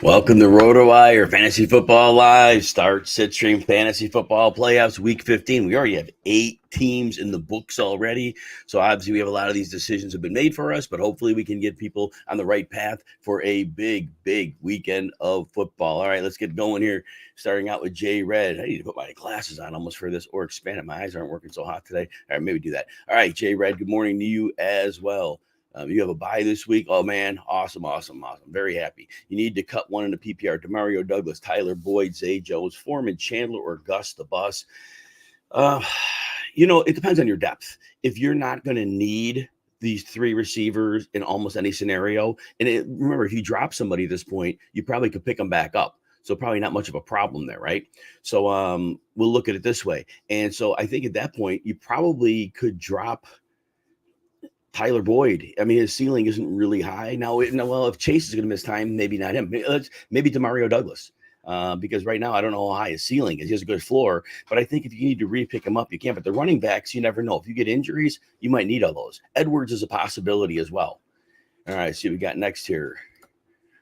Welcome to RotoWire Fantasy Football Live. Start, sit, stream, fantasy football playoffs, week 15. We already have 8 teams in the books already. So obviously we have a lot of these decisions have been made for us, but hopefully we can get people on the right path for a big weekend of football. All right, let's get going here. Starting out with J Red. I need to put my glasses on almost for this or expand it. My eyes aren't working so hot today. All right, maybe do that. All right, J Red, good morning to you as well. You have a bye this week. Oh, man. Awesome. Very happy. You need to cut one in the PPR. DeMario Douglas, Tyler Boyd, Zay Jones, Foreman, Chandler, or Gus the Bus. It depends on your depth. If you're not going to need these 3 receivers in almost any scenario, remember, if you drop somebody at this point, you probably could pick them back up. So probably not much of a problem there, right? So we'll look at it this way. And so I think at that point, you probably could drop Tyler Boyd. I mean, his ceiling isn't really high. Now, if Chase is going to miss time, maybe not him. Maybe DeMario Douglas. Because right now I don't know how high his ceiling is. He has a good floor, but I think if you need to re-pick him up, you can. But the running backs, you never know. If you get injuries, you might need all those. Edwards is a possibility as well. All right, see what we got next here.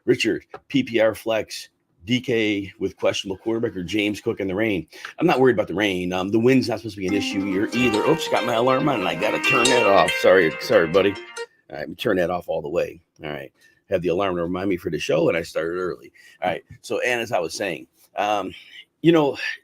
Richard, PPR flex, DK with questionable quarterback, or James Cook in the rain. I'm not worried about the rain. The wind's not supposed to be an issue here either. Oops, got my alarm on and I got to turn that off. Sorry, buddy. All right, turn that off all the way. All right. Have the alarm to remind me for the show, and I started early. All right. So, and as I was saying,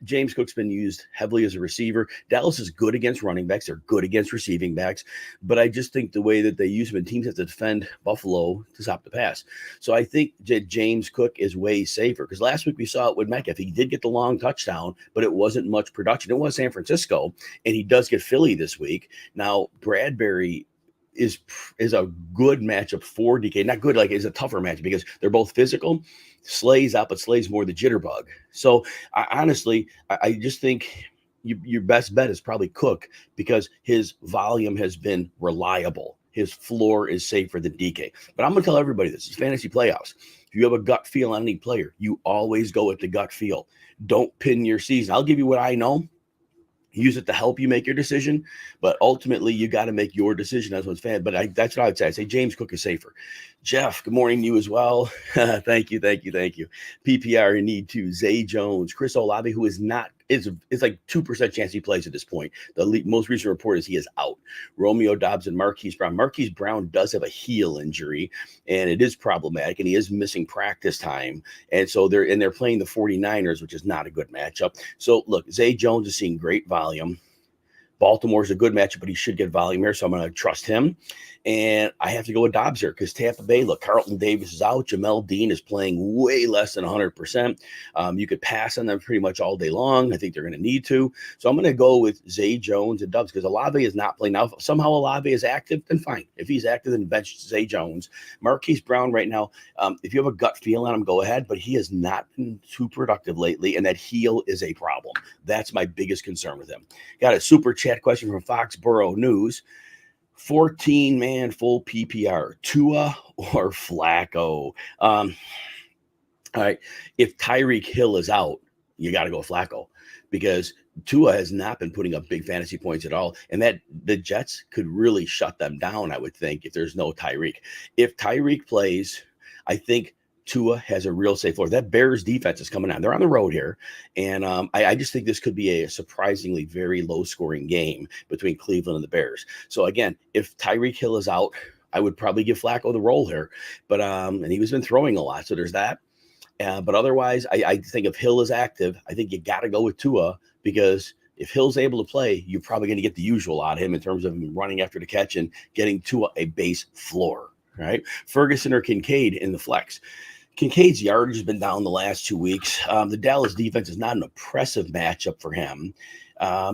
James Cook's been used heavily as a receiver. Dallas is good against running backs. They're good against receiving backs. But I just think the way that they use him, and teams have to defend Buffalo to stop the pass. So I think that James Cook is way safer, because last week we saw it with Metcalf. He did get the long touchdown, but it wasn't much production. It was San Francisco, and he does get Philly this week. Now, Bradbury is a good matchup for DK. Not good, like it's a tougher match because they're both physical. Slay's out, but Slay's more the jitterbug. So I just think your best bet is probably Cook, because his volume has been reliable. His floor is safer than DK. But I'm going to tell everybody this is fantasy playoffs. If you have a gut feel on any player, you always go with the gut feel. Don't pin your season. I'll give you what I know. Use it to help you make your decision, but ultimately you got to make your decision as one's fan. But that's what I would say. I'd say James Cook is safer. Jeff, good morning to you as well. Thank you. PPR, you need to. Zay Jones, Chris Olave, who is like 2% chance he plays at this point. The most recent report is he is out. Romeo Dobbs and Marquise Brown. Marquise Brown does have a heel injury, and it is problematic, and he is missing practice time. And so they're playing the 49ers, which is not a good matchup. So look, Zay Jones is seeing great volume. Baltimore's a good matchup, but he should get volume here, so I'm going to trust him. And I have to go with Dobbs here because Tampa Bay, look, Carlton Davis is out. Jamel Dean is playing way less than 100%. You could pass on them pretty much all day long. I think they're going to need to. So I'm going to go with Zay Jones and Dobbs because Olave is not playing. Now, if somehow Olave is active, then fine. If he's active, then bench Zay Jones. Marquise Brown right now, if you have a gut feel on him, go ahead. But he has not been too productive lately, and that heel is a problem. That's my biggest concern with him. Got a super chat question from Foxborough News. 14-man full PPR, Tua or Flacco? All right, if Tyreek Hill is out, you got to go Flacco, because Tua has not been putting up big fantasy points at all, and that the Jets could really shut them down, I would think, if there's no Tyreek. If Tyreek plays, I think Tua has a real safe floor. That Bears defense is coming on. They're on the road here. And I just think this could be a surprisingly very low-scoring game between Cleveland and the Bears. So, again, if Tyreek Hill is out, I would probably give Flacco the role here. But and he was been throwing a lot, so there's that. But otherwise, I think if Hill is active, I think you got to go with Tua, because if Hill's able to play, you're probably going to get the usual out of him in terms of running after the catch and getting Tua a base floor. Right? Ferguson or Kincaid in the flex. Kincaid's yardage has been down the last 2 weeks. The Dallas defense is not an oppressive matchup for him.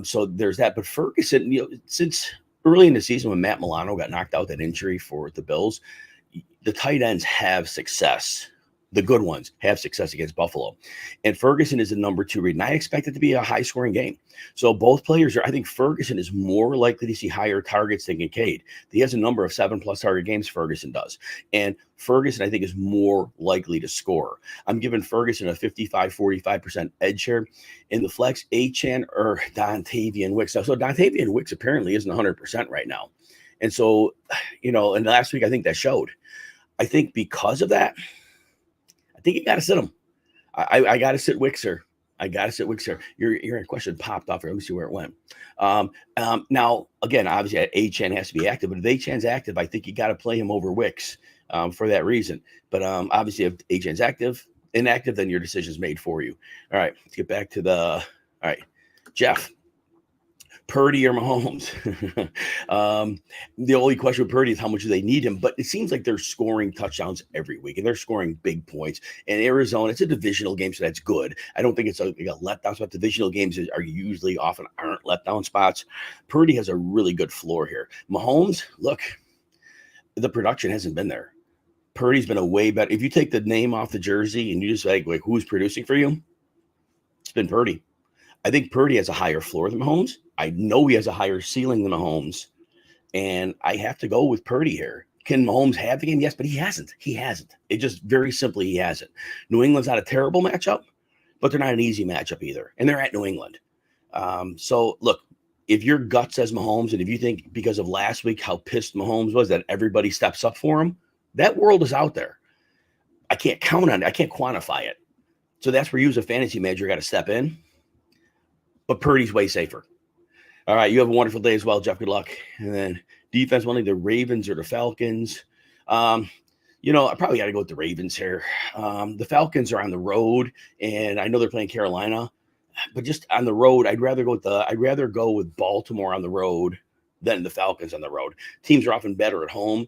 So there's that. But Ferguson, since early in the season when Matt Milano got knocked out with that injury for the Bills, the tight ends have success. The good ones have success against Buffalo. And Ferguson is the number 2 read. And I expect it to be a high-scoring game. So both players I think Ferguson is more likely to see higher targets than Kincaid. He has a number of 7+ target games, Ferguson does. And Ferguson, I think, is more likely to score. I'm giving Ferguson a 55-45% edge here. In the flex, Achane or Dontavian Wicks. So Dontavian Wicks apparently isn't 100% right now. And so, and last week I think that showed. I think because of that, I think you got to sit him. I got to sit Wixer. I got to sit Wixer. Your question popped off here. Let me see where it went. Now, again, obviously, Achane has to be active, but if Achane's active, I think you got to play him over Wix for that reason. But obviously, if Achane's inactive, then your decision's made for you. All right, let's get back to all right, Jeff. Purdy or Mahomes? The only question with Purdy is how much do they need him? But it seems like they're scoring touchdowns every week, and they're scoring big points. And Arizona, it's a divisional game, so that's good. I don't think it's a letdown spot. Divisional games aren't letdown spots. Purdy has a really good floor here. Mahomes, look, the production hasn't been there. Purdy's been a way better. If you take the name off the jersey and you just like who's producing for you, it's been Purdy. I think Purdy has a higher floor than Mahomes. I know he has a higher ceiling than Mahomes, and I have to go with Purdy here. Can Mahomes have the game? Yes, but he hasn't. He hasn't. It just very simply he hasn't. New England's not a terrible matchup, but they're not an easy matchup either, and they're at New England. So look, if your gut says Mahomes, and if you think because of last week how pissed Mahomes was that everybody steps up for him, that world is out there. I can't count on it. I can't quantify it. So that's where you as a fantasy manager got to step in. But Purdy's way safer. All right, you have a wonderful day as well, Jeff. Good luck. And then defense, one of the Ravens or the Falcons. I probably got to go with the Ravens here. The Falcons are on the road, and I know they're playing Carolina, but just on the road, I'd rather go with Baltimore on the road than the Falcons on the road. Teams are often better at home,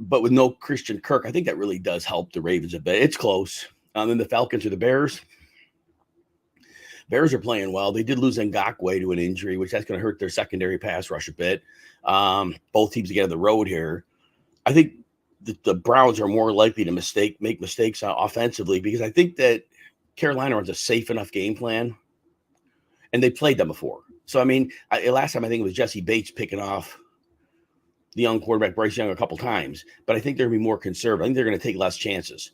but with no Christian Kirk, I think that really does help the Ravens a bit. It's close. Then the Falcons or the Bears. Bears are playing well. They did lose Ngakwe to an injury, which that's going to hurt their secondary pass rush a bit. Both teams again on the road here. I think the Browns are more likely to make mistakes offensively because I think that Carolina runs a safe enough game plan, and they played them before. So, I mean, last time I think it was Jesse Bates picking off the young quarterback Bryce Young a couple times, but I think they're going to be more conservative. I think they're going to take less chances.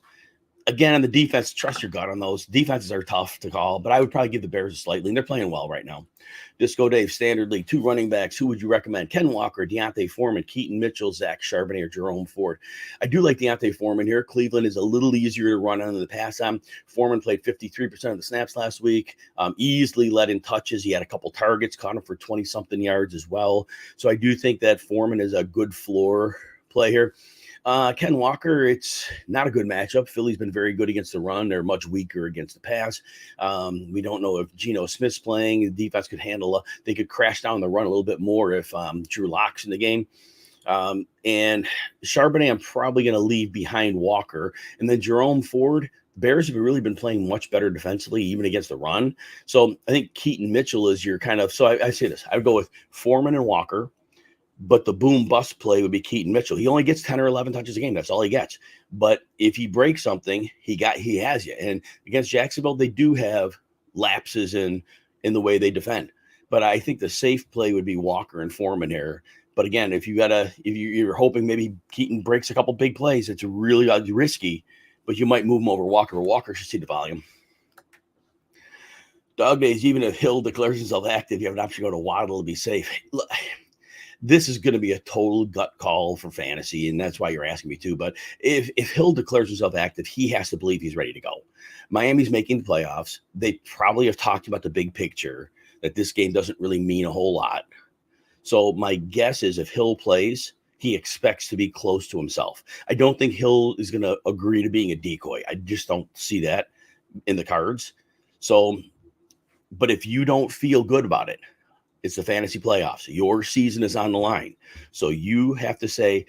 Again, on the defense, trust your gut on those. Defenses are tough to call, but I would probably give the Bears a slight lean. They're playing well right now. Disco Dave, Standard League, 2 running backs. Who would you recommend? Ken Walker, Deontay Foreman, Keaton Mitchell, Zach Charbonnet, or Jerome Ford? I do like Deontay Foreman here. Cleveland is a little easier to run on than the pass on. Foreman played 53% of the snaps last week. Easily led in touches. He had a couple targets, caught him for 20-something yards as well. So I do think that Foreman is a good floor play here. Ken Walker, it's not a good matchup. Philly's been very good against the run. They're much weaker against the pass. We don't know if Geno Smith's playing. The defense could handle they could crash down the run a little bit more if Drew Lock's in the game. And Charbonnet, I'm probably going to leave behind Walker. And then Jerome Ford, Bears have really been playing much better defensively, even against the run. So I think Keaton Mitchell is your kind of – so I say this. I would go with Foreman and Walker. But the boom bust play would be Keaton Mitchell. He only gets 10 or 11 touches a game. That's all he gets. But if he breaks something, he has you. And against Jacksonville, they do have lapses in the way they defend. But I think the safe play would be Walker and Foreman here. But again, if you're hoping maybe Keaton breaks a couple big plays, it's really risky. But you might move him over Walker. Walker should see the volume. Dog days, even if Hill declares himself active, you have an option to go to Waddle to be safe. Look, this is going to be a total gut call for fantasy, and that's why you're asking me too. But if Hill declares himself active, he has to believe he's ready to go. Miami's making the playoffs. They probably have talked about the big picture, that this game doesn't really mean a whole lot. So my guess is if Hill plays, he expects to be close to himself. I don't think Hill is going to agree to being a decoy. I just don't see that in the cards. So, but if you don't feel good about it, it's the fantasy playoffs. Your season is on the line. So you have to say,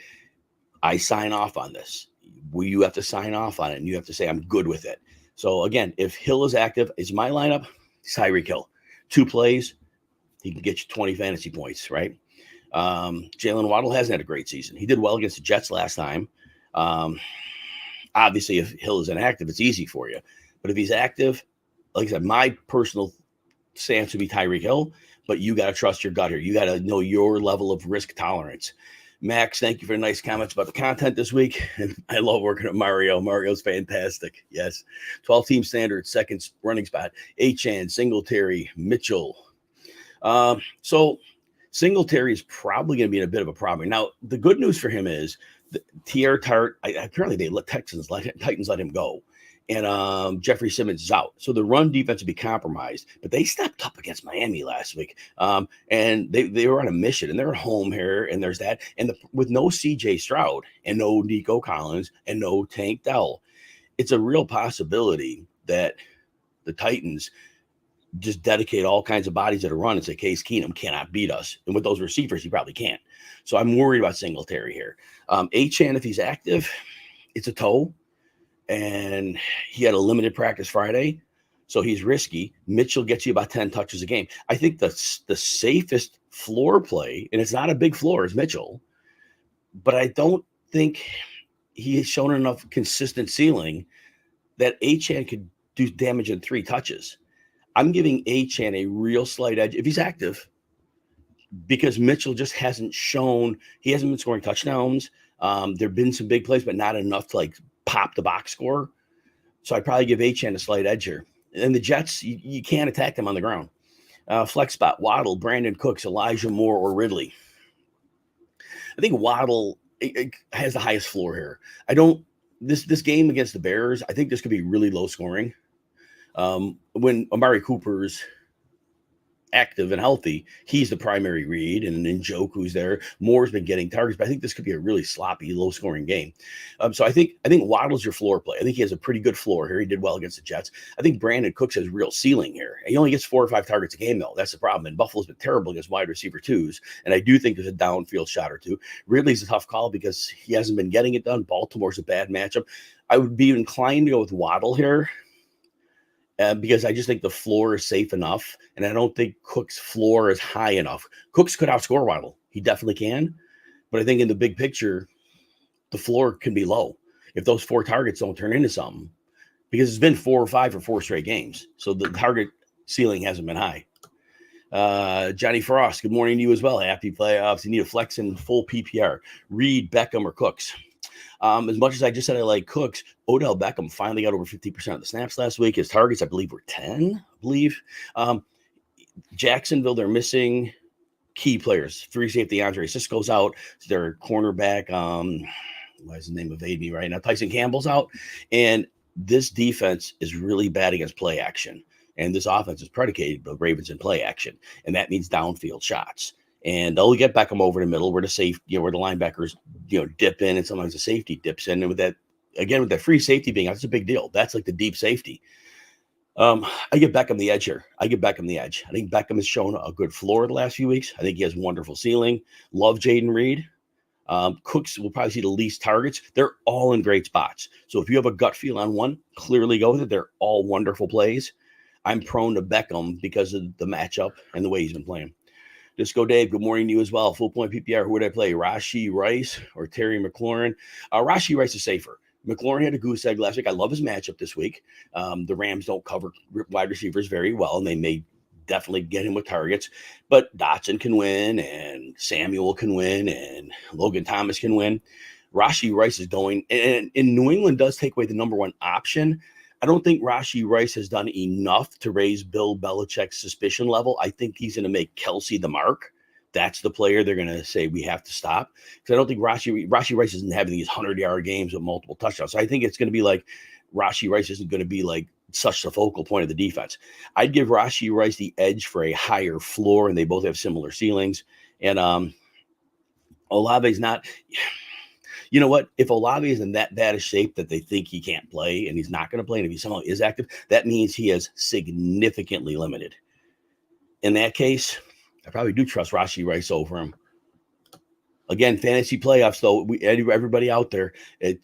I sign off on this. You have to sign off on it, and you have to say, I'm good with it. So again, if Hill is active, is my lineup, it's Tyreek Hill. 2 plays, he can get you 20 fantasy points, right? Jalen Waddle hasn't had a great season. He did well against the Jets last time. Obviously, if Hill is inactive, it's easy for you. But if he's active, like I said, my personal stance would be Tyreek Hill. But you got to trust your gut here. You got to know your level of risk tolerance. Max, thank you for the nice comments about the content this week. And I love working with Mario. Mario's fantastic. Yes. 12-team standard, second running spot. Achane, Singletary, Mitchell. So Singletary is probably going to be in a bit of a problem. Now, the good news for him is Tierra Tart, apparently Titans let him go. And Jeffrey Simmons is out. So the run defense will be compromised. But they stepped up against Miami last week. And they were on a mission, and they're at home here, and there's that. And with no CJ Stroud and no Nico Collins and no Tank Dell, it's a real possibility that the Titans just dedicate all kinds of bodies at a run and say Case Keenum cannot beat us. And with those receivers, he probably can't. So I'm worried about Singletary here. Achane, if he's active, it's a toe. And he had a limited practice Friday, so he's risky. Mitchell gets you about 10 touches a game. I think the safest floor play, and it's not a big floor, is Mitchell, but I don't think he has shown enough consistent ceiling that Achane could do damage in 3 touches. I'm giving Achane a real slight edge if he's active, because Mitchell just hasn't shown, he hasn't been scoring touchdowns. There have been some big plays, but not enough to pop the box score. So I'd probably give Achane a slight edge here. And the Jets, you can't attack them on the ground. Flex spot, Waddle, Brandon Cooks, Elijah Moore, or Ridley. I think Waddle it has the highest floor here. This game against the Bears, I think this could be really low scoring. When Amari Cooper's active and healthy, he's the primary read, and Njoku's there. Moore's been getting targets, but I think this could be a really sloppy, low-scoring game. So I think Waddle's your floor play. I think he has a pretty good floor here. He did well against the Jets. I think Brandon Cooks has real ceiling here. He only gets 4 or 5 targets a game, though. That's the problem. And Buffalo's been terrible against wide receiver twos, and I do think there's a downfield shot or two. Ridley's a tough call because he hasn't been getting it done. Baltimore's a bad matchup. I would be inclined to go with Waddle here, because I just think the floor is safe enough, and I don't think Cook's floor is high enough. Cooks could outscore Waddle. He definitely can. But I think in the big picture, the floor can be low if those 4 targets don't turn into something, because it's been 4 or 5 or 4 straight games. So the target ceiling hasn't been high. Johnny Frost, good morning to you as well. Happy playoffs. You need a flex in full PPR. Reed, Beckham, or Cooks. As much as I just said I like Cooks, Odell Beckham finally got over 50% of the snaps last week. His targets, I believe, were 10, Jacksonville, they're missing key players. Free safety Andre Cisco's out. Their cornerback, why is his name evade me right now? Tyson Campbell's out. And this defense is really bad against play action. And this offense is predicated by Ravens in play action. And that means downfield shots. And they'll get Beckham over the middle where the linebackers, dip in, and sometimes the safety dips in. And with that free safety being out, that's a big deal. That's like the deep safety. I give Beckham the edge here. I think Beckham has shown a good floor the last few weeks. I think he has wonderful ceiling. Love Jaden Reed. Cooks will probably see the least targets. They're all in great spots. So if you have a gut feel on one, clearly go with it. They're all wonderful plays. I'm prone to Beckham because of the matchup and the way he's been playing. Disco Dave, good morning to you as well. Full point PPR. Who would I play? Rashee Rice or Terry McLaurin? Rashee Rice is safer. McLaurin had a goose egg last week. I love his matchup this week. The Rams don't cover wide receivers very well, and they may definitely get him with targets. But Dotson can win, and Samuel can win, and Logan Thomas can win. Rashee Rice is going, and New England does take away the number one option. I don't think Rashee Rice has done enough to raise Bill Belichick's suspicion level. I think he's going to make Kelsey the mark. That's the player they're going to say we have to stop. Because I don't think Rashee Rice isn't having these 100-yard games with multiple touchdowns. So I think it's going to be like Rashee Rice isn't going to be like such the focal point of the defense. I'd give Rashee Rice the edge for a higher floor, and they both have similar ceilings. And Olave's not – you know what? If Olave is in that bad a shape that they think he can't play and he's not going to play, and if he somehow is active, that means he is significantly limited. In that case, I probably do trust Rashee Rice over him. Again, fantasy playoffs, though, everybody out there,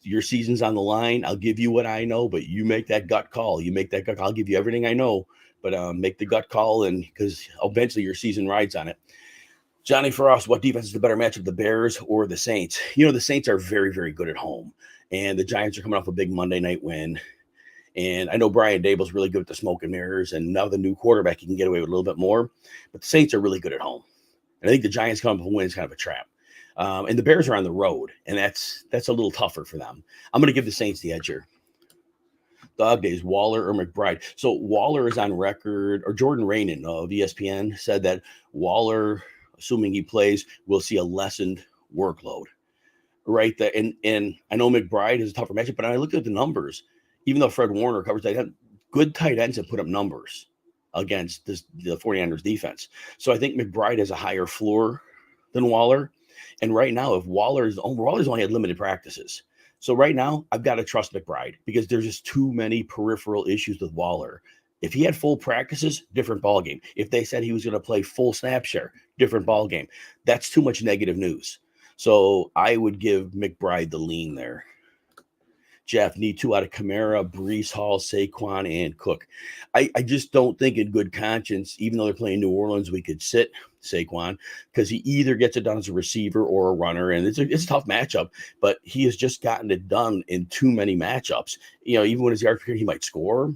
your season's on the line. I'll give you what I know, but you make that gut call. I'll give you everything I know, but make the gut call, and because eventually your season rides on it. Johnny Frost, what defense is the better matchup, the Bears or the Saints? The Saints are very, very good at home, and the Giants are coming off a big Monday night win. And I know Brian Dable's really good at the smoke and mirrors, and now the new quarterback, he can get away with a little bit more. But the Saints are really good at home. And I think the Giants coming up with a win is kind of a trap. And the Bears are on the road, and that's a little tougher for them. I'm going to give the Saints the edge here. Dog days, Waller or McBride. So Waller is on record, or Jordan Raanan of ESPN said that Waller, assuming he plays, will see a lessened workload. right there. And I know McBride is a tougher matchup, but I looked at the numbers. Even though Fred Warner covers tight end, good tight ends have put up numbers against the 49ers defense. So I think McBride has a higher floor than Waller. And right now, if Waller's only had limited practices. So right now, I've got to trust McBride because there's just too many peripheral issues with Waller. If he had full practices, different ball game. If they said he was going to play full snap share, different ball game. That's too much negative news. So I would give McBride the lean there. Jeff, need 2 out of Kamara, Breece Hall, Saquon, and Cook. I just don't think in good conscience, even though they're playing New Orleans, we could sit Saquon because he either gets it done as a receiver or a runner, and it's a tough matchup, but he has just gotten it done in too many matchups. Even when his yards appear, he might score.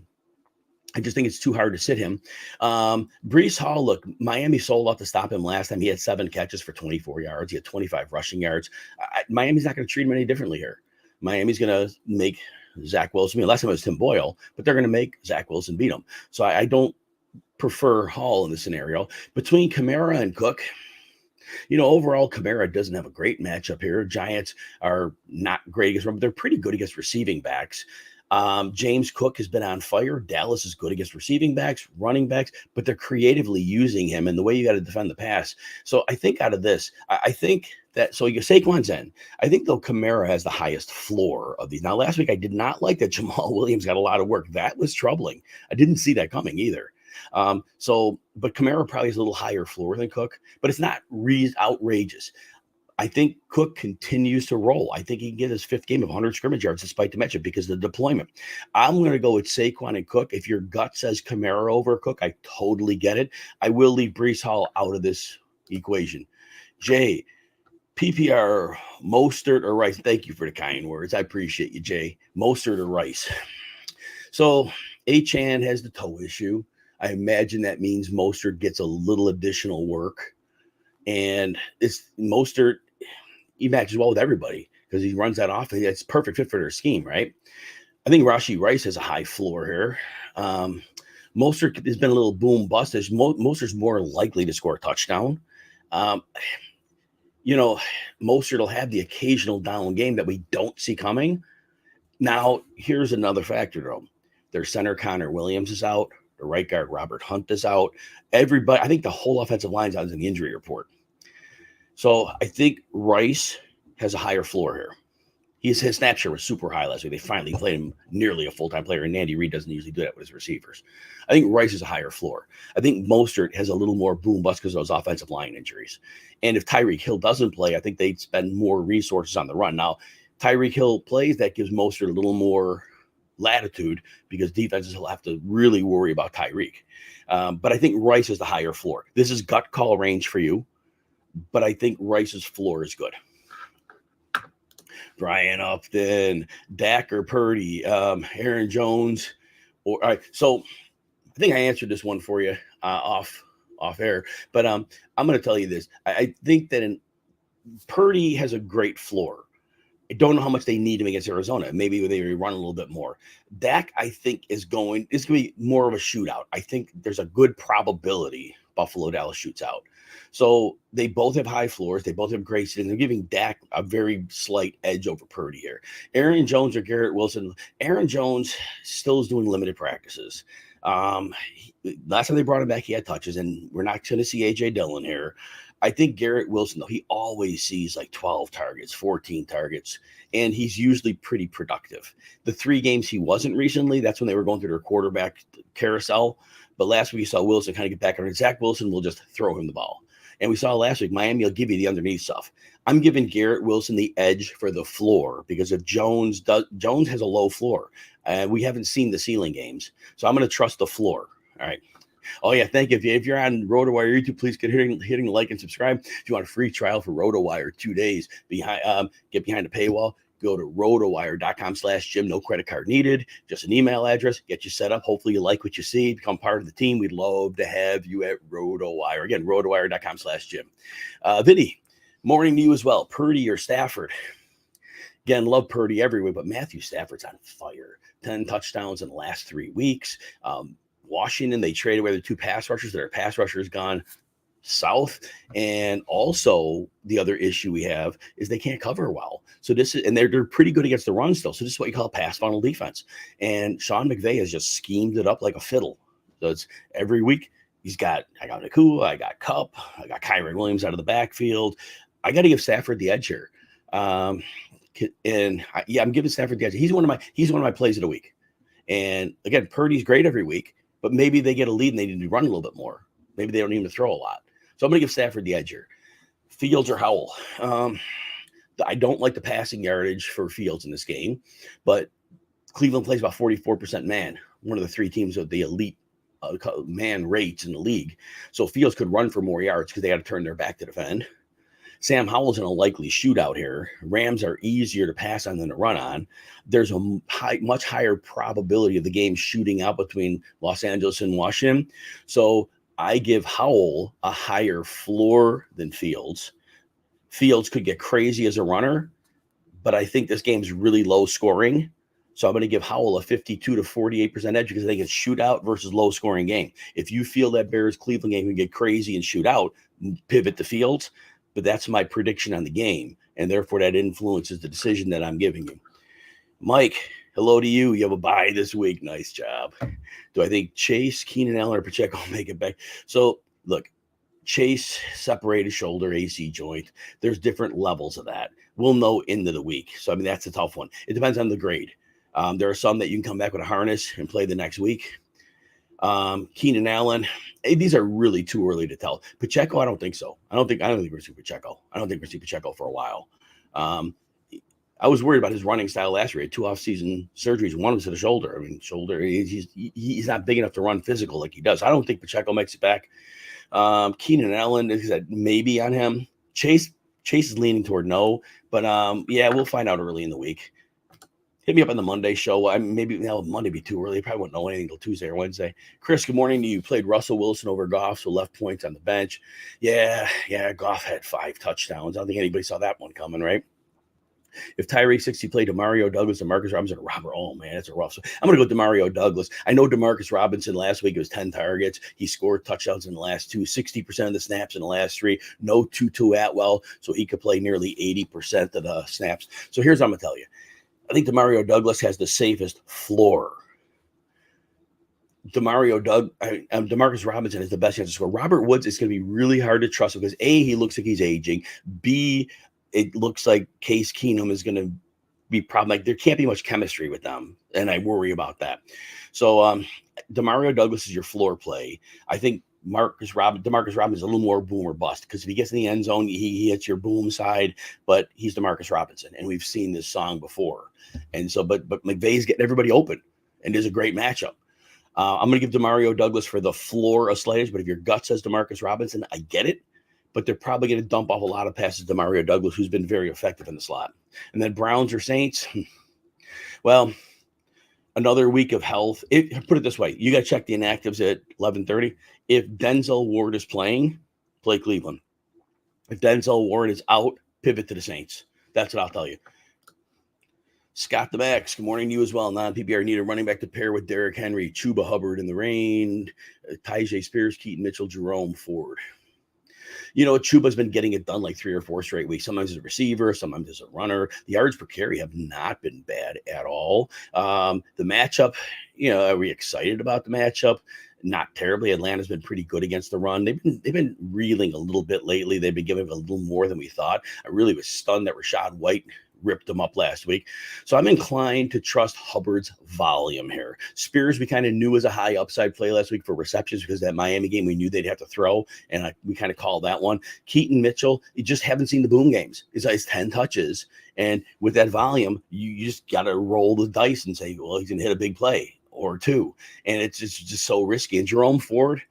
I just think it's too hard to sit him. Breece Hall, look, Miami sold out to stop him last time. He had 7 catches for 24 yards. He had 25 rushing yards. Miami's not going to treat him any differently here. Miami's going to make Zach Wilson. Last time it was Tim Boyle, but they're going to make Zach Wilson beat him. So I don't prefer Hall in this scenario. Between Kamara and Cook, overall, Kamara doesn't have a great matchup here. Giants are not great against run, but they're pretty good against receiving backs. James Cook has been on fire. Dallas is good against receiving backs, running backs, but they're creatively using him and the way you got to defend the pass. So I think out of this, I think that, so Saquon's in. I think, though, Kamara has the highest floor of these. Now, last week, I did not like that Jamal Williams got a lot of work. That was troubling. I didn't see that coming either. But Kamara probably has a little higher floor than Cook, but it's not outrageous. I think Cook continues to roll. I think he can get his 5th game of 100 scrimmage yards despite the matchup because of the deployment. I'm going to go with Saquon and Cook. If your gut says Kamara over Cook, I totally get it. I will leave Breece Hall out of this equation. Jay, PPR, Mostert or Rice? Thank you for the kind words. I appreciate you, Jay. Mostert or Rice? So Achane has the toe issue. I imagine that means Mostert gets a little additional work. And it's Mostert, he matches well with everybody because he runs that off. It's perfect fit for their scheme, right? I think Rashee Rice has a high floor here. Mostert has been a little boom bust. Mostert's more likely to score a touchdown. Mostert will have the occasional down game that we don't see coming. Now, here's another factor, though. Their center, Connor Williams, is out. The right guard, Robert Hunt, is out. Everybody, I think the whole offensive line's out in the injury report. So I think Rice has a higher floor here. His snap share was super high last week. They finally played him nearly a full-time player, and Andy Reid doesn't usually do that with his receivers. I think Rice is a higher floor. I think Mostert has a little more boom bust because of those offensive line injuries. And if Tyreek Hill doesn't play, I think they'd spend more resources on the run. Now, Tyreek Hill plays, that gives Mostert a little more latitude because defenses will have to really worry about Tyreek. But I think Rice is the higher floor. This is gut call range for you, but I think Rice's floor is good. Brian Upton, Dak or Purdy, Aaron Jones. All right, so I think I answered this one for you off air, but I'm going to tell you this. I think that Purdy has a great floor. I don't know how much they need him against Arizona. Maybe they run a little bit more. Dak, I think, it's going to be more of a shootout. I think there's a good probability Buffalo Dallas shoots out. So they both have high floors. They both have great ceilings. They're giving Dak a very slight edge over Purdy here. Aaron Jones or Garrett Wilson. Aaron Jones still is doing limited practices. Last time they brought him back, he had touches, and we're not going to see A.J. Dillon here. I think Garrett Wilson, though, he always sees like 12 targets, 14 targets, and he's usually pretty productive. The 3 games he wasn't recently, that's when they were going through their quarterback carousel. But last week you saw Wilson kind of get back on it. Zach Wilson will just throw him the ball. And we saw last week, Miami will give you the underneath stuff. I'm giving Garrett Wilson the edge for the floor because if Jones has a low floor, we haven't seen the ceiling games. So I'm going to trust the floor. All right. Oh, yeah, thank you. If you're on RotoWire YouTube, please get hitting like and subscribe. If you want a free trial for RotoWire 2 days, get behind the paywall, go to rotowire.com/Jim. No credit card needed, just an email address. Get you set up. Hopefully you like what you see. Become part of the team. We'd love to have you at RotoWire. Again, rotowire.com/Jim. Vinny, morning to you as well. Purdy or Stafford? Again, love Purdy every way, but Matthew Stafford's on fire. 10 touchdowns in the last 3 weeks. Washington, they traded away their 2 pass rushers. Their pass rusher is gone. south. And also the other issue we have is they can't cover well. So they're pretty good against the run still. So this is what you call pass funnel defense. And Sean McVay has just schemed it up like a fiddle. So it's every week I got Nacua, I got Cup, I got Kyron Williams out of the backfield. I got to give Stafford the edge here. I'm giving Stafford the edge. He's one of my plays of the week. And again, Purdy's great every week, but maybe they get a lead and they need to run a little bit more. Maybe they don't need to throw a lot. So I'm going to give Stafford the edge here. Fields or Howell. I don't like the passing yardage for Fields in this game, but Cleveland plays about 44% man, one of the three teams with the elite man rates in the league. So Fields could run for more yards because they got to turn their back to defend. Sam Howell's in a likely shootout here. Rams are easier to pass on than to run on. There's a much higher probability of the game shooting out between Los Angeles and Washington. So I give Howell a higher floor than Fields. Fields could get crazy as a runner, but I think this game's really low scoring. So I'm going to give Howell a 52 to 48% edge because they can shoot out versus low scoring game. If you feel that Bears Cleveland game can get crazy and shoot out, pivot to Fields. But that's my prediction on the game, and therefore that influences the decision that I'm giving you. Mike, hello to you. You have a bye this week. Nice job. Do I think Chase, Keenan Allen, or Pacheco make it back? So, look, Chase separated shoulder, AC joint. There's different levels of that. We'll know into the week. So, I mean, that's a tough one. It depends on the grade. There are some that you can come back with a harness and play the next week. Keenan Allen, these are really too early to tell. Pacheco, I don't think so. I don't think we're seeing Pacheco. I don't think we're seeing Pacheco for a while. I was worried about his running style last year. He had 2 off-season surgeries. One was to the shoulder. I mean, shoulder. He's not big enough to run physical like he does. I don't think Pacheco makes it back. Keenan Allen, is that maybe on him? Chase is leaning toward no, but we'll find out early in the week. Hit me up on the Monday show. Maybe now Monday be too early. Probably won't know anything until Tuesday or Wednesday. Chris, good morning to you. Played Russell Wilson over Goff, so left points on the bench. Yeah. Goff had 5 touchdowns. I don't think anybody saw that one coming, right? If Tyreek 60 played Demario Douglas and Marcus Robinson, Robert, oh man, it's a rough. So I'm going to go Demario Douglas. I know DeMarcus Robinson last week, it was 10 targets. He scored touchdowns in the last 2, 60% of the snaps in the last 3. No Tutu Atwell, so he could play nearly 80% of the snaps. So here's what I'm going to tell you. I think Demario Douglas has the safest floor. Demarcus Robinson is the best chance to score. Robert Woods is going to be really hard to trust because A, he looks like he's aging. B, it looks like Case Keenum is going to be problematic. There can't be much chemistry with them, and I worry about that. So Demario Douglas is your floor play. I think DeMarcus Robinson is a little more boom or bust because if he gets in the end zone, he hits your boom side, but he's DeMarcus Robinson, and we've seen this song before. And so, but McVay's getting everybody open, and there's a great matchup. I'm going to give Demario Douglas for the floor a slight edge, but if your gut says DeMarcus Robinson, I get it, but they're probably going to dump off a lot of passes to Demario Douglas, who's been very effective in the slot. And then Browns or Saints, well, another week of health. Put it this way, you got to check the inactives at 11:30. If Denzel Ward is playing, play Cleveland. If Denzel Ward is out, pivot to the Saints. That's what I'll tell you. Scott the Max, good morning to you as well. Non-PPR need a running back to pair with Derrick Henry, Chuba Hubbard in the rain, Tyjae Spears, Keaton Mitchell, Jerome Ford. You know, Chuba's been getting it done like 3 or 4 straight weeks. Sometimes as a receiver, sometimes as a runner. The yards per carry have not been bad at all. The matchup, are we excited about the matchup? Not terribly. Atlanta's been pretty good against the run. They've been reeling a little bit lately. They've been giving a little more than we thought. I really was stunned that Rashad White ripped them up last week. So I'm inclined to trust Hubbard's volume here. Spears, we kind of knew was a high upside play last week for receptions because that Miami game, we knew they'd have to throw, and we kind of called that one. Keaton Mitchell, you just haven't seen the boom games. It's 10 touches, and with that volume, you just got to roll the dice and say, well, he's going to hit a big play or 2, and it's just so risky. And Jerome Ford,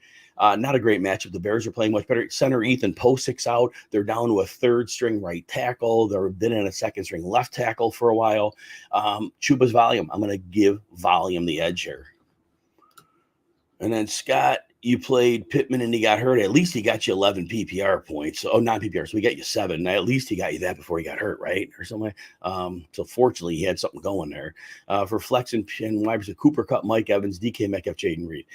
not a great matchup. The Bears are playing much better. Center Ethan Postic's out. They're down to a 3rd-string right tackle. They've been in a 2nd-string left tackle for a while. Chuba's volume. I'm going to give volume the edge here. And then Scott, you played Pittman and he got hurt. At least he got you 11 PPR points. Oh, not PPR. So we got you 7. At least he got you that before he got hurt, right? Or something. So fortunately, he had something going there. For flex and wide receiver, Cooper Kupp, Mike Evans, DK Metcalf, Jaden Reed.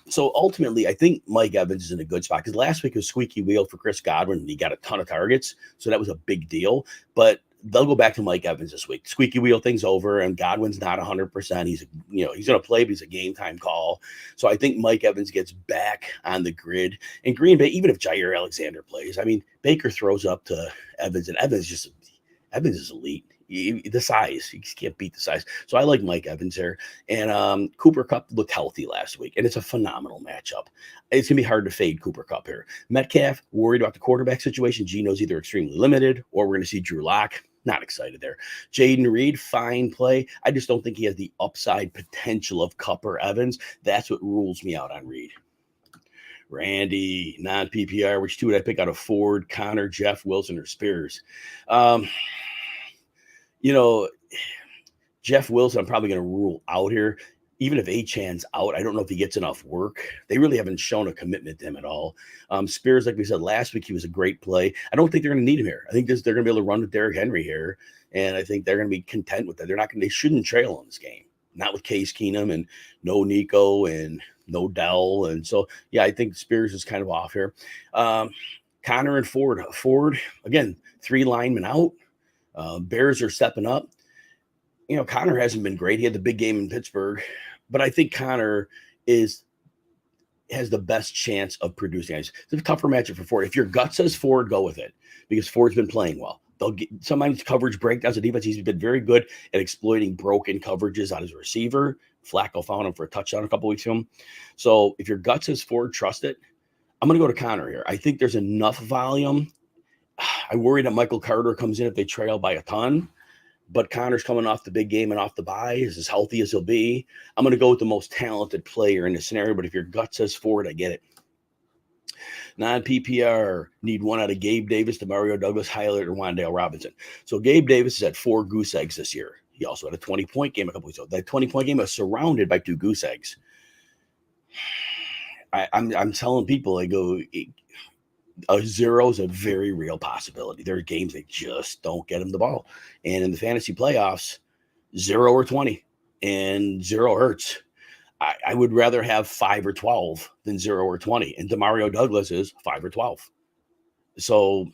So ultimately, I think Mike Evans is in a good spot because last week was squeaky wheel for Chris Godwin and he got a ton of targets. So that was a big deal. But they'll go back to Mike Evans this week. Squeaky wheel thing's over, and Godwin's not 100%. He's going to play, but he's a game time call. So I think Mike Evans gets back on the grid. And Green Bay, even if Jair Alexander plays, I mean, Baker throws up to Evans, and Evans is elite. The size, you just can't beat the size. So I like Mike Evans here. And Cooper Kupp looked healthy last week, and it's a phenomenal matchup. It's going to be hard to fade Cooper Kupp here. Metcalf, worried about the quarterback situation. Geno's either extremely limited, or we're going to see Drew Lock. Not excited there. Jaden Reed, fine play. I just don't think he has the upside potential of Kupp or Evans. That's what rules me out on Reed. Randy, non-PPR. Which two would I pick out of Ford, Connor, Jeff, Wilson, or Spears? Jeff Wilson, I'm probably going to rule out here. Even if Achan's out, I don't know if he gets enough work. They really haven't shown a commitment to him at all. Spears, like we said last week, he was a great play. I don't think they're going to need him here. I think they're going to be able to run with Derrick Henry here, and I think they're going to be content with that. They shouldn't trail in this game. Not with Case Keenum and no Nico and no Dell. And so, yeah, I think Spears is kind of off here. Connor and Ford. Ford, again, 3 linemen out. Bears are stepping up. Connor hasn't been great. He had the big game in Pittsburgh, but I think Connor has the best chance of producing. It's a tougher matchup for Ford. If your gut says Ford, go with it because Ford's been playing well. They'll get sometimes coverage breakdowns of defense. He's been very good at exploiting broken coverages on his receiver. Flacco found him for a touchdown a couple weeks ago. So if your gut says Ford, trust it. I'm going to go to Connor here. I think there's enough volume. I worry that Michael Carter comes in if they trail by a ton. But Connor's coming off the big game and off the bye, is as healthy as he'll be. I'm going to go with the most talented player in the scenario, but if your gut says Ford, I get it. Non-PPR, need one out of Gabe Davis, Demario Douglas, Elliott, or Wan'Dale Robinson. So Gabe Davis has had 4 goose eggs this year. He also had a 20-point game a couple weeks ago. That 20-point game was surrounded by 2 goose eggs. I'm telling people, I go, a 0 is a very real possibility. There are games they just don't get him the ball. And in the fantasy playoffs, 0 or 20 and 0 hurts. I would rather have 5 or 12 than 0 or 20. And Demario Douglas is 5 or 12. So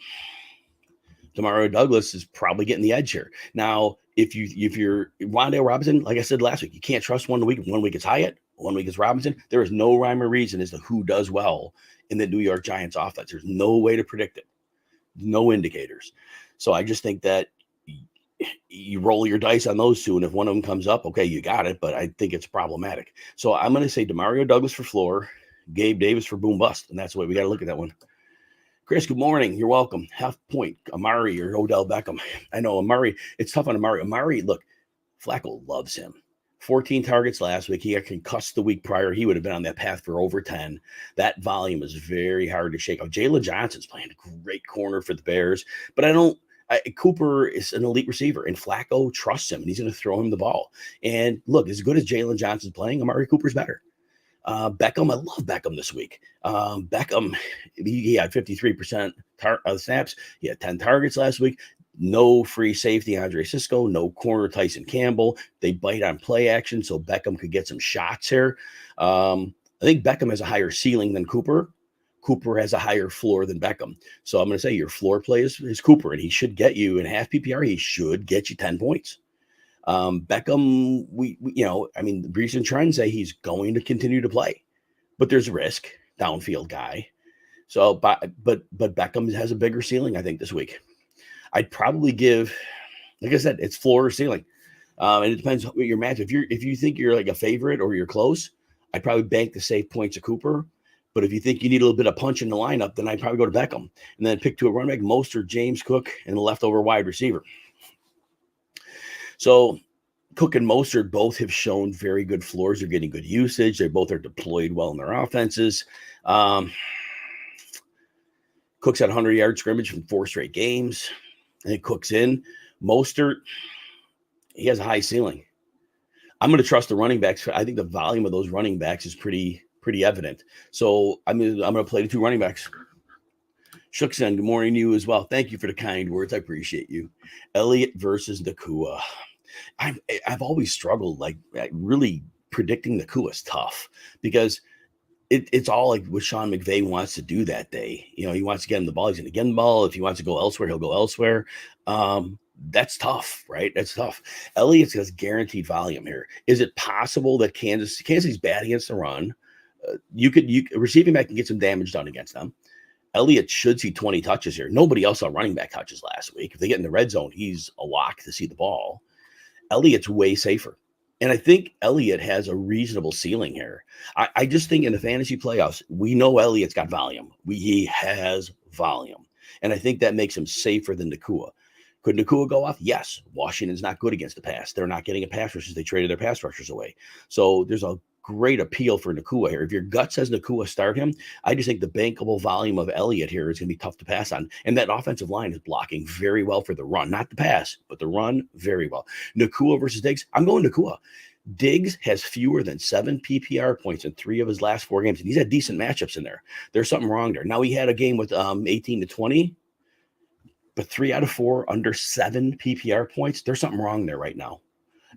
Demario Douglas is probably getting the edge here. Now, if you're Wan'Dale Robinson, like I said last week, you can't trust 1 week. 1 week it's Hyatt, 1 week it's Robinson. There is no rhyme or reason as to who does well in the New York Giants offense. There's no way to predict it. No indicators. So I just think that you roll your dice on those 2, and if one of them comes up, okay, you got it, but I think it's problematic. So I'm going to say Demario Douglas for floor, Gabe Davis for boom bust, and that's the way we got to look at that one. Chris, good morning. You're welcome. Half point, Amari or Odell Beckham. I know Amari, it's tough on Amari. Amari, look, Flacco loves him. 14 targets last week. He got concussed the week prior. He would have been on that path for over 10. That volume is very hard to shake off. Jalen Johnson's playing a great corner for the Bears, but Cooper is an elite receiver, and Flacco trusts him, and he's going to throw him the ball. And look, as good as Jalen Johnson's playing, Amari Cooper's better. Beckham, I love Beckham this week. Beckham, he had 53% of snaps. He had 10 targets last week. No free safety, Andre Cisco. No corner, Tyson Campbell. They bite on play action, so Beckham could get some shots here. I think Beckham has a higher ceiling than Cooper. Cooper has a higher floor than Beckham. So I'm going to say your floor play is Cooper, and he should get you in half PPR. He should get you 10 points. Beckham, the recent trends say he's going to continue to play, but there's risk, downfield guy. So, but Beckham has a bigger ceiling, I think, this week. I'd probably give, like I said, it's floor or ceiling. And it depends what your match. If you think you're like a favorite or you're close, I'd probably bank the safe points of Cooper. But if you think you need a little bit of punch in the lineup, then I'd probably go to Beckham and then pick 2 a running back, Mostert, James Cook, and the leftover wide receiver. So Cook and Mostert both have shown very good floors. They're getting good usage. They both are deployed well in their offenses. Cook's had 100-yard scrimmage from 4 straight games. I think Cook's in. Mostert, he has a high ceiling. I'm going to trust the running backs. I think the volume of those running backs is pretty pretty evident. So I'm going to play the 2 running backs. Shookson, good morning to you as well. Thank you for the kind words. I appreciate you. Elliott versus Nacua. I've always struggled, like really predicting Nacua is tough because it's all like what Sean McVay wants to do that day. He wants to get him the ball. He's going to get him the ball. If he wants to go elsewhere, he'll go elsewhere. That's tough, right? That's tough. Elliott has guaranteed volume here. Is it possible that Kansas City's bad against the run? Receiving back can get some damage done against them. Elliott should see 20 touches here. Nobody else saw running back touches last week. If they get in the red zone, he's a lock to see the ball. Elliott's way safer. And I think Elliott has a reasonable ceiling here. I just think in the fantasy playoffs, we know Elliott's got volume. He has volume. And I think that makes him safer than Nacua. Could Nacua go off? Yes. Washington's not good against the pass. They're not getting a pass rush. They traded their pass rushers away. So there's a great appeal for Nacua here. If your gut says Nacua, start him. I just think the bankable volume of Elliott here is going to be tough to pass on. And that offensive line is blocking very well for the run. Not the pass, but the run very well. Nacua versus Diggs. I'm going Nacua. Diggs has fewer than 7 PPR points in 3 of his last 4 games. And he's had decent matchups in there. There's something wrong there. Now he had a game with 18 to 20, but 3 out of 4 under 7 PPR points. There's something wrong there right now.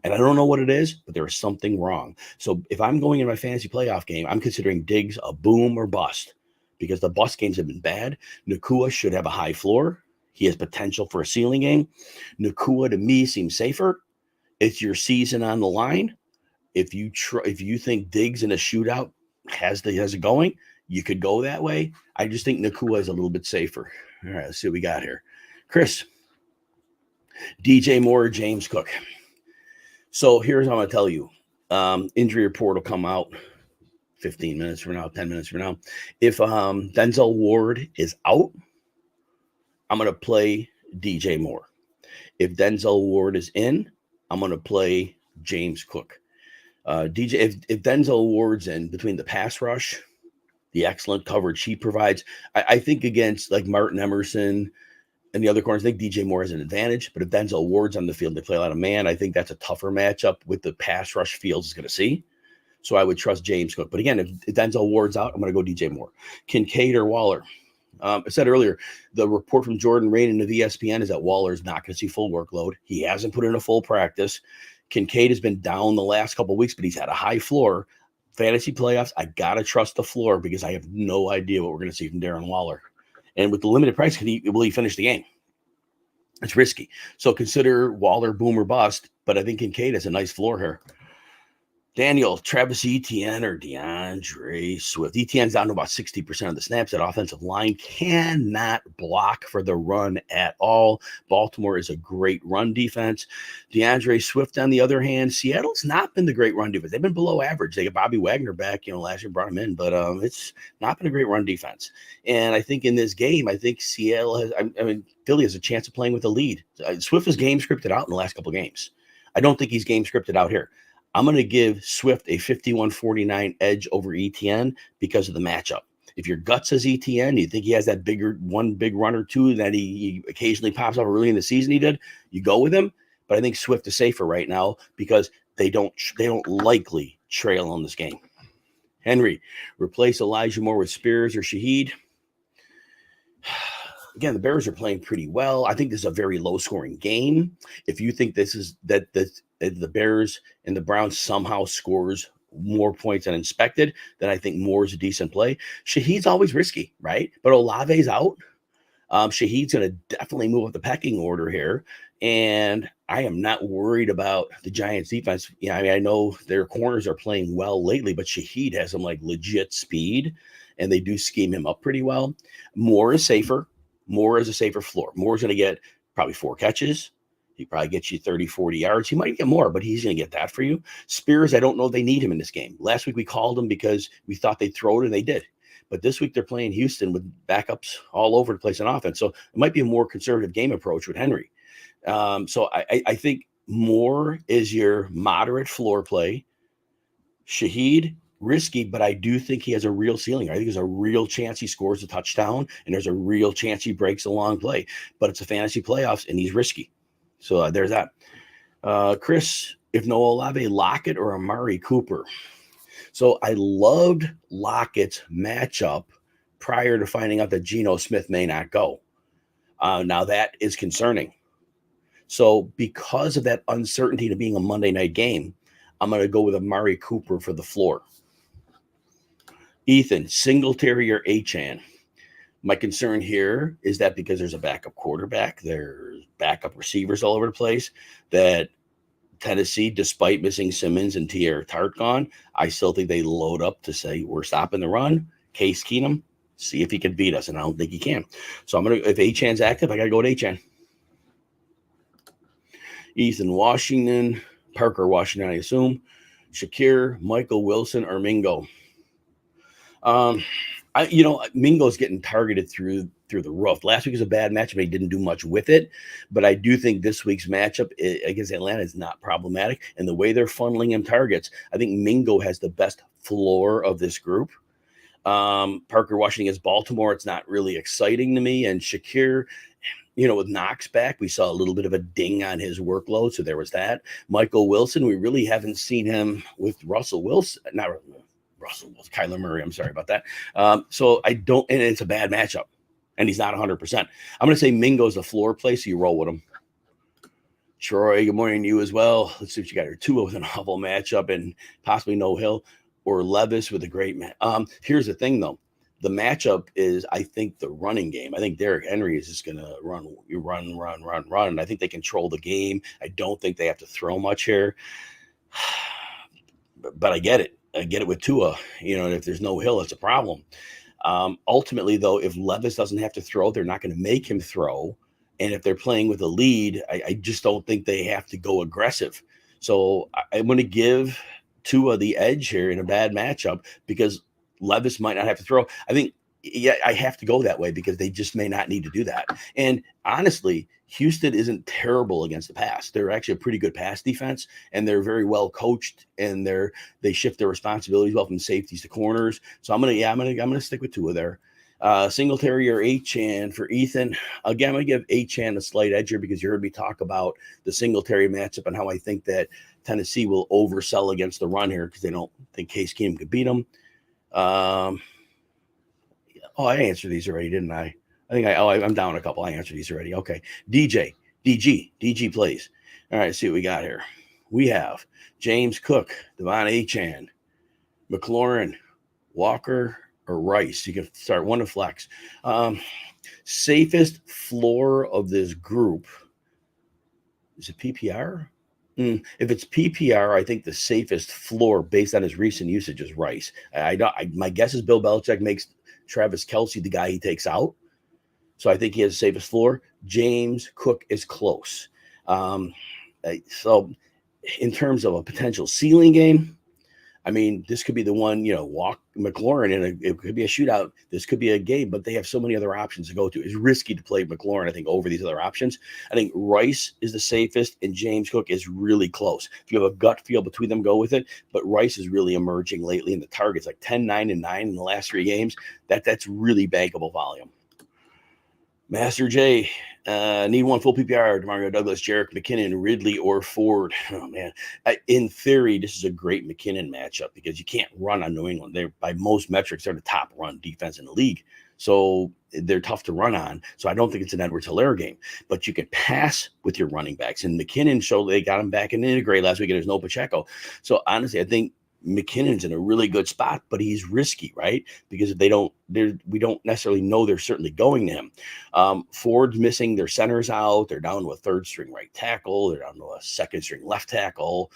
And I don't know what it is, but there is something wrong. So if I'm going in my fantasy playoff game, I'm considering Diggs a boom or bust because the bust games have been bad. Nacua should have a high floor. He has potential for a ceiling game. Nacua to me seems safer. It's your season on the line. If you think Diggs in a shootout has it going, you could go that way. I just think Nacua is a little bit safer. All right, let's see what we got here. Chris, DJ Moore, James Cook. So here's what I'm going to tell you. Injury report will come out 15 minutes from now, 10 minutes from now. If Denzel Ward is out, I'm going to play DJ Moore. If Denzel Ward is in, I'm going to play James Cook. If Denzel Ward's in, between the pass rush, the excellent coverage he provides, I think against like Martin Emerson and the other corners, I think DJ Moore has an advantage. But if Denzel Ward's on the field, they play a lot of man. I think that's a tougher matchup with the pass rush Fields is going to see. So I would trust James Cook. But again, if Denzel Ward's out, I'm going to go DJ Moore. Kincaid or Waller. I said earlier, the report from Jordan Rain of ESPN is that Waller's not going to see full workload. He hasn't put in a full practice. Kincaid has been down the last couple of weeks, but he's had a high floor. Fantasy playoffs, I got to trust the floor because I have no idea what we're going to see from Darren Waller. And with the limited price, will he finish the game? It's risky. So consider Waller boom or bust, but I think Kincaid has a nice floor here. Daniel, Travis Etienne or DeAndre Swift. Etienne's down to about 60% of the snaps. That offensive line cannot block for the run at all. Baltimore is a great run defense. DeAndre Swift, on the other hand, Seattle's not been the great run defense. They've been below average. They got Bobby Wagner back, last year brought him in, but it's not been a great run defense. And I think in this game, I think Seattle Philly has a chance of playing with a lead. Swift was game scripted out in the last couple of games. I don't think he's game scripted out here. I'm going to give Swift a 51-49 edge over Etienne because of the matchup. If your gut says Etienne, you think he has that one big run or two that he occasionally pops up early in the season he did, you go with him. But I think Swift is safer right now because they don't likely trail on this game. Henry, replace Elijah Moore with Spears or Shaheed. Again, the Bears are playing pretty well. I think this is a very low-scoring game. If you think this is that the Bears and the Browns somehow scores more points than expected, then I think Moore is a decent play. Shaheed's always risky, right? But Olave's out. Shaheed's going to definitely move up the pecking order here. And I am not worried about the Giants defense. I know their corners are playing well lately, but Shaheed has some like legit speed, and they do scheme him up pretty well. Moore is safer. Moore is a safer floor. Moore's going to get probably 4 catches. He probably gets you 30, 40 yards. He might get more, but he's going to get that for you. Spears, I don't know if they need him in this game. Last week we called him because we thought they'd throw it, and they did. But this week they're playing Houston with backups all over the place on offense. So it might be a more conservative game approach with Henry. So I think Moore is your moderate floor play. Shaheed, risky, but I do think he has a real ceiling. I think there's a real chance he scores a touchdown, and there's a real chance he breaks a long play. But it's a fantasy playoffs, and he's risky. So there's that. Chris, if no Olave, Lockett or Amari Cooper. So I loved Lockett's matchup prior to finding out that Geno Smith may not go. Now that is concerning. So because of that uncertainty to being a Monday night game, I'm going to go with Amari Cooper for the floor. Ethan, Singletary or Achane? My concern here is that because there's a backup quarterback, there's backup receivers all over the place, that Tennessee, despite missing Simmons and Tierra Tart gone, I still think they load up to say, we're stopping the run. Case Keenum, see if he can beat us, and I don't think he can. So if Achane's active, I got to go with Achane. Ethan, Washington, Parker, Washington, I assume. Shakir, Michael Wilson, or Mingo? Mingo's getting targeted through the roof. Last week was a bad matchup. He didn't do much with it, but I do think this week's matchup against Atlanta is not problematic. And the way they're funneling him targets, I think Mingo has the best floor of this group. Parker, Washington against Baltimore, it's not really exciting to me. And Shakir, with Knox back, we saw a little bit of a ding on his workload. So there was that. Michael Wilson, we really haven't seen him with Russell Wilson. Not Russell Wilson, Kyler Murray. I'm sorry about that. So I don't, and it's a bad matchup, and he's not 100%. I'm going to say Mingo's the floor play, so you roll with him. Troy, good morning to you as well. Let's see what you got here. Tua with an awful matchup and possibly no Hill, or Levis with a great match. Here's the thing, though. The matchup is, I think, the running game. I think Derrick Henry is just going to run. And I think they control the game. I don't think they have to throw much here. But I get it. I get it with Tua. If there's no Hill, it's a problem. Ultimately, though, if Levis doesn't have to throw, they're not going to make him throw. And if they're playing with a lead, I just don't think they have to go aggressive. So I'm going to give Tua the edge here in a bad matchup because Levis might not have to throw. I think, I have to go that way because they just may not need to do that. And honestly, Houston isn't terrible against the pass. They're actually a pretty good pass defense, and they're very well coached, and they shift their responsibilities well from safeties to corners. So I'm gonna stick with Tua there. Singletary or Achane for Ethan. Again, I'm gonna give Achane a slight edge here because you heard me talk about the Singletary matchup and how I think that Tennessee will oversell against the run here because they don't think Case Keenum could beat them. I answered these already, didn't I? I'm down a couple. I answered these already. Okay. DG plays. All right, see what we got here. We have James Cook, Devon Achane, McLaurin, Walker, or Rice. You can start one to flex. Safest floor of this group. Is it PPR? If it's PPR, I think the safest floor based on his recent usage is Rice. My guess is Bill Belichick makes Travis Kelce the guy he takes out. So I think he has the safest floor. James Cook is close. So in terms of a potential ceiling game, I mean, this could be the one, walk McLaurin, and it could be a shootout. This could be a game, but they have so many other options to go to. It's risky to play McLaurin, I think, over these other options. I think Rice is the safest, and James Cook is really close. If you have a gut feel between them, go with it. But Rice is really emerging lately in the targets, like 10, 9, and 9 in the last 3 games. That's really bankable volume. Master J, need one full PPR. Demario Douglas, Jerick McKinnon, Ridley, or Ford. Oh, man. In theory, this is a great McKinnon matchup because you can't run on New England. They're, by most metrics, they're the top run defense in the league. So they're tough to run on. So I don't think it's an Edwards-Helaire game. But you can pass with your running backs. And McKinnon showed they got him back in integrate last week, and there's no Pacheco. So honestly, I think McKinnon's in a really good spot, but he's risky, right? Because if we don't necessarily know they're certainly going to him. Ford's missing their centers out. They're down to a 3rd string right tackle. They're down to a 2nd string left tackle.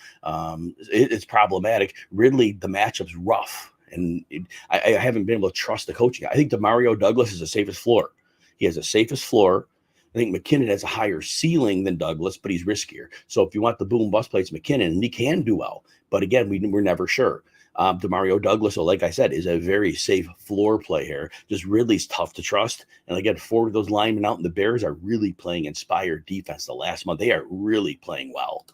It's problematic. Ridley, the matchup's rough, and I haven't been able to trust the coaching. I think Demario Douglas is the safest floor. He has the safest floor. I think McKinnon has a higher ceiling than Douglas, but he's riskier. So if you want the boom bust play, it's McKinnon, and he can do well. But again, we're never sure. Demario Douglas, so like I said, is a very safe floor play here. Just Ridley's tough to trust. And again, 4 of those linemen out, and the Bears are really playing inspired defense the last month. They are really playing well.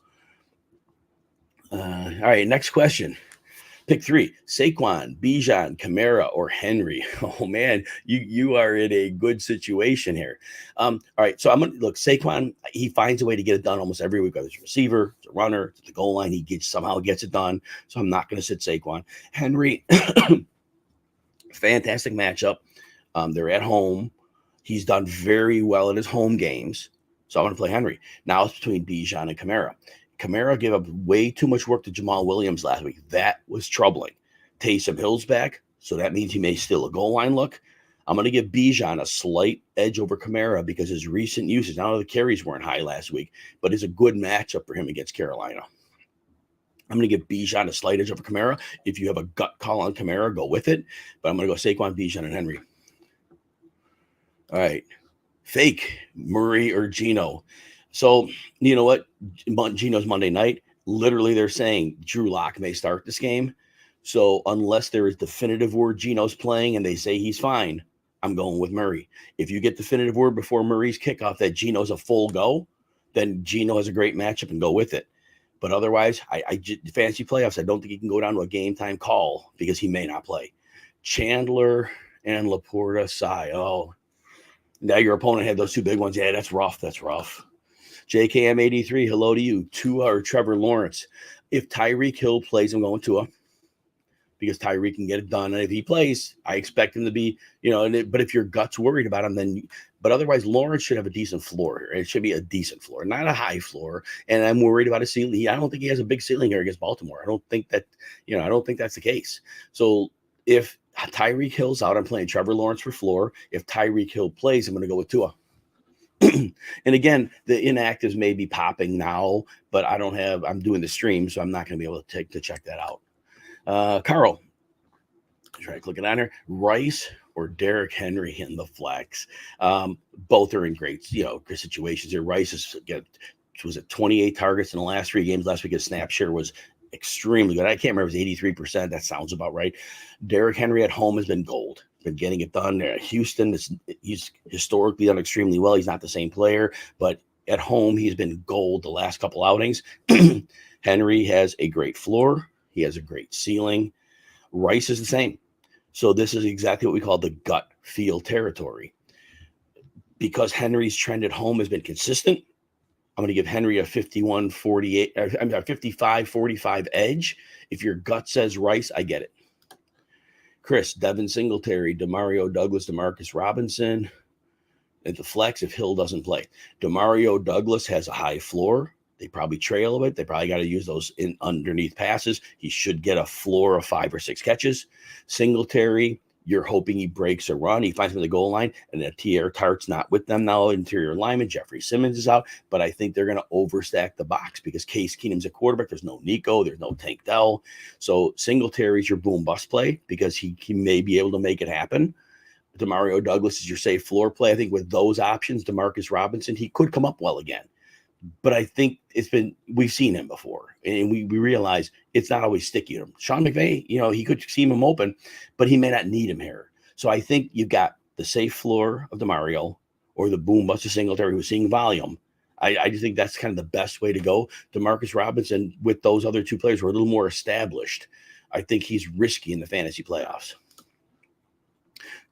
All right, next question. Pick 3, Saquon, Bijan, Kamara, or Henry. Oh, man, you are in a good situation here. All right, so I'm going to look, Saquon, he finds a way to get it done almost every week, whether it's a receiver, it's a runner, it's the goal line, somehow gets it done, so I'm not going to sit Saquon. Henry, fantastic matchup. They're at home. He's done very well in his home games, so I'm going to play Henry. Now it's between Bijan and Kamara. Kamara gave up way too much work to Jamal Williams last week. That was troubling. Taysom Hill's back, so that means he may steal a goal line look. I'm going to give Bijan a slight edge over Kamara because his recent usage, now the carries weren't high last week, but it's a good matchup for him against Carolina. I'm going to give Bijan a slight edge over Kamara. If you have a gut call on Kamara, go with it. But I'm going to go Saquon, Bijan, and Henry. All right. Fake, Murray or Geno. So, you know what? Geno's Monday night. Literally, they're saying Drew Lock may start this game. So, unless there is definitive word Geno's playing and they say he's fine, I'm going with Murray. If you get definitive word before Murray's kickoff that Geno's a full go, then Geno has a great matchup and go with it. But otherwise, I fantasy playoffs, I don't think he can go down to a game time call because he may not play. Chandler and Laporta, Sai. Oh, now your opponent had those two big ones. Yeah, that's rough. That's rough. JKM83, hello to you. Tua or Trevor Lawrence. If Tyreek Hill plays, I'm going Tua because Tyreek can get it done. And if he plays, I expect him to be, but if your gut's worried about him, but otherwise, Lawrence should have a decent floor here. It should be a decent floor, not a high floor. And I'm worried about a ceiling. I don't think he has a big ceiling here against Baltimore. I don't think that, I don't think that's the case. So if Tyreek Hill's out, I'm playing Trevor Lawrence for floor. If Tyreek Hill plays, I'm going to go with Tua. And again, the inactives may be popping now, but I'm doing the stream, so I'm not going to be able to check that out. Carl, try to click it on here. Rice or Derrick Henry in the flex. Both are in great, situations here. Rice was at 28 targets in the last 3 games. Last week his snap share was extremely good. I can't remember, it was 83%. That sounds about right. Derrick Henry at home has been gold. Been getting it done. Houston, he's historically done extremely well. He's not the same player, but at home, he's been gold the last couple outings. Henry has a great floor. He has a great ceiling. Rice is the same. So this is exactly what we call the gut feel territory. Because Henry's trend at home has been consistent, I'm going to give Henry a 55-45 edge. If your gut says Rice, I get it. Chris, Devin Singletary, Demario Douglas, Demarcus Robinson at the flex if Hill doesn't play. Demario Douglas has a high floor. They probably trail a bit. They probably got to use those in underneath passes. He should get a floor of 5 or 6 catches. Singletary, you're hoping he breaks a run. He finds him at the goal line, and then Tier Tart's not with them now. Interior lineman Jeffrey Simmons is out, but I think they're going to overstack the box because Case Keenum's a quarterback. There's no Nico. There's no Tank Dell. So Singletary's your boom bust play because he may be able to make it happen. Demario Douglas is your safe floor play. I think with those options, Demarcus Robinson, he could come up well again. But I think we've seen him before, and we realize it's not always sticky. Sean McVay, he could see him open, but he may not need him here. So I think you've got the safe floor of DeMario or the boom bust of Singletary who's seeing volume. I just think that's kind of the best way to go. DeMarcus Robinson with those other 2 players who are a little more established. I think he's risky in the fantasy playoffs.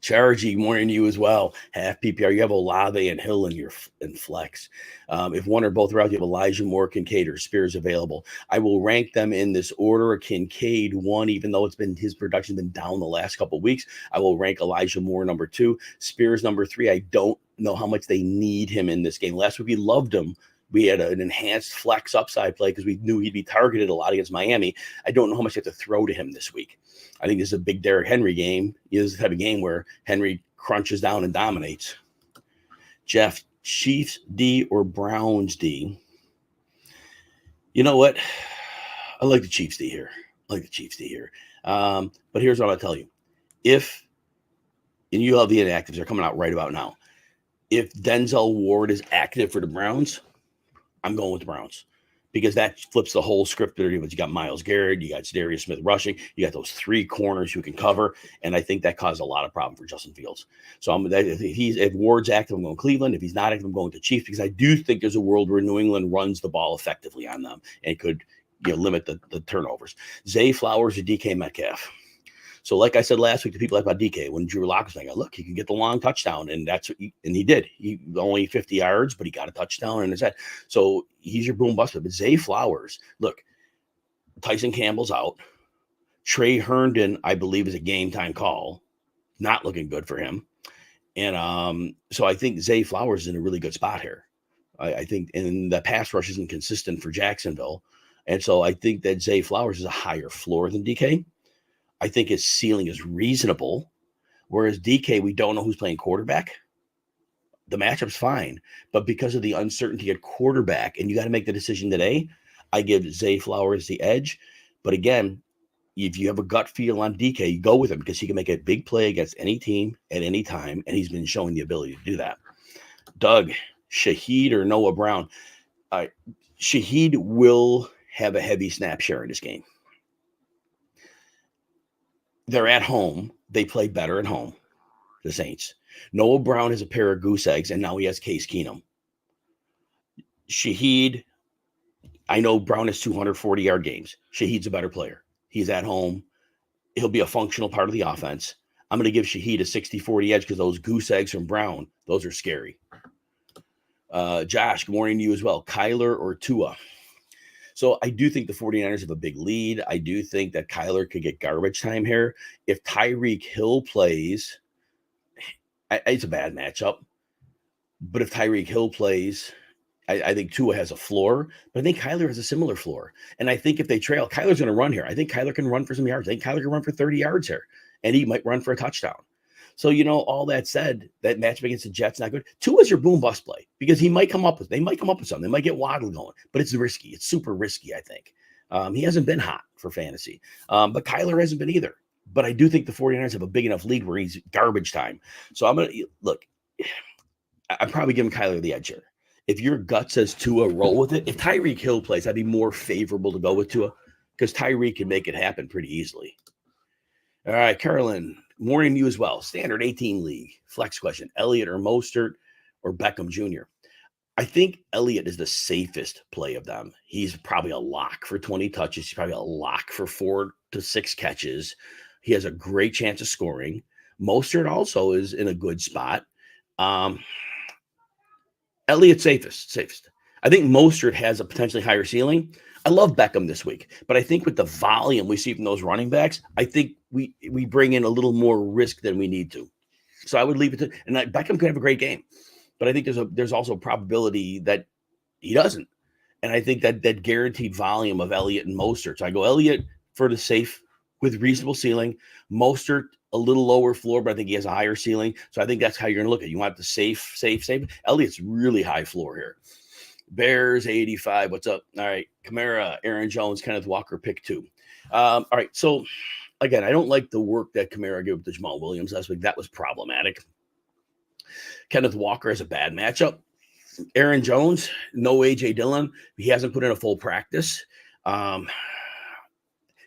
Chargy, morning to you as well. Half PPR. You have Olave and Hill in flex. If one or both are out, you have Elijah Moore, Kincaid, or Spears available. I will rank them in this order. Kincaid 1, even though his production been down the last couple of weeks. I will rank Elijah Moore number 2. Spears number 3. I don't know how much they need him in this game. Last week we loved him. We had an enhanced flex upside play because we knew he'd be targeted a lot against Miami. I don't know how much you have to throw to him this week. I think this is a big Derrick Henry game. This is the type of game where Henry crunches down and dominates. Jeff, Chiefs D or Browns D? You know what? I like the Chiefs D here. But here's what I'll tell you. And you have the inactives, they're coming out right about now. If Denzel Ward is active for the Browns, I'm going with the Browns because that flips the whole script. You got Myles Garrett, you got Darius Smith rushing, you got those 3 corners who can cover, and I think that caused a lot of problem for Justin Fields. So if Ward's active, I'm going Cleveland. If he's not active, I'm going to Chiefs because I do think there's a world where New England runs the ball effectively on them and could limit the turnovers. Zay Flowers or DK Metcalf. So, like I said last week to people about DK, when Drew Lock was saying, look, he can get the long touchdown, and that's what he did. He only 50 yards, but he got a touchdown in his head. So he's your boom bust. But Zay Flowers, look, Tyson Campbell's out. Trey Herndon, I believe, is a game time call. Not looking good for him. And so I think Zay Flowers is in a really good spot here. I think, and the pass rush isn't consistent for Jacksonville. And so I think that Zay Flowers is a higher floor than DK. I think his ceiling is reasonable, whereas DK, we don't know who's playing quarterback. The matchup's fine, but because of the uncertainty at quarterback, and you got to make the decision today, I give Zay Flowers the edge. But again, if you have a gut feel on DK, you go with him because he can make a big play against any team at any time, and he's been showing the ability to do that. Doug, Shaheed or Noah Brown? Shaheed will have a heavy snap share in this game. They're at home. They play better at home, the Saints. Noah Brown has a pair of goose eggs, and now he has Case Keenum. Shaheed, I know Brown has 240-yard games. Shaheed's a better player. He's at home. He'll be a functional part of the offense. I'm going to give Shaheed a 60-40 edge because those goose eggs from Brown, those are scary. Josh, good morning to you as well. Kyler or Tua? So I do think the 49ers have a big lead. I do think that Kyler could get garbage time here. If Tyreek Hill plays, it's a bad matchup. But if Tyreek Hill plays, I think Tua has a floor. But I think Kyler has a similar floor. And I think if they trail, Kyler's going to run here. I think Kyler can run for some yards. I think Kyler can run for 30 yards here. And he might run for a touchdown. So, all that said, that matchup against the Jets not good. Tua's your boom bust play because they might come up with something. They might get Waddle going, but it's risky. It's super risky, I think. He hasn't been hot for fantasy, but Kyler hasn't been either. But I do think the 49ers have a big enough lead where he's garbage time. So I'm going to look. I'm probably giving Kyler the edge here. If your gut says Tua, roll with it. If Tyreek Hill plays, I'd be more favorable to go with Tua because Tyreek can make it happen pretty easily. All right, Carolyn. Morning to you as well. Standard 18 league. Flex question. Elliott or Mostert or Beckham Jr.? I think Elliott is the safest play of them. He's probably a lock for 20 touches. He's probably a lock for 4 to 6 catches. He has a great chance of scoring. Mostert also is in a good spot. Elliott's safest. I think Mostert has a potentially higher ceiling. I love Beckham this week, but I think with the volume we see from those running backs, I think we bring in a little more risk than we need to. So I would leave it to, and Beckham could have a great game, but I think there's also a probability that he doesn't. And I think that guaranteed volume of Elliott and Mostert. So I go Elliott for the safe with reasonable ceiling, Mostert a little lower floor, but I think he has a higher ceiling. So I think that's how you're going to look at it. You want the safe. Elliott's really high floor here. Bears 85. What's up? All right. Kamara, Aaron Jones, Kenneth Walker, pick 2. All right. So again, I don't like the work that Kamara gave to Jamal Williams last week. That was problematic. Kenneth Walker has a bad matchup. Aaron Jones, no AJ Dillon. He hasn't put in a full practice.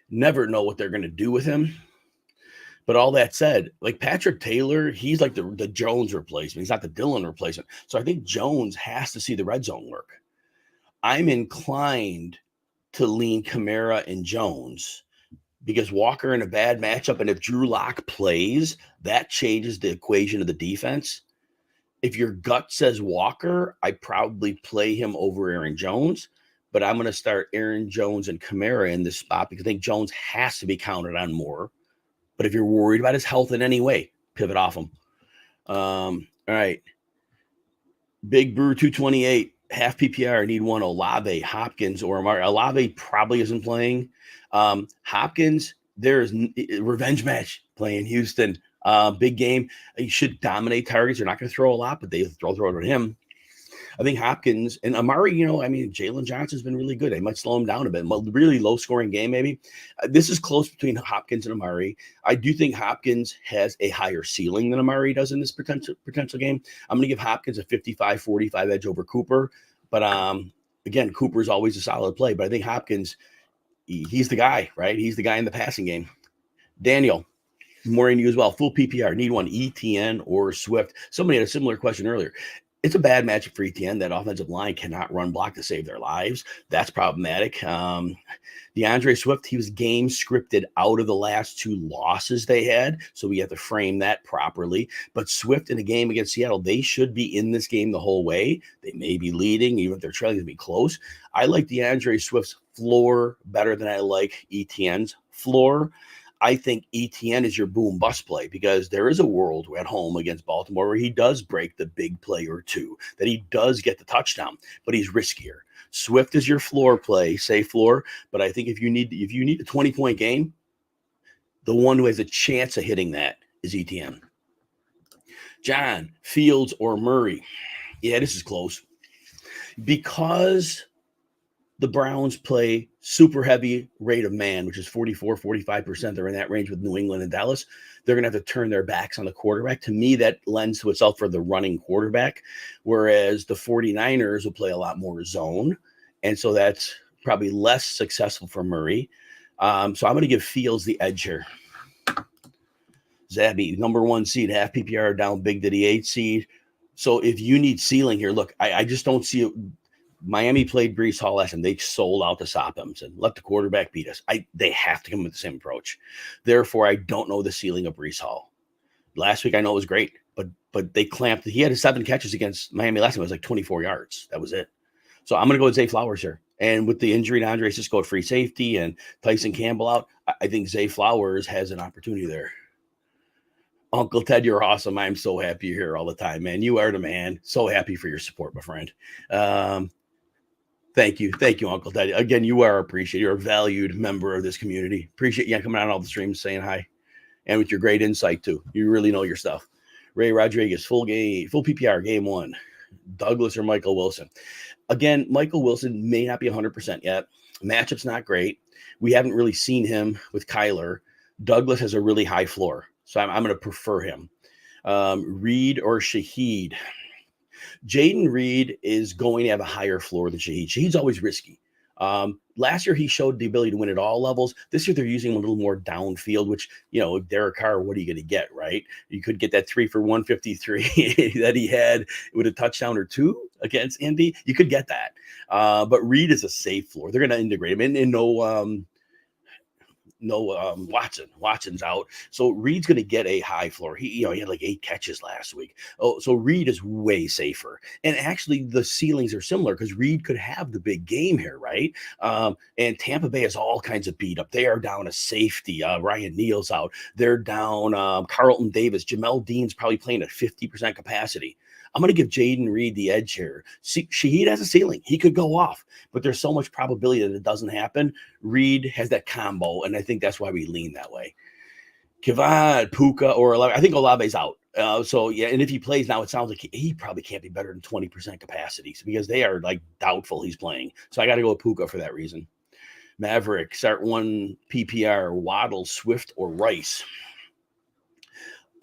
Never know what they're going to do with him. But all that said, like Patrick Taylor, he's like the Jones replacement. He's not the Dillon replacement. So I think Jones has to see the red zone work. I'm inclined to lean Kamara and Jones because Walker in a bad matchup. And if Drew Lock plays, that changes the equation of the defense. If your gut says Walker, I probably play him over Aaron Jones. But I'm going to start Aaron Jones and Kamara in this spot because I think Jones has to be counted on more. But if you're worried about his health in any way, pivot off him. All right. Big Brew 228, half PPR, need one. Olave, Hopkins, or Amari. Olave probably isn't playing. Hopkins, there's revenge match playing Houston. Big game. He should dominate targets. They're not going to throw a lot, but they throw it at him. I think Hopkins and Amari, Jalen Johnson's been really good. They might slow him down a bit. Really low-scoring game, maybe. This is close between Hopkins and Amari. I do think Hopkins has a higher ceiling than Amari does in this potential game. I'm going to give Hopkins a 55-45 edge over Cooper. But, again, Cooper's always a solid play. But I think Hopkins, he's the guy, right? He's the guy in the passing game. Daniel, morning to you as well. Full PPR, need one, ETN or Swift. Somebody had a similar question earlier. it's a bad matchup for ETN. That offensive line cannot run block to save their lives. That's problematic. DeAndre Swift, he was game scripted out of the last 2 losses they had, so we have to frame that properly. But Swift in a game against Seattle, they should be in this game the whole way. They may be leading, even if they're trailing, to be close. I like DeAndre Swift's floor better than I like ETN's floor. I think ETN is your boom bust play because there is a world at home against Baltimore where he does break the big play or 2, that he does get the touchdown, but he's riskier. Swift is your floor play, safe floor. But I think if you need a 20-point game, the one who has a chance of hitting that is ETN. John, Fields or Murray? Yeah, this is close. Because the Browns play super heavy rate of man, which is 44-45%. They're in that range with New England and Dallas. They're going to have to turn their backs on the quarterback. To me, that lends to itself for the running quarterback, whereas the 49ers will play a lot more zone. And so that's probably less successful for Murray. So I'm going to give Fields the edge here. Zabby, number 1 seed, half PPR down big to the 8 seed. So if you need ceiling here, look, I just don't see it. Miami played Breece Hall last time. They sold out to stop him. Said, let the quarterback beat us. They have to come with the same approach. Therefore, I don't know the ceiling of Breece Hall. Last week, I know it was great, but they clamped. He had 7 catches against Miami last time. It was like 24 yards. That was it. So I'm going to go with Zay Flowers here. And with the injury to Andre Cisco at free safety and Tyson Campbell out, I think Zay Flowers has an opportunity there. Uncle Ted, you're awesome. I'm so happy you're here all the time, man. You are the man. So happy for your support, my friend. Thank you, Uncle Ted. Again, you are appreciated. You're a valued member of this community. Appreciate you coming on all the streams, saying hi, and with your great insight too. You really know your stuff. Ray Rodriguez, full PPR, game 1. Douglas or Michael Wilson. Again, Michael Wilson may not be 100% yet. Matchup's not great. We haven't really seen him with Kyler. Douglas has a really high floor, so I'm going to prefer him. Reed or Shaheed. Jaden Reed is going to have a higher floor than Shaheed. Shaheed's always risky. Last year, he showed the ability to win at all levels. This year, they're using him a little more downfield, which, Derek Carr, what are you going to get, right? You could get that 3 for 153 that he had with a touchdown or 2 against Indy. You could get that. But Reed is a safe floor. They're going to integrate him. And Watson's out, so Reed's going to get a high floor. He had like 8 catches last week. So Reed is way safer, and actually the ceilings are similar because Reed could have the big game here, right? And Tampa Bay has all kinds of beat up. They are down a safety. Ryan Neal's out. They're down Carlton Davis. Jamel Dean's probably playing at 50% capacity. I'm going to give Jaden Reed the edge here. Shaheed has a ceiling. He could go off, but there's so much probability that it doesn't happen. Reed has that combo, and I think that's why we lean that way. Kivad, Puka, or Olave. I think Olave's out. And if he plays now, it sounds like he probably can't be better than 20% capacity because they are like doubtful he's playing. So I got to go with Puka for that reason. Maverick, start 1 PPR, Waddle, Swift, or Rice.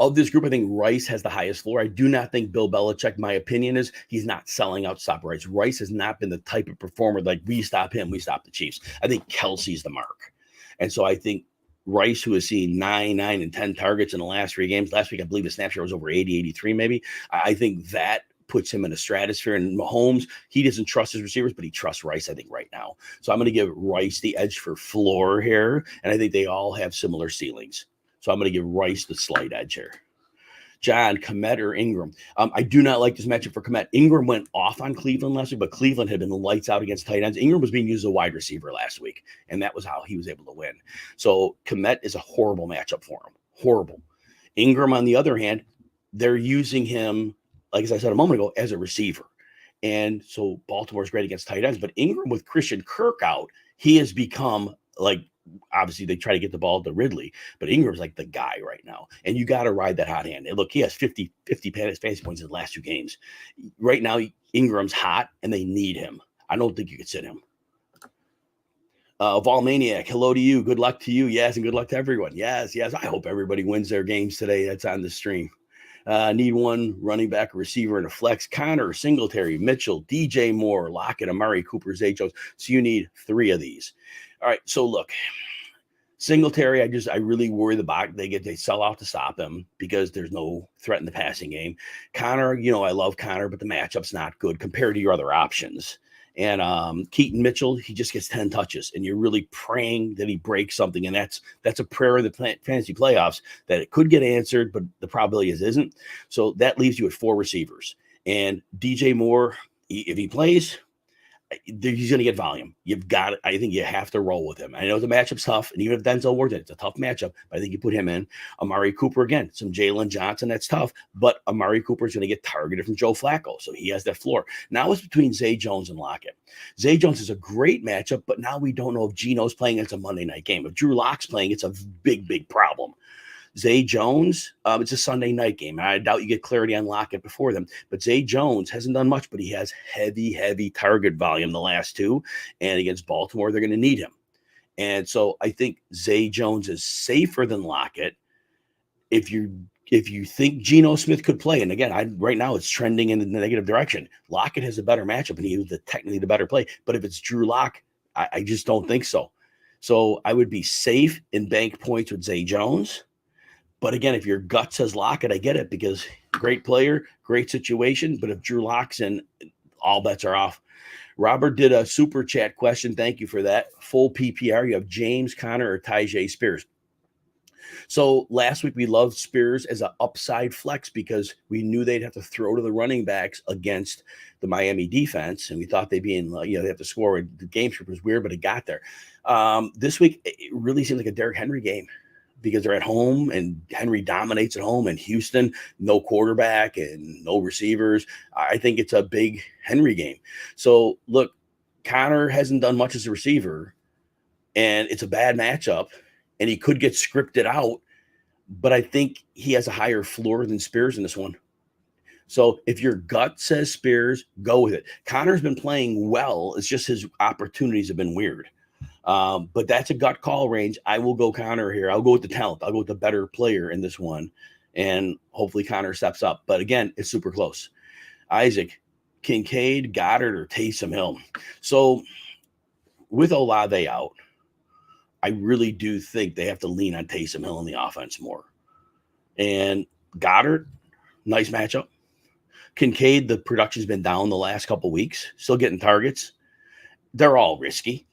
Of this group, I think Rice has the highest floor. I do not think Bill Belichick, my opinion is, he's not selling out to stop Rice. Rice has not been the type of performer like we stop him, we stop the Chiefs. I think Kelsey's the mark. And so I think Rice, who has seen 9, and 10 targets in the last 3 games. Last week, I believe the snap share was over 80, 83 maybe. I think that puts him in a stratosphere. And Mahomes, he doesn't trust his receivers, but he trusts Rice, I think, right now. So I'm going to give Rice the edge for floor here. And I think they all have similar ceilings. So I'm going to give Rice the slight edge here. John, Kmet or Ingram? I do not like this matchup for Kmet. Ingram went off on Cleveland last week, but Cleveland had been lights out against tight ends. Ingram was being used as a wide receiver last week, and that was how he was able to win. So Kmet is a horrible matchup for him. Horrible. Ingram, on the other hand, they're using him, like as I said a moment ago, as a receiver. And so Baltimore's great against tight ends, but Ingram with Christian Kirk out, he has become like, obviously they try to get the ball to Ridley, but Ingram's like the guy right now. And you got to ride that hot hand. And look, he has 50 fantasy points in the last 2 games. Right now, Ingram's hot and they need him. I don't think you could sit him. Volmaniac, hello to you. Good luck to you. Yes, and good luck to everyone. Yes. I hope everybody wins their games today. That's on the stream. Need 1 running back, a receiver, and a flex. Connor, Singletary, Mitchell, DJ Moore, Lockett, Amari Cooper, Zay Jones. So you need 3 of these. All right, so look, Singletary, I really worry the box. They sell out to stop him because there's no threat in the passing game. Connor, I love Connor, but the matchup's not good compared to your other options. And Keaton Mitchell, he just gets 10 touches, and you're really praying that he breaks something. And that's a prayer in the fantasy playoffs that it could get answered, but the probability is isn't. So that leaves you at 4 receivers. And DJ Moore, if he plays, he's going to get volume. I think you have to roll with him. I know the matchup's tough, and even if Denzel Ward, it's a tough matchup, but I think you put him in. Amari Cooper, again, some Jalen Johnson, that's tough, but Amari Cooper is going to get targeted from Joe Flacco, so he has that floor. Now it's between Zay Jones and Lockett. Zay Jones is a great matchup, but now we don't know if Geno's playing. It's a Monday night game. If Drew Lock's playing, it's a big, big problem. Zay Jones, it's a Sunday night game. I doubt you get clarity on Lockett before them. But Zay Jones hasn't done much, but he has heavy target volume the last 2. And against Baltimore, they're going to need him. And so I think Zay Jones is safer than Lockett. If you think Geno Smith could play, and again, right now it's trending in the negative direction. Lockett has a better matchup, and he was technically the better play. But if it's Drew Lock, I just don't think so. So I would be safe in bank points with Zay Jones. But again, if your gut says Lockett, I get it because great player, great situation. But if Drew Lock's in, all bets are off. Robert did a super chat question. Thank you for that. Full PPR. You have James Conner or Tyjae Spears. So last week we loved Spears as an upside flex because we knew they'd have to throw to the running backs against the Miami defense. And we thought they'd be in, they have to score. The game script was weird, but it got there. This week, it really seems like a Derrick Henry game, because they're at home and Henry dominates at home, and Houston, no quarterback and no receivers. I think it's a big Henry game. So look, Connor hasn't done much as a receiver, and it's a bad matchup, and he could get scripted out, but I think he has a higher floor than Spears in this one. So if your gut says Spears, go with it. Connor's been playing well. It's just his opportunities have been weird. But that's a gut call range. I will go Connor here. I'll go with the talent. I'll go with the better player in this one. And hopefully Connor steps up. But again, it's super close. Isaac, Kincaid, Goddard, or Taysom Hill. So with Olave out, I really do think they have to lean on Taysom Hill in the offense more. And Goddard, nice matchup. Kincaid, the production's been down the last couple weeks, still getting targets. They're all risky,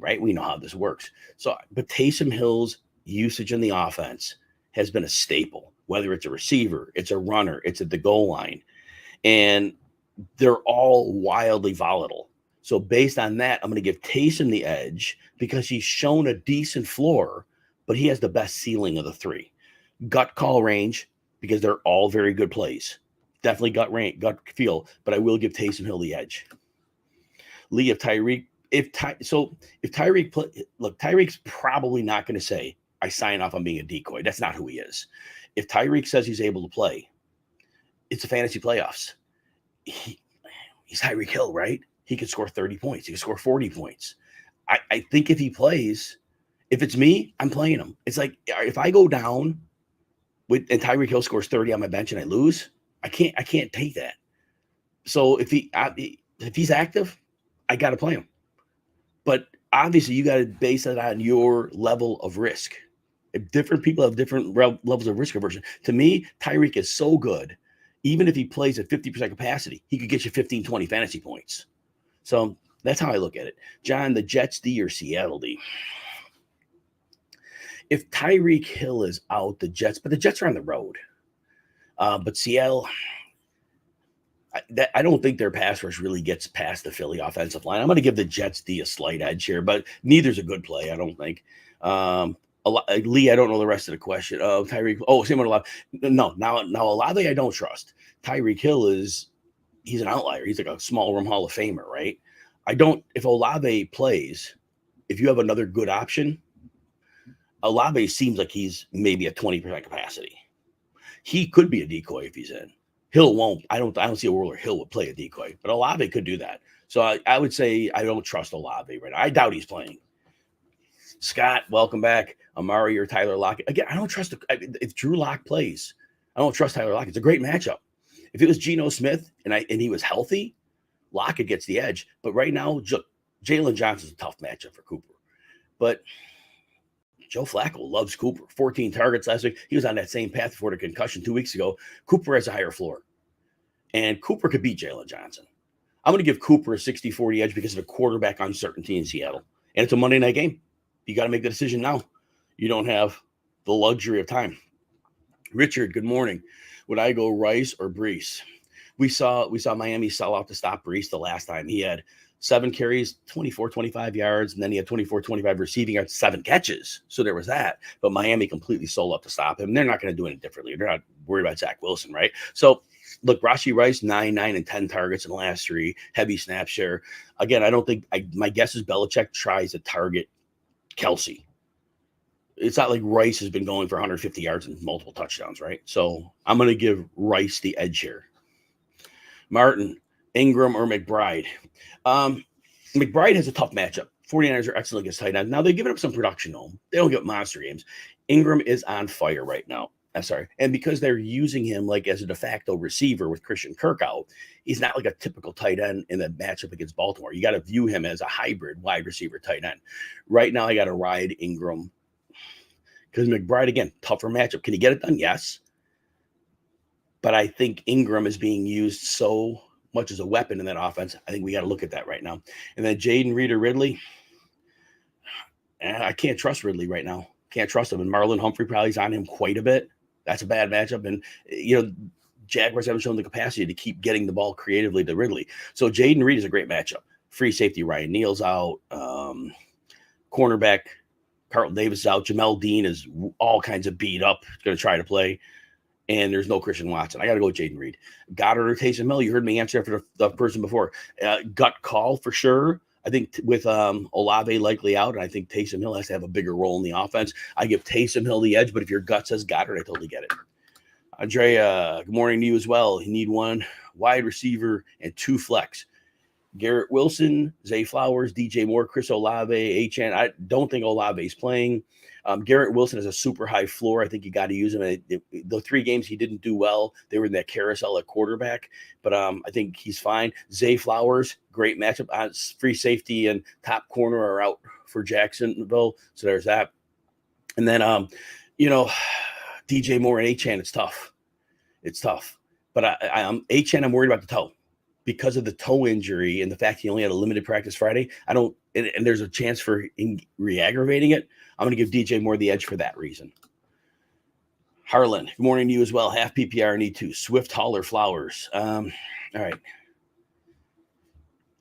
right? We know how this works. So, but Taysom Hill's usage in the offense has been a staple, whether it's a receiver, it's a runner, it's at the goal line. And they're all wildly volatile. So based on that, I'm going to give Taysom the edge because he's shown a decent floor, but he has the best ceiling of the 3. Gut call range, because they're all very good plays. Definitely gut feel, but I will give Taysom Hill the edge. Lee, if Tyreek Tyreek's probably not going to say, I sign off on being a decoy. That's not who he is. If Tyreek says he's able to play, it's a fantasy playoffs. He's Tyreek Hill, right? He could score 30 points. He could score 40 points. I think if he plays, if it's me, I'm playing him. It's like, if I go down and Tyreek Hill scores 30 on my bench and I lose, I can't take that. So if he's active, I got to play him. But obviously, you got to base it on your level of risk. If different people have different levels of risk aversion. To me, Tyreek is so good. Even if he plays at 50% capacity, he could get you 15, 20 fantasy points. So that's how I look at it. John, the Jets D or Seattle D? If Tyreek Hill is out, the Jets are on the road. But Seattle, I don't think their pass rush really gets past the Philly offensive line. I'm going to give the Jets D a slight edge here, but neither's a good play, I don't think. Lee, I don't know the rest of the question. Tyreek, same with Olave. No, now Olave I don't trust. Tyreek Hill he's an outlier. He's like a small room Hall of Famer, right? If Olave plays, if you have another good option, Olave seems like he's maybe at 20% capacity. He could be a decoy if he's in. Hill won't. I don't see a world where Hill would play a decoy, but Olave could do that. So I would say I don't trust Olave right now. I doubt he's playing. Scott, welcome back. Amari or Tyler Lockett. Again, I don't trust if Drew Lock plays. I don't trust Tyler Lockett. It's a great matchup. If it was Geno Smith and he was healthy, Lockett gets the edge. But right now, Jalen Johnson's a tough matchup for Cooper. But Joe Flacco loves Cooper. 14 targets last week. He was on that same path before the concussion 2 weeks ago. Cooper has a higher floor. And Cooper could beat Jalen Johnson. I'm going to give Cooper a 60-40 edge because of the quarterback uncertainty in Seattle. And it's a Monday night game. You got to make the decision now. You don't have the luxury of time. Richard, good morning. Would I go Rice or Brees? We saw Miami sell out to stop Brees the last time. He had 7 carries, 24, 25 yards, and then he had 24, 25 receiving yards, 7 catches. So there was that. But Miami completely sold out to stop him. They're not going to do it differently. They're not worried about Zach Wilson, right? So look, Rashee Rice, 9, and 10 targets in the last 3, heavy snap share. Again, I don't think my guess is Belichick tries to target Kelsey. It's not like Rice has been going for 150 yards and multiple touchdowns, right? So I'm going to give Rice the edge here. Martin, Ingram or McBride. McBride has a tough matchup. 49ers are excellent against tight ends. Now, they've given up some production, though. They don't get monster games. Ingram is on fire right now. I'm sorry. And because they're using him like as a de facto receiver with Christian Kirk out, he's not like a typical tight end in the matchup against Baltimore. You got to view him as a hybrid wide receiver tight end. Right now, I got to ride Ingram because McBride, again, tougher matchup. Can he get it done? Yes. But I think Ingram is being used so much as a weapon in that offense. I think we got to look at that right now. And then Jaden Reed or Ridley. I can't trust Ridley right now. Can't trust him. And Marlon Humphrey probably is on him quite a bit. That's a bad matchup. And, Jaguars haven't shown the capacity to keep getting the ball creatively to Ridley. So Jaden Reed is a great matchup. Free safety, Ryan Neal's out. Cornerback, Carlton Davis is out. Jamel Dean is all kinds of beat up. He's going to try to play. And there's no Christian Watson. I got to go with Jaden Reed. Goddard or Taysom Hill. You heard me answer after the person before. Gut call for sure. I think with Olave likely out, and I think Taysom Hill has to have a bigger role in the offense. I give Taysom Hill the edge, but if your gut says Goddard, I totally get it. Andrea, good morning to you as well. You need 1 wide receiver and 2 flex. Garrett Wilson, Zay Flowers, DJ Moore, Chris Olave, H.N. I don't think Olave is playing. Garrett Wilson has a super high floor. I think you got to use him. The 3 games he didn't do well, they were in that carousel at quarterback. But I think he's fine. Zay Flowers, great matchup. Free safety and top corner are out for Jacksonville. So there's that. And then, DJ Moore and H.N. It's tough. It's tough. But H.N. I'm worried about the toe. Because of the toe injury and the fact he only had a limited practice Friday, and there's a chance for re-aggravating it. I'm going to give DJ Moore the edge for that reason. Harlan, good morning to you as well. Half PPR need 2. Swift, Haller, Flowers. All right.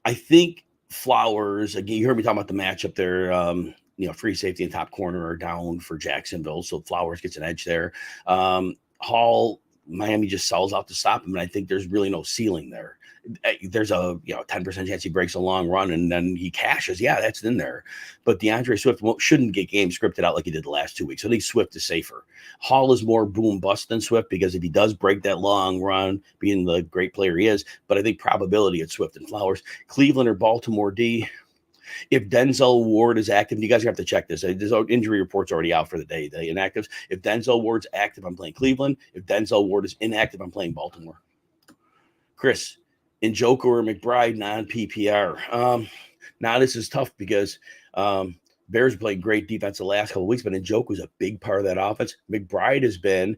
I think Flowers, again, you heard me talking about the matchup there. Free safety and top corner are down for Jacksonville, so Flowers gets an edge there. Hall, Miami just sells out to stop him, and I think there's really no ceiling there. There's a 10% chance he breaks a long run and then he cashes. Yeah, that's in there. But DeAndre Swift shouldn't get game scripted out like he did the last 2 weeks. I think Swift is safer. Hall is more boom bust than Swift because if he does break that long run, being the great player he is, but I think probability it's Swift and Flowers. Cleveland or Baltimore D. If Denzel Ward is active, you guys have to check this. There's injury reports already out for the day, the inactives. If Denzel Ward's active, I'm playing Cleveland. If Denzel Ward is inactive, I'm playing Baltimore. Chris, Njoku or McBride, non-PPR. Now this is tough because Bears played great defense the last couple of weeks, but Njoku is a big part of that offense. McBride has been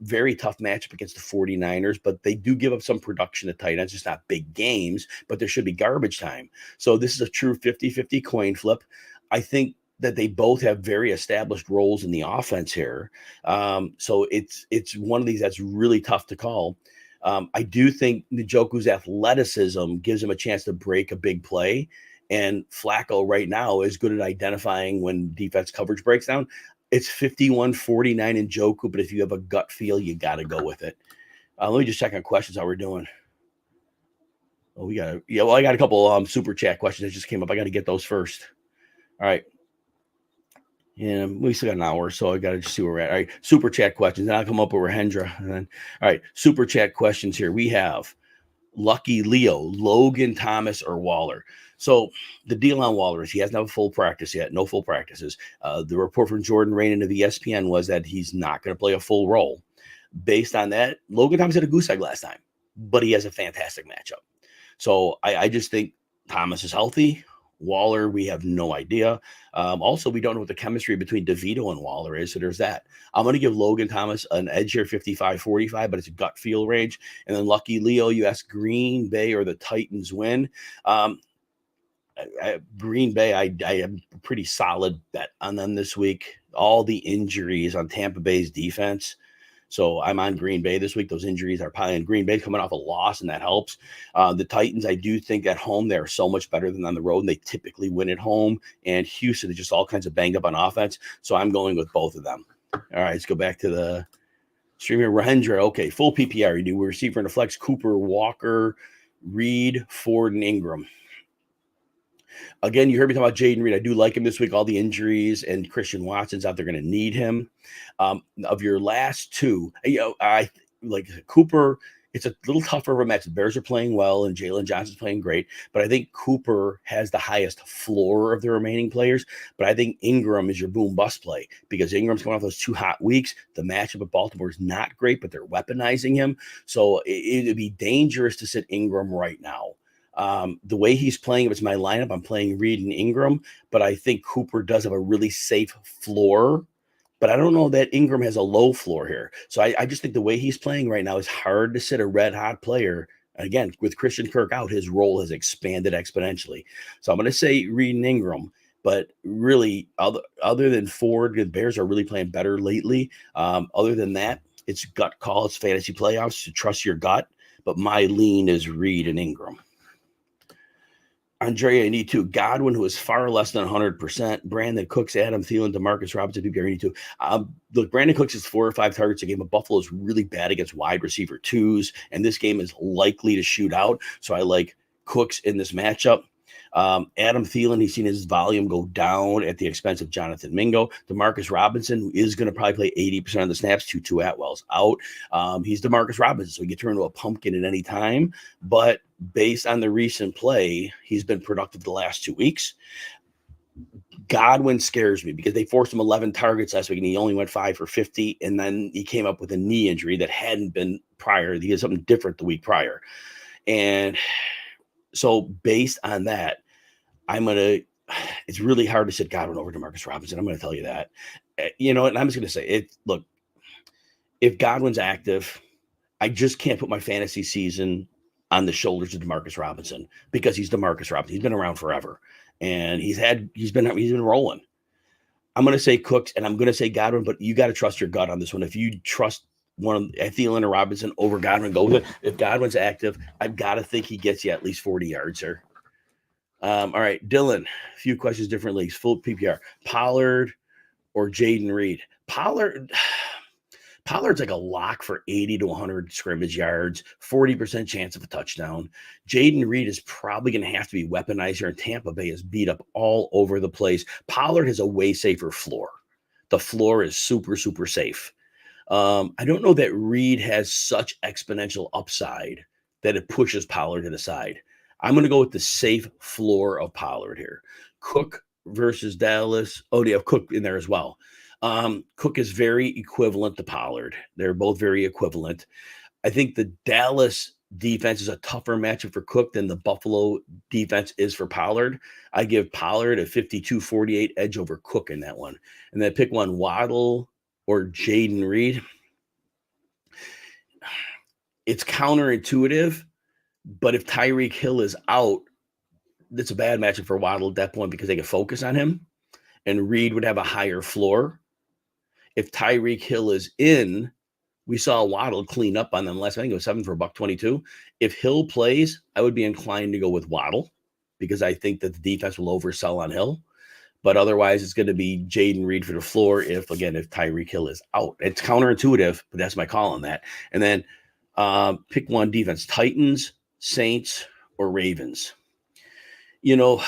very tough matchup against the 49ers, but they do give up some production to tight ends. It's not big games, but there should be garbage time. So this is a true 50-50 coin flip. I think that they both have very established roles in the offense here. So it's one of these that's really tough to call. I do think Njoku's athleticism gives him a chance to break a big play. And Flacco right now is good at identifying when defense coverage breaks down. It's 51-49 Njoku, but if you have a gut feel, you got to go with it. Let me just check on questions how we're doing. Oh, I got a couple super chat questions that just came up. I got to get those first. All right. And we still got an hour, so I got to just see where we're at. All right, super chat questions. Then I'll come up with Hendra. And then, all right, super chat questions here. We have Lucky Leo, Logan Thomas, or Waller. So the deal on Waller is he hasn't had a full practice yet, no full practices. The report from Jordan Rainin of ESPN was that he's not going to play a full role. Based on that, Logan Thomas had a goose egg last time, but he has a fantastic matchup. So I just think Thomas is healthy. Waller, we have no idea. Also, we don't know what the chemistry between DeVito and Waller is, so there's that. I'm going to give Logan Thomas an edge here, 55-45, but it's a gut feel range. And then Lucky Leo, you ask Green Bay or the Titans win. Green Bay, I am a pretty solid bet on them this week. All the injuries on Tampa Bay's defense. So I'm on Green Bay this week. Those injuries are probably in Green Bay coming off a loss, and that helps. The Titans, I do think at home, they're so much better than on the road, and they typically win at home. And Houston is just all kinds of banged up on offense. So I'm going with both of them. All right, let's go back to the streamer. Rahendra, okay, full PPR. You do receiver in the flex, Cooper, Walker, Reed, Ford, and Ingram. Again, you heard me talk about Jaden Reed. I do like him this week. All the injuries and Christian Watson's out there going to need him. Of your last two, I like Cooper. It's a little tougher of a match. The Bears are playing well, and Jalen Johnson's playing great. But I think Cooper has the highest floor of the remaining players. But I think Ingram is your boom bust play because Ingram's coming off those 2 hot weeks. The matchup at Baltimore is not great, but they're weaponizing him. So it'd be dangerous to sit Ingram right now. The way he's playing, if it's my lineup, I'm playing Reed and Ingram, but I think Cooper does have a really safe floor, but I don't know that Ingram has a low floor here. So I just think the way he's playing right now is hard to sit a red hot player. Again, with Christian Kirk out, his role has expanded exponentially. So I'm going to say Reed and Ingram, but really other than Ford, the Bears are really playing better lately. Other than that, it's gut call. It's fantasy playoffs to trust your gut, but my lean is Reed and Ingram. Andrea, you need to. Godwin, who is far less than 100%. Brandon Cooks, Adam Thielen, DeMarcus Robinson, PPR, you need to. Look, Brandon Cooks is 4 or 5 targets a game, but Buffalo is really bad against wide receiver twos, and this game is likely to shoot out. So I like Cooks in this matchup. Adam Thielen, he's seen his volume go down at the expense of Jonathan Mingo. DeMarcus Robinson, who is going to probably play 80% of the snaps. Tutu Atwell's out. He's DeMarcus Robinson, so he can turn into a pumpkin at any time. But based on the recent play, he's been productive the last 2 weeks. Godwin scares me because they forced him 11 targets last week, and he only went 5 for 50, and then he came up with a knee injury that hadn't been prior. He had something different the week prior. And so based on that, it's really hard to sit Godwin over DeMarcus Robinson. I'm going to tell you that. And I'm just going to say it. Look, if Godwin's active, I just can't put my fantasy season on the shoulders of DeMarcus Robinson because he's DeMarcus Robinson. He's been around forever, and he's been rolling. I'm going to say Cooks, and I'm going to say Godwin, but you got to trust your gut on this one. If you trust one of Thielen or Robinson over Godwin, go with it. If Godwin's active, I've got to think he gets you at least 40 yards here. All right, Dylan, a few questions, different leagues, full PPR. Pollard or Jaden Reed? Pollard's like a lock for 80 to 100 scrimmage yards, 40% chance of a touchdown. Jaden Reed is probably going to have to be weaponized here, and Tampa Bay is beat up all over the place. Pollard has a way safer floor. The floor is super, super safe. I don't know that Reed has such exponential upside that it pushes Pollard to the side. I'm going to go with the safe floor of Pollard here. Cook versus Dallas. Oh, they have Cook in there as well. Cook is very equivalent to Pollard. They're both very equivalent. I think the Dallas defense is a tougher matchup for Cook than the Buffalo defense is for Pollard. I give Pollard a 52-48 edge over Cook in that one. And then pick one, Waddle or Jaden Reed. It's counterintuitive, but if Tyreek Hill is out, it's a bad matchup for Waddle at that point because they can focus on him, and Reed would have a higher floor. If Tyreek Hill is in, we saw Waddle clean up on them last. I think it was 7 for $122. If Hill plays, I would be inclined to go with Waddle because I think that the defense will oversell on Hill. But otherwise, it's going to be Jaden Reed for the floor if Tyreek Hill is out. It's counterintuitive, but that's my call on that. And then pick one defense, Titans, Saints, or Ravens. The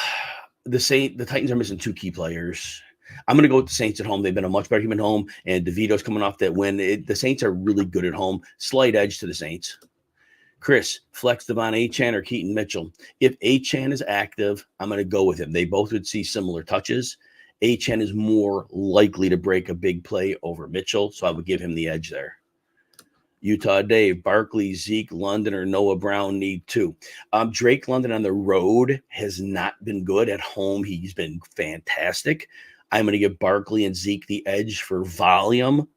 Titans are missing 2 key players. I'm going to go with the Saints at home. They've been a much better team at home, and DeVito's coming off that win. The Saints are really good at home. Slight edge to the Saints. Chris, flex Devon Achane or Keaton Mitchell. If Achane is active, I'm going to go with him. They both would see similar touches. Achane is more likely to break a big play over Mitchell, so I would give him the edge there. Utah Dave, Barkley, Zeke, London, or Noah Brown need 2. Drake London on the road has not been good. At home, he's been fantastic. I'm going to give Barkley and Zeke the edge for volume,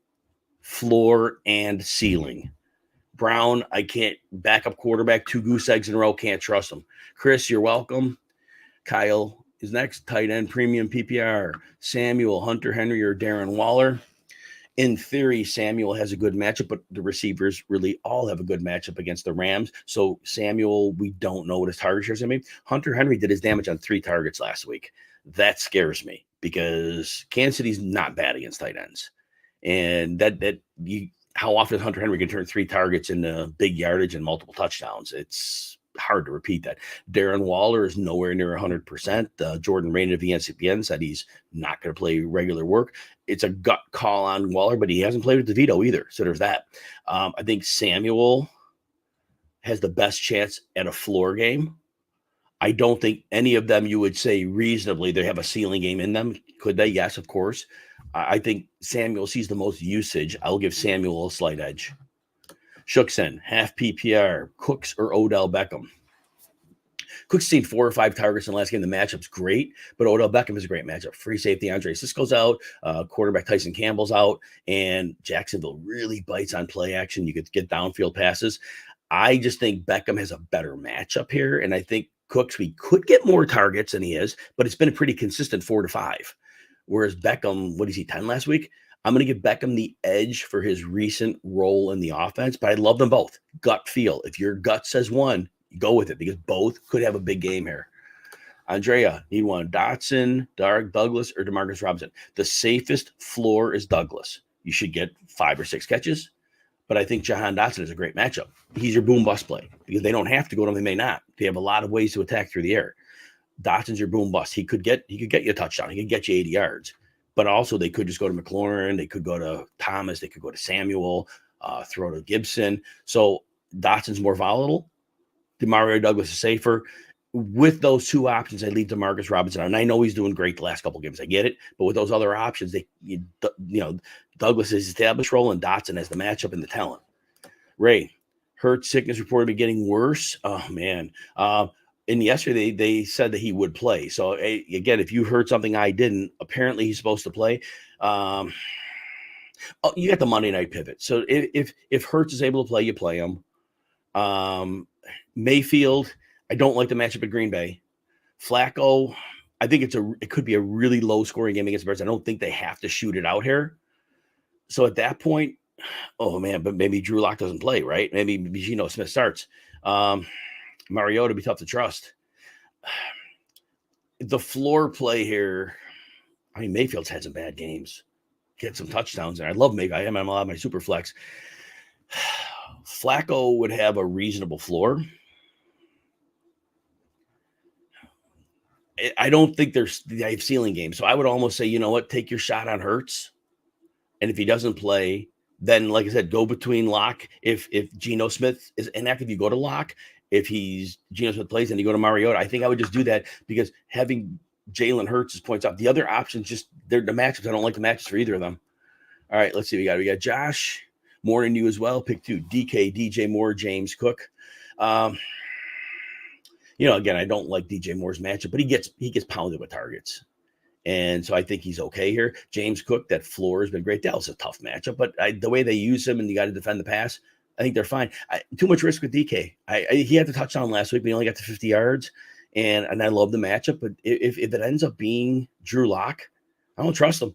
floor, and ceiling. Brown, I can't. Backup quarterback, 2 goose eggs in a row, can't trust him. Chris, you're welcome. Kyle is next. Tight end, premium PPR. Samuel, Hunter Henry, or Darren Waller. In theory, Samuel has a good matchup, but the receivers really all have a good matchup against the Rams. So Samuel, we don't know what his target share is going to be. Hunter Henry did his damage on 3 targets last week. That scares me because Kansas City's not bad against tight ends. And how often Hunter Henry can turn 3 targets into big yardage and multiple touchdowns? It's hard to repeat that. Darren Waller is nowhere near 100%. Jordan Rain of ESPN said he's not going to play regular work. It's a gut call on Waller, but he hasn't played with DeVito either. So there's that. I think Samuel has the best chance at a floor game. I don't think any of them you would say reasonably they have a ceiling game in them. Could they? Yes, of course. I think Samuel sees the most usage. I'll give Samuel a slight edge. Shookson, half PPR, Cooks or Odell Beckham. Cook's seen 4 or 5 targets in the last game. The matchup's great, but Odell Beckham is a great matchup. Free safety Andre Sisco's out, quarterback Tyson Campbell's out, and Jacksonville really bites on play action. You could get downfield passes. I just think Beckham has a better matchup here, and I think Cooks, we could get more targets than he is, but it's been a pretty consistent 4 to 5. Whereas Beckham, what is he, 10 last week? I'm going to give Beckham the edge for his recent role in the offense, but I love them both. Gut feel. If your gut says one, go with it because both could have a big game here. Andrea, need one. Dotson, Douglas, or Demarcus Robinson. The safest floor is Douglas. You should get 5 or 6 catches, but I think Jahan Dotson is a great matchup. He's your boom bust play because they don't have to go to him. They may not. They have a lot of ways to attack through the air. Dotson's your boom bust. He could get you a touchdown. He could get you 80 yards. But also they could just go to McLaurin. They could go to Thomas. They could go to Samuel, throw to Gibson. So Dotson's more volatile. Demario Douglas is safer. With those 2 options, I leave Demarcus Robinson out. And I know he's doing great the last couple of games. I get it. But with those other options, Douglas is established role and Dotson has the matchup and the talent. Ray, Hurts sickness reported to be getting worse. Oh, man. And yesterday they said that he would play. So again, if you heard something I didn't, apparently he's supposed to play. You got the Monday night pivot. So if Hurts is able to play, you play him. Mayfield, I don't like the matchup at Green Bay. Flacco, I think it could be a really low scoring game against the Bears. I don't think they have to shoot it out here. So at that point, oh man, but maybe Drew Lock doesn't play, right? Maybe Geno Smith starts. Mariota be tough to trust. The floor play here, I mean, Mayfield's had some bad games. Get some touchdowns there. I love Mayfield. I am a lot of my super flex. Flacco would have a reasonable floor. I don't think they have ceiling games. So I would almost say, you know what, take your shot on Hurts. And if he doesn't play, then like I said, go between Lock. If Geno Smith is inactive, you go to Lock. If Geno Smith plays, then you go to Mariota. I think I would just do that because having Jalen Hurts points out. The other options, just they're the matchups. I don't like the matchups for either of them. All right, let's see. We got Josh Moore and you as well. Pick 2. DK, DJ Moore, James Cook. Again, I don't like DJ Moore's matchup, but he gets pounded with targets. And so I think he's okay here. James Cook, that floor has been great. That was a tough matchup, but the way they use him and you got to defend the pass, I think they're fine. Too much risk with DK. He had the touchdown last week, but he only got to 50 yards. And I love the matchup. But if it ends up being Drew Lock, I don't trust him.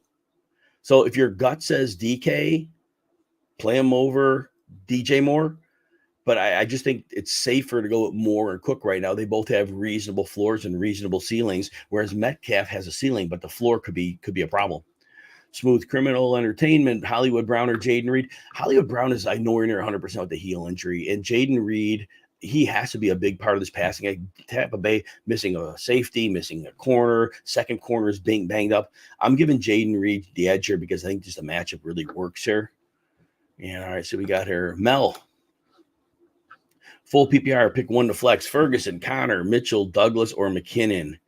So if your gut says DK, play him over DJ Moore. But I just think it's safer to go with Moore and Cook right now. They both have reasonable floors and reasonable ceilings, whereas Metcalf has a ceiling, but the floor could be a problem. Smooth Criminal Entertainment, Hollywood Brown or Jaden Reed. Hollywood Brown is nowhere near 100% with the heel injury. And Jaden Reed, he has to be a big part of this passing. Tampa Bay missing a safety, missing a corner. Second corner is being banged up. I'm giving Jaden Reed the edge here because I think just the matchup really works here. Yeah, all right, so we got here Mel. Full PPR, pick 1 to flex. Ferguson, Connor, Mitchell, Douglas, or McKinnon.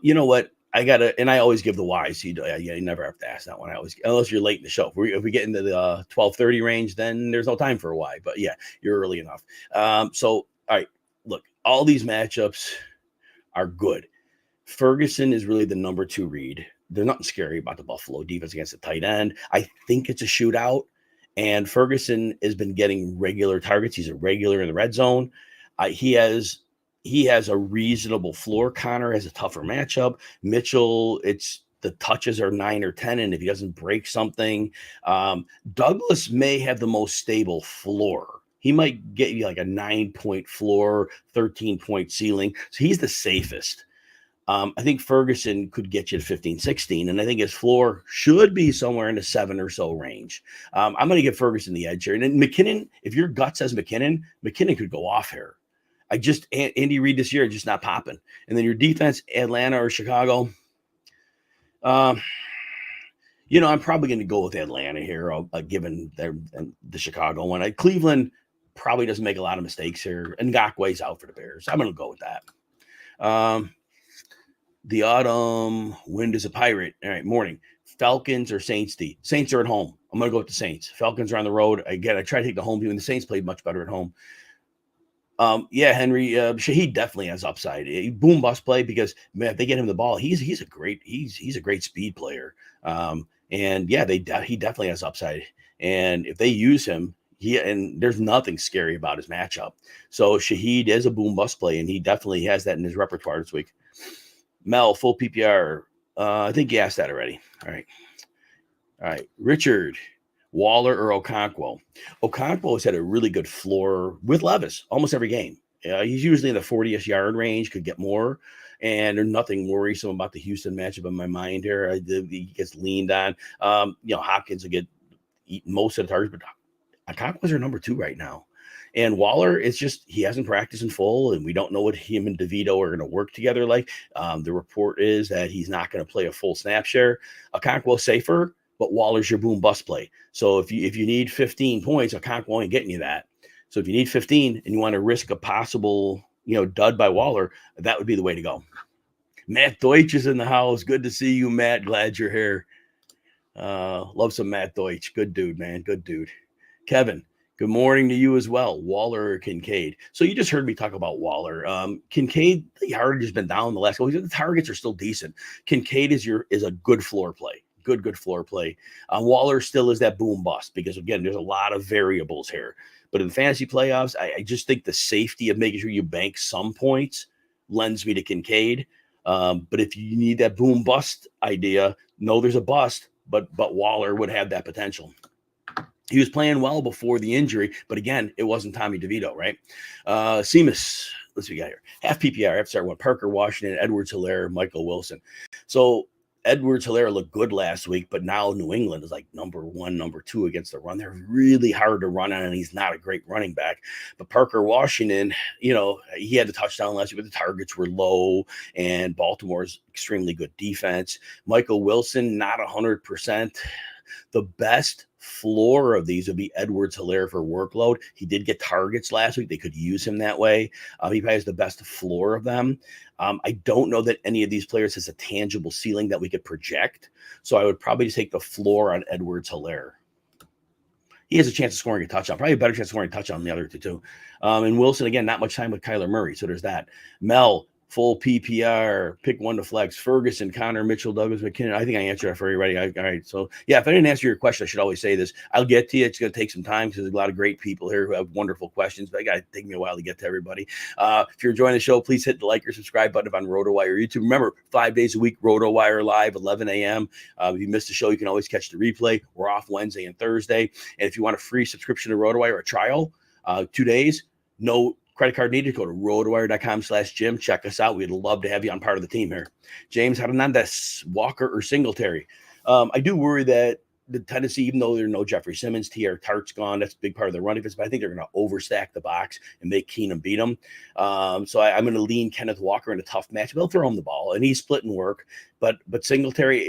You know what? I gotta, and I always give the why. So you never have to ask that one. I always, unless you're late in the show. If we get into the 12:30 range, then there's no time for a why. But yeah, you're early enough. So all right, look, all these matchups are good. Ferguson is really the number 2 read. There's nothing scary about the Buffalo defense against the tight end. I think it's a shootout, and Ferguson has been getting regular targets. He's a regular in the red zone. He has a reasonable floor. Connor has a tougher matchup. Mitchell, it's the touches are 9 or 10, and if he doesn't break something, Douglas may have the most stable floor. He might get you like a 9-point floor, 13-point ceiling. So he's the safest. I think Ferguson could get you to 15, 16, and I think his floor should be somewhere in the 7 or so range. I'm going to give Ferguson the edge here. And then McKinnon, if your gut says McKinnon could go off here. Andy Reid this year, just not popping. And then your defense, Atlanta or Chicago. I'm probably going to go with Atlanta here, given the Chicago one. Cleveland probably doesn't make a lot of mistakes here. And Ngakwe's out for the Bears. I'm going to go with that. The autumn wind is a pirate. All right, morning. Falcons or Saints? Saints are at home. I'm going to go with the Saints. Falcons are on the road. Again, I try to take the home view, and the Saints played much better at home. Henry, Shaheed definitely has upside. Boom bust play because, man, if they get him the ball, he's a great speed player. He definitely has upside. And if they use him, there's nothing scary about his matchup. So Shaheed is a boom bust play, and he definitely has that in his repertoire this week. Mel, full PPR. I think you asked that already. All right. Richard, Waller or Okonkwo? Okonkwo has had a really good floor with Levis almost every game. He's usually in the 40-ish yard range, could get more. And there's nothing worrisome about the Houston matchup in my mind here. He gets leaned on. Hopkins will get most of the targets, but Okonkwo's our number 2 right now. And Waller, it's just he hasn't practiced in full, and we don't know what him and DeVito are going to work together like. The report is that he's not going to play a full snap share. Okonkwo's safer, but Waller's your boom bust play. So if you need 15 points, Okonkwo ain't getting you that. So if you need 15 and you want to risk a possible dud by Waller, that would be the way to go. Matt Deutsch is in the house. Good to see you, Matt. Glad you're here. Love some Matt Deutsch. Good dude, man. Good dude. Kevin, good morning to you as well. Waller or Kincaid? So you just heard me talk about Waller. Kincaid, the yardage has been down the last couple. The targets are still decent. Kincaid is a good floor play. Good floor play. Waller still is that boom bust because, again, there's a lot of variables here. But in the fantasy playoffs, I just think the safety of making sure you bank some points lends me to Kincaid. But if you need that boom bust idea, no, there's a bust, but Waller would have that potential. He was playing well before the injury, but again, it wasn't Tommy DeVito, right? Seamus, let's see, we got here. Half PPR, I have to start with Parker Washington, Edwards-Helaire, Michael Wilson. So Edwards-Helaire looked good last week, but now New England is like number 1, number 2 against the run. They're really hard to run on, and he's not a great running back. But Parker Washington, he had the touchdown last week, but the targets were low, and Baltimore's extremely good defense. Michael Wilson, not 100%. The best floor of these would be Edwards-Helaire for workload. He did get targets last week. They could use him that way. He probably has the best floor of them. I don't know that any of these players has a tangible ceiling that we could project. So I would probably just take the floor on Edwards-Helaire. He has a chance of scoring a touchdown, probably a better chance of scoring a touchdown than the other 2 too. And Wilson, again, not much time with Kyler Murray. So there's that. Mel, full PPR, pick one to flex. Ferguson, Connor, Mitchell, Douglas, McKinnon. I think I answered that for you already. All right. So, yeah, if I didn't answer your question, I should always say this. I'll get to you. It's going to take some time because there's a lot of great people here who have wonderful questions, but it got to take me a while to get to everybody. If you're enjoying the show, please hit the like or subscribe button on RotoWire YouTube. Remember, 5 days a week, RotoWire Live, 11 a.m. If you missed the show, you can always catch the replay. We're off Wednesday and Thursday. And if you want a free subscription to RotoWire, a trial, 2 days, no credit card needed. Go to rotowire.com/Jim. Check us out. We'd love to have you on part of the team here. James Hernandez, Walker or Singletary? I do worry that the Tennessee, even though there's no Jeffrey Simmons, T.R. Tart's gone. That's a big part of their running defense, but I think they're going to overstack the box and make Keenum beat them. So I'm going to lean Kenneth Walker in a tough match. They'll throw him the ball, and he's splitting work. But Singletary,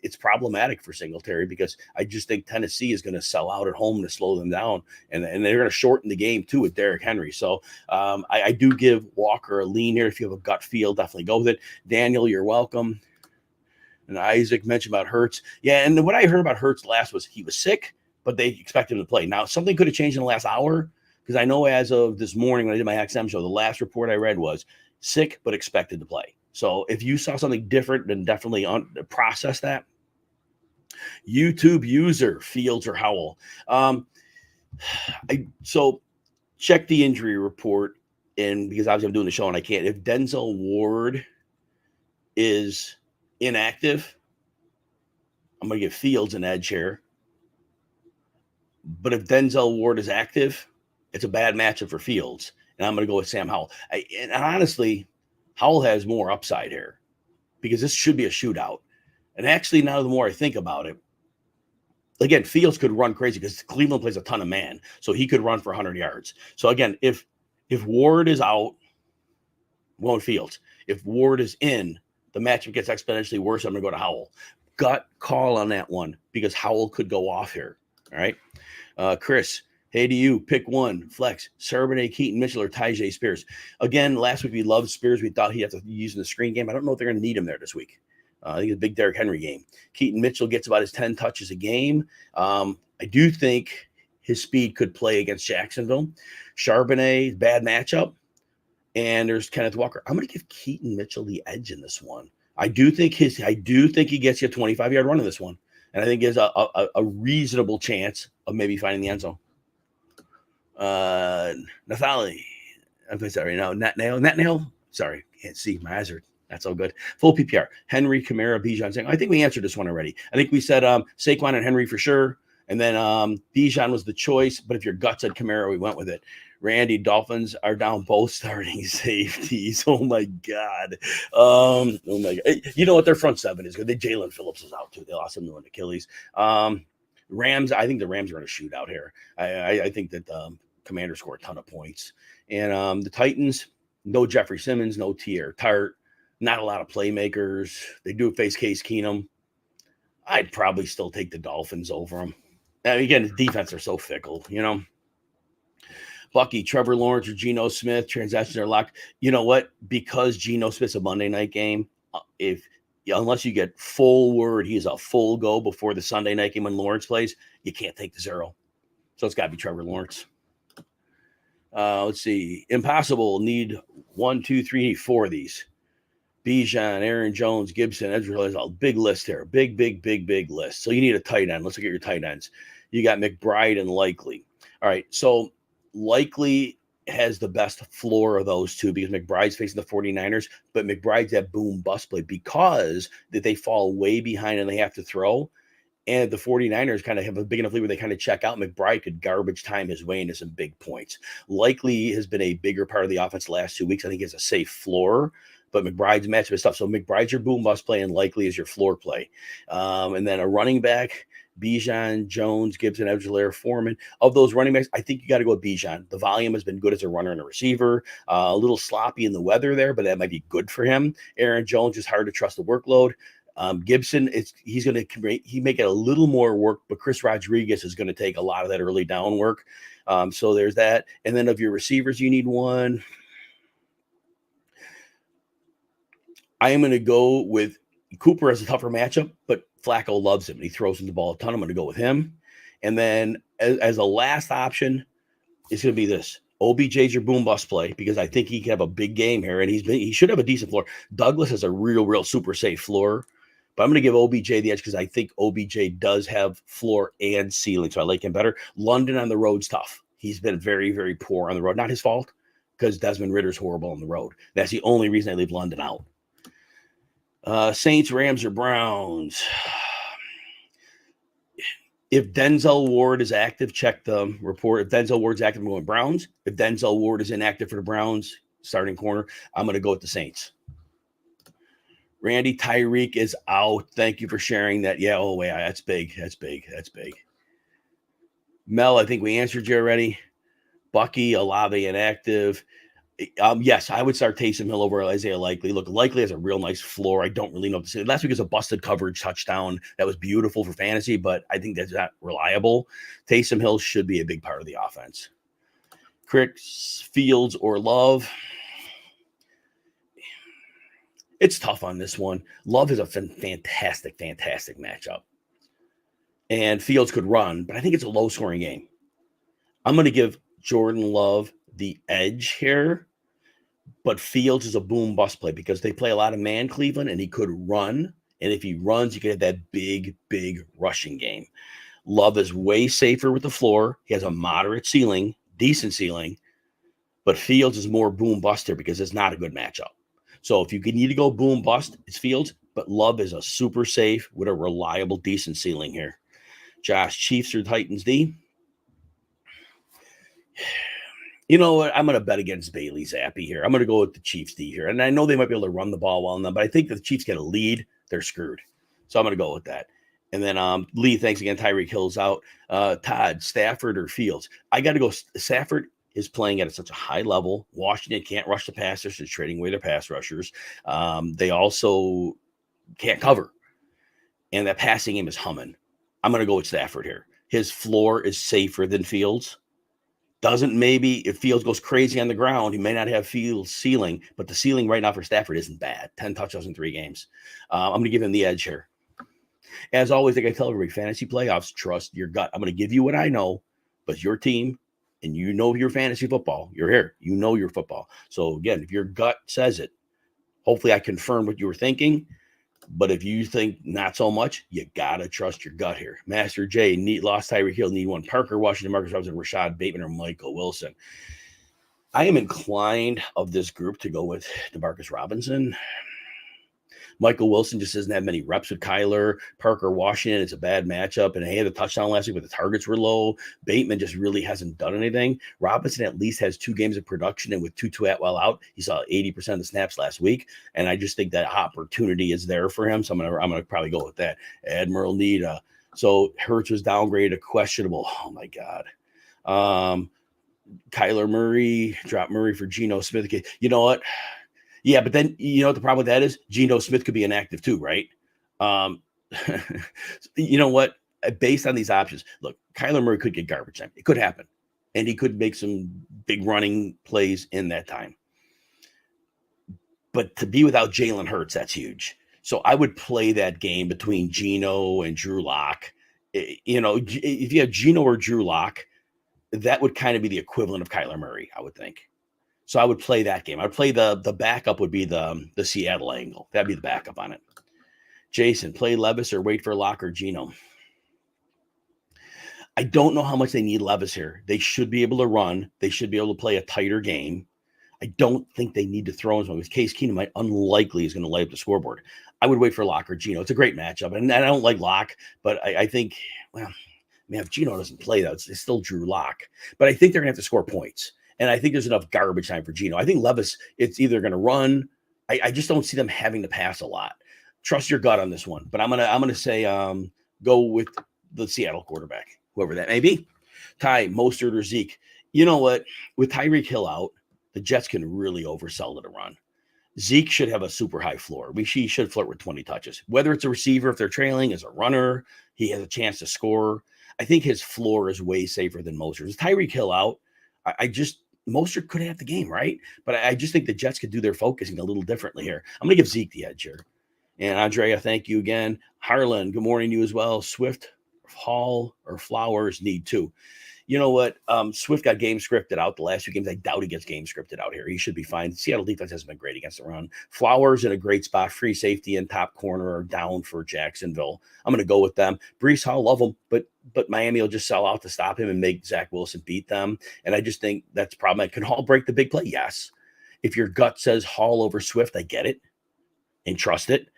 it's problematic for Singletary because I just think Tennessee is going to sell out at home to slow them down, and they're going to shorten the game too with Derrick Henry. So I do give Walker a lean here. If you have a gut feel, definitely go with it. Daniel, you're welcome. And Isaac mentioned about Hurts. Yeah, and what I heard about Hurts last was he was sick, but they expected him to play. Now, something could have changed in the last hour, because I know as of this morning when I did my XM show, the last report I read was sick but expected to play. So if you saw something different, then definitely process that. YouTube user, Fields or Howell. So check the injury report, and because obviously I'm doing the show and I can't. If Denzel Ward is inactive, I'm going to give Fields an edge here. But if Denzel Ward is active, it's a bad matchup for Fields, and I'm going to go with Sam Howell. And honestly, Howell has more upside here because this should be a shootout. And actually, now the more I think about it, again, Fields could run crazy because Cleveland plays a ton of man, so he could run for 100 yards. So again, if Ward is out, I'm going Fields. If Ward is in, the matchup gets exponentially worse. I'm going to go to Howell. Gut call on that one because Howell could go off here. All right. Chris, hey to you, pick one, flex, Charbonnet, Keaton Mitchell, or Tyjae Spears. Again, last week we loved Spears. We thought he'd have to use in the screen game. I don't know if they're going to need him there this week. I think it's a big Derrick Henry game. Keaton Mitchell gets about his 10 touches a game. I do think his speed could play against Jacksonville. Charbonnet, bad matchup. And there's Kenneth Walker. I'm going to give Keaton Mitchell the edge in this one. I do think he gets you a 25-yard run in this one. And I think there's a reasonable chance of maybe finding the end zone. Nathali. I'm sorry, no, Natnail. Sorry, can't see. My eyes are that's all good. Full PPR. Henry, Kamara, Bijan. I think we answered this one already. I think we said Saquon and Henry for sure. And then Bijan was the choice. But if your gut said Kamara, we went with it. Randy, Dolphins are down both starting safeties. Oh my God. Oh my God. You know what? Their front seven is good. Jalen Phillips is out too. They lost him to an Achilles. Rams, I think the Rams are in a shootout here. I think that Commanders score a ton of points. And the Titans, no Jeffrey Simmons, no Tier Tart, not a lot of playmakers. They do face Case Keenum. I'd probably still take the Dolphins over them. And again, the defense are so fickle, you know. Bucky, Trevor Lawrence, or Geno Smith, transactions are locked. You know what? Because Geno Smith's a Monday night game, unless you get full word he's a full go before the Sunday night game when Lawrence plays, you can't take the 0. So it's got to be Trevor Lawrence. Let's see. Impossible. Need 1, 2, 3, 4 of these. Bijan, Aaron Jones, Gibson, Ezra. There's a big list here. Big list. So you need a tight end. Let's look at your tight ends. You got McBride and Likely. All right. So Likely has the best floor of those two because McBride's facing the 49ers, but McBride's that boom bust play because they fall way behind and they have to throw. And the 49ers kind of have a big enough lead where they kind of check out. McBride could garbage time his way into some big points. Likely has been a bigger part of the offense the last 2 weeks. I think he has a safe floor, but McBride's matchup is tough. So McBride's your boom bust play and Likely is your floor play. And then a running back, Bijan, Jones, Gibson, Edgelaire, Foreman. Of those running backs, I think you got to go with Bijan. The volume has been good as a runner and a receiver. A little sloppy in the weather there, but that might be good for him. Aaron Jones is hard to trust the workload. Gibson, he make it a little more work, but Chris Rodriguez is going to take a lot of that early down work. So there's that. And then of your receivers, you need one. I am going to go with Cooper as a tougher matchup, but Flacco loves him. He throws him the ball a ton. I'm going to go with him. And then as a last option, it's going to be this. OBJ's your boom bust play because I think he can have a big game here, and he should have a decent floor. Douglas has a real super safe floor, but I'm going to give OBJ the edge because I think OBJ does have floor and ceiling, so I like him better. London on the road's tough. He's been very poor on the road. Not his fault because Desmond Ritter's horrible on the road. That's the only reason I leave London out. Saints, Rams, or Browns. If Denzel Ward is active, check the report. If Denzel Ward's active, I'm going Browns. If Denzel Ward is inactive for the Browns, starting corner, I'm going to go with the Saints. Randy, Tyreek is out. Thank you for sharing that. Yeah, oh, yeah, that's big. Mel, I think we answered you already. Bucky, Olave inactive. Yes, I would start Taysom Hill over Isaiah Likely. Look, Likely has a real nice floor. I don't really know what to say. Last week was a busted coverage touchdown. That was beautiful for fantasy, but I think that's not reliable. Taysom Hill should be a big part of the offense. Cricks, Fields, or Love. It's tough on this one. Love is a fantastic matchup. And Fields could run, but I think it's a low-scoring game. I'm going to give Jordan Love the edge here, but Fields is a boom-bust play because they play a lot of man Cleveland, and he could run. And if he runs, you could have that big rushing game. Love is way safer with the floor. He has a moderate ceiling, decent ceiling, but Fields is more boom-bust here because it's not a good matchup. So if you need to go boom-bust, it's Fields, but Love is a super safe with a reliable, decent ceiling here. Josh, Chiefs or Titans D? You know what? I'm going to bet against Bailey Zappi here. I'm going to go with the Chiefs D here. And I know they might be able to run the ball well enough, but I think if the Chiefs get a lead, they're screwed. So I'm going to go with that. And then Lee, thanks again. Tyreek Hill's out. Todd, Stafford or Fields? I got to go. Stafford is playing at such a high level. Washington can't rush the passers. They're trading away their pass rushers. They also can't cover. And that passing game is humming. I'm going to go with Stafford here. His floor is safer than Fields. Doesn't maybe, if Fields goes crazy on the ground, he may not have Fields' ceiling, but the ceiling right now for Stafford isn't bad. 10 touchdowns in 3 games. I'm going to give him the edge here. As always, like I tell everybody, fantasy playoffs, trust your gut. I'm going to give you what I know, but your team, and you know your fantasy football, you're here. You know your football. So again, if your gut says it, hopefully I confirm what you were thinking. But if you think not so much, you got to trust your gut here. Master J, lost Tyreek Hill, need one. Parker, Washington, Marcus Robinson, Rashad Bateman, or Michael Wilson. I am inclined of this group to go with DeMarcus Robinson. Michael Wilson just doesn't have many reps with Kyler. Parker, Washington, it's a bad matchup. And he had a touchdown last week, but the targets were low. Bateman just really hasn't done anything. Robinson at least has 2 games of production, and with Tutu Atwell out, he saw 80% of the snaps last week. And I just think that opportunity is there for him. So I'm gonna probably go with that. Admiral Nita. So Hurts was downgraded to questionable. Oh my God. Kyler Murray, drop Murray for Geno Smith. You know what? Yeah, but then you know what the problem with that is? Geno Smith could be inactive too, right? You know what? Based on these options, look, Kyler Murray could get garbage time. It could happen. And he could make some big running plays in that time. But to be without Jalen Hurts, that's huge. So I would play that game between Geno and Drew Lock. You know, if you have Geno or Drew Lock, that would kind of be the equivalent of Kyler Murray, I would think. So I would play that game. I'd play the backup would be the Seattle angle. That'd be the backup on it. Jason, play Levis or wait for Lock or Geno. I don't know how much they need Levis here. They should be able to run. They should be able to play a tighter game. I don't think they need to throw as long as Case Keenum unlikely is going to light up the scoreboard. I would wait for Lock or Geno. It's a great matchup. And I don't like Lock, but I think, well, man, if Geno doesn't play, though, it's still Drew Lock. But I think they're going to have to score points. And I think there's enough garbage time for Geno. I think Levis, it's either going to run. I just don't see them having to pass a lot. Trust your gut on this one. But I'm gonna say go with the Seattle quarterback, whoever that may be. Ty, Mostert, or Zeke. You know what? With Tyreek Hill out, the Jets can really oversell to the run. Zeke should have a super high floor. He should flirt with 20 touches. Whether it's a receiver, if they're trailing, as a runner, he has a chance to score. I think his floor is way safer than Mostert. With Tyreek Hill out, Mostert could have the game, right? But I just think the Jets could do their focusing a little differently here. I'm going to give Zeke the edge here. And Andrea, thank you again. Harlan, good morning to you as well. Swift, Hall, or Flowers need 2. You know what? Swift got game scripted out the last 2 games. I doubt he gets game scripted out here. He should be fine. Seattle defense hasn't been great against the run. Flowers in a great spot. Free safety and top corner are down for Jacksonville. I'm going to go with them. Breece Hall, love him, but Miami will just sell out to stop him and make Zach Wilson beat them. And I just think that's problematic. Can Hall break the big play? Yes. If your gut says Hall over Swift, I get it and trust it.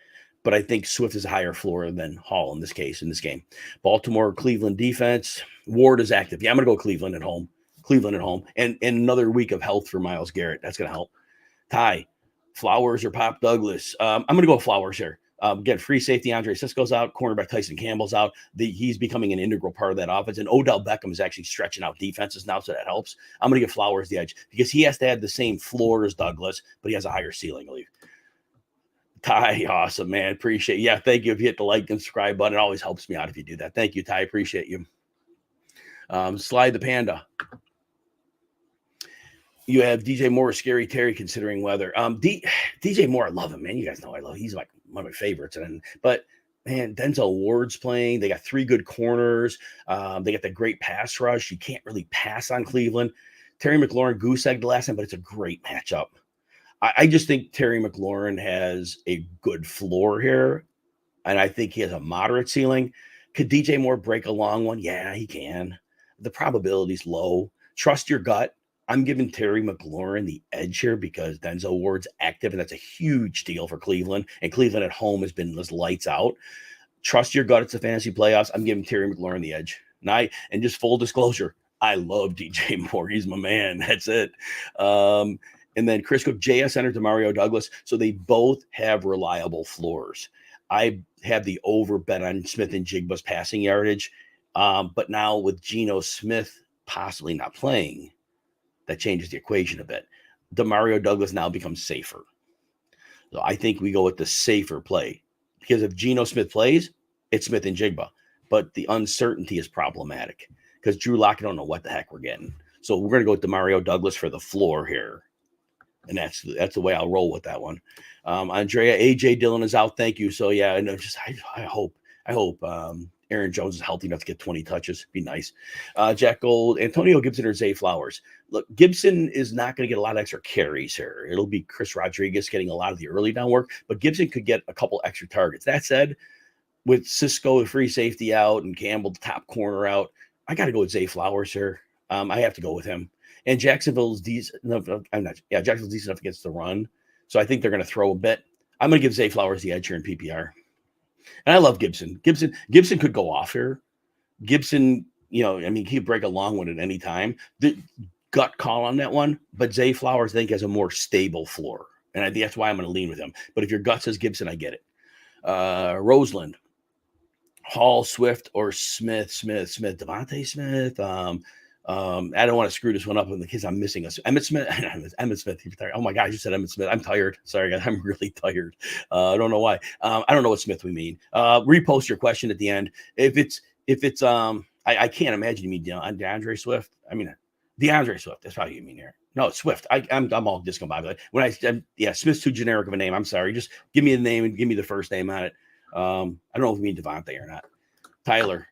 But I think Swift is a higher floor than Hall in this case, in this game. Baltimore, Cleveland defense. Ward is active. Yeah, I'm going to go Cleveland at home. And another week of health for Myles Garrett. That's going to help. Ty, Flowers or Pop Douglas. I'm going to go Flowers here. Again, free safety Andre Sisco's out. Cornerback Tyson Campbell's out. He's becoming an integral part of that offense. And Odell Beckham is actually stretching out defenses now, so that helps. I'm going to give Flowers the edge because he has to have the same floor as Douglas, but he has a higher ceiling, I believe. Ty, awesome, man. Appreciate it. Yeah, thank you. If you hit the like and subscribe button, it always helps me out if you do that. Thank you, Ty. Appreciate you. Slide the Panda. You have DJ Moore, Scary Terry, considering weather. DJ Moore, I love him, man. You guys know I love him. He's like one of my favorites. But man, Denzel Ward's playing. They got 3 good corners. They got the great pass rush. You can't really pass on Cleveland. Terry McLaurin goose-egged the last time, but it's a great matchup. I just think Terry McLaurin has a good floor here, and I think he has a moderate ceiling. Could DJ Moore break a long one? Yeah, he can. The probability's low. Trust your gut. I'm giving Terry McLaurin the edge here because Denzel Ward's active, and that's a huge deal for Cleveland. And Cleveland at home has been lights out. Trust your gut. It's the fantasy playoffs. I'm giving Terry McLaurin the edge. And just full disclosure, I love DJ Moore. He's my man. That's it. And then Chris Cook, JS Center to Mario Douglas. So they both have reliable floors. I have the over bet on Smith and Jigba's passing yardage. But now with Geno Smith possibly not playing, that changes the equation a bit. Mario Douglas now becomes safer. So I think we go with the safer play. Because if Geno Smith plays, it's Smith and Jigba. But the uncertainty is problematic. Because Drew Lock, I don't know what the heck we're getting. So we're going to go with Mario Douglas for the floor here. And that's the way I'll roll with that one. Andrea, AJ Dillon is out. Thank you. So yeah, and I hope Aaron Jones is healthy enough to get 20 touches. Be nice. Jack Gold, Antonio Gibson or Zay Flowers. Look, Gibson is not going to get a lot of extra carries here. It'll be Chris Rodriguez getting a lot of the early down work, but Gibson could get a couple extra targets. That said, with Cisco, the free safety out, and Campbell, the top corner out, I got to go with Zay Flowers here. I have to go with him. And Jacksonville's decent enough. Jacksonville's decent enough against the run. So I think they're going to throw a bit. I'm going to give Zay Flowers the edge here in PPR. And I love Gibson. Gibson could go off here. Gibson, he'd break a long one at any time. The gut call on that one, but Zay Flowers, I think, has a more stable floor. And I think that's why I'm going to lean with him. But if your gut says Gibson, I get it. Roseland, Hall, Swift, or Smith, Devontae Smith. I don't want to screw this one up in the case I'm missing us. Emmitt Smith. Emmitt Smith. Oh my God, you said Emmitt Smith. I'm tired. Sorry, guys. I'm really tired. I don't know why. I don't know what Smith we mean. Repost your question at the end. If it's I can't imagine you mean DeAndre Swift. I mean DeAndre Swift. That's probably you mean here. No, it's Swift. I'm all discombobulated. When Smith's too generic of a name. I'm sorry. Just give me the name and give me the first name on it. I don't know if we mean Devontae or not. Tyler.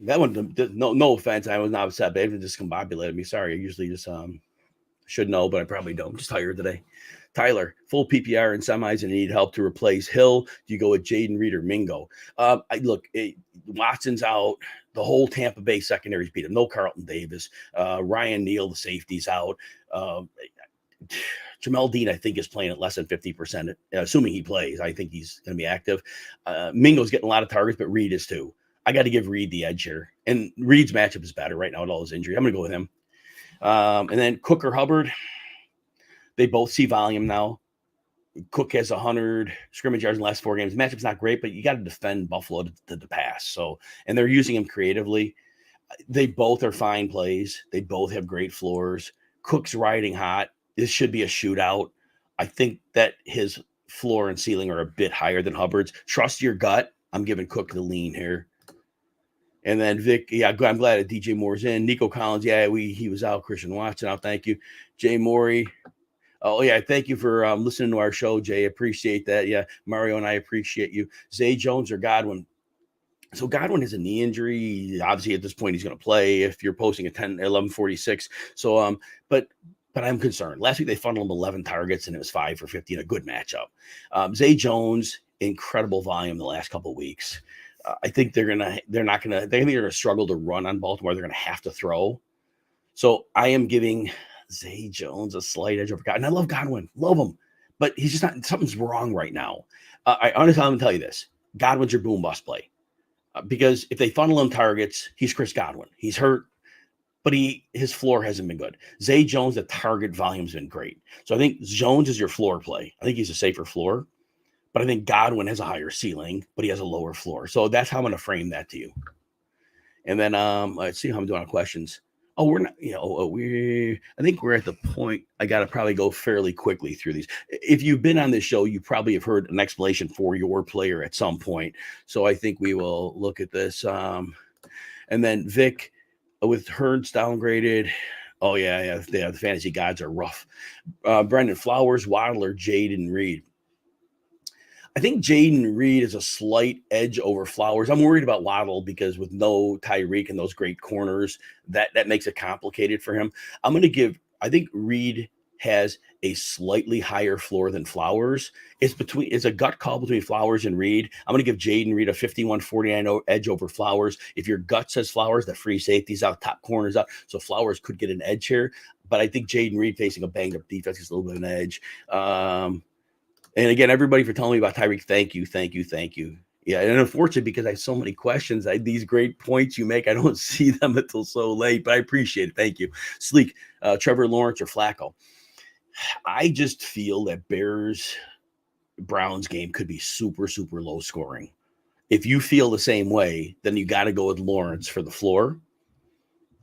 That one, no offense. I was not upset, but it just discombobulated me. Sorry. I usually just should know, but I probably don't. I'm just tired today. Tyler, full PPR and semis and need help to replace Hill. Do you go with Jaden Reed or Mingo? Watson's out. The whole Tampa Bay secondary's beat him. No Carlton Davis. Ryan Neal, the safety's out. Jamel Dean, I think, is playing at less than 50%. Assuming he plays, I think he's going to be active. Mingo's getting a lot of targets, but Reed is too. I got to give Reed the edge here. And Reed's matchup is better right now with all his injury. I'm going to go with him. And then Cook or Hubbard, they both see volume now. Cook has 100 scrimmage yards in the last 4 games. The matchup's not great, but you got to defend Buffalo to the pass. So, and they're using him creatively. They both are fine plays. They both have great floors. Cook's riding hot. This should be a shootout. I think that his floor and ceiling are a bit higher than Hubbard's. Trust your gut. I'm giving Cook the lean here. And then Vic, I'm glad that DJ Moore's in. Nico Collins, he was out. Christian Watson out. Thank you. Jay Morey. Oh, yeah, thank you for listening to our show, Jay. Appreciate that. Yeah, Mario and I appreciate you. Zay Jones or Godwin. So Godwin has a knee injury. Obviously, at this point, he's going to play if you're posting at 11:46. So, but I'm concerned. Last week, they funneled him 11 targets, and it was 5 for 50 in a good matchup. Zay Jones, incredible volume the last couple of weeks. I think they're going to struggle to run on Baltimore. They're going to have to throw. So I am giving Zay Jones a slight edge over Godwin. And I love Godwin. Love him. But he's just not – something's wrong right now. I honestly, I'm going to tell you this. Godwin's your boom bust play. Because if they funnel him targets, he's Chris Godwin. He's hurt, but his floor hasn't been good. Zay Jones, the target volume's been great. So I think Jones is your floor play. I think he's a safer floor. But I think Godwin has a higher ceiling, but he has a lower floor. So that's how I'm going to frame that to you. And then let's see how I'm doing on questions. Oh, we're not, I think we're at the point I got to probably go fairly quickly through these. If you've been on this show, you probably have heard an explanation for your player at some point. So I think we will look at this. And then Vic, with Hurts downgraded, Oh, yeah. The fantasy gods are rough. Brendan, Flowers, Waddle, or Jaden Reed? I think Jaden Reed is a slight edge over Flowers. I'm worried about Waddle because with no Tyreek and those great corners, that makes it complicated for him. I think Reed has a slightly higher floor than Flowers. It's a gut call between Flowers and Reed. I'm going to give Jaden Reed a 51-49 edge over Flowers. If your gut says Flowers, the free safety's out, top corner's out, so Flowers could get an edge here. But I think Jaden Reed facing a banged up defense is a little bit of an edge. And again, everybody for telling me about Tyreek, thank you. Yeah, and unfortunately, because I have so many questions, these great points you make, I don't see them until so late, but I appreciate it. Thank you. Sleek, Trevor Lawrence or Flacco? I just feel that Bears-Browns game could be super, super low scoring. If you feel the same way, then you got to go with Lawrence for the floor.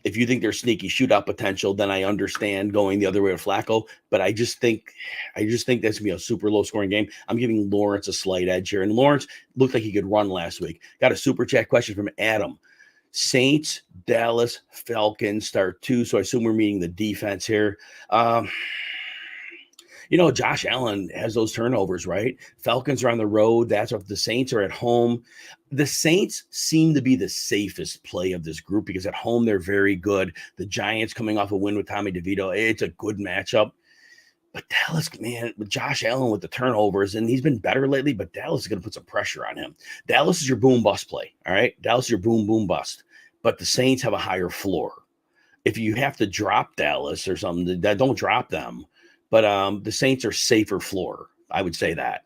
If you think there's sneaky shootout potential, then I understand going the other way with Flacco. But I just think that's gonna be a super low scoring game. I'm giving Lawrence a slight edge here. And Lawrence looked like he could run last week. Got a super chat question from Adam. Saints, Dallas, Falcons start 2. So I assume we're meeting the defense here. Josh Allen has those turnovers, right? Falcons are on the road. That's what the Saints are at home. The Saints seem to be the safest play of this group because at home they're very good. The Giants coming off a win with Tommy DeVito, it's a good matchup. But Dallas, man, with Josh Allen with the turnovers, and he's been better lately, but Dallas is going to put some pressure on him. Dallas is your boom bust play, all right? Dallas is your boom bust. But the Saints have a higher floor. If you have to drop Dallas or something, don't drop them. But the Saints are safer floor. I would say that.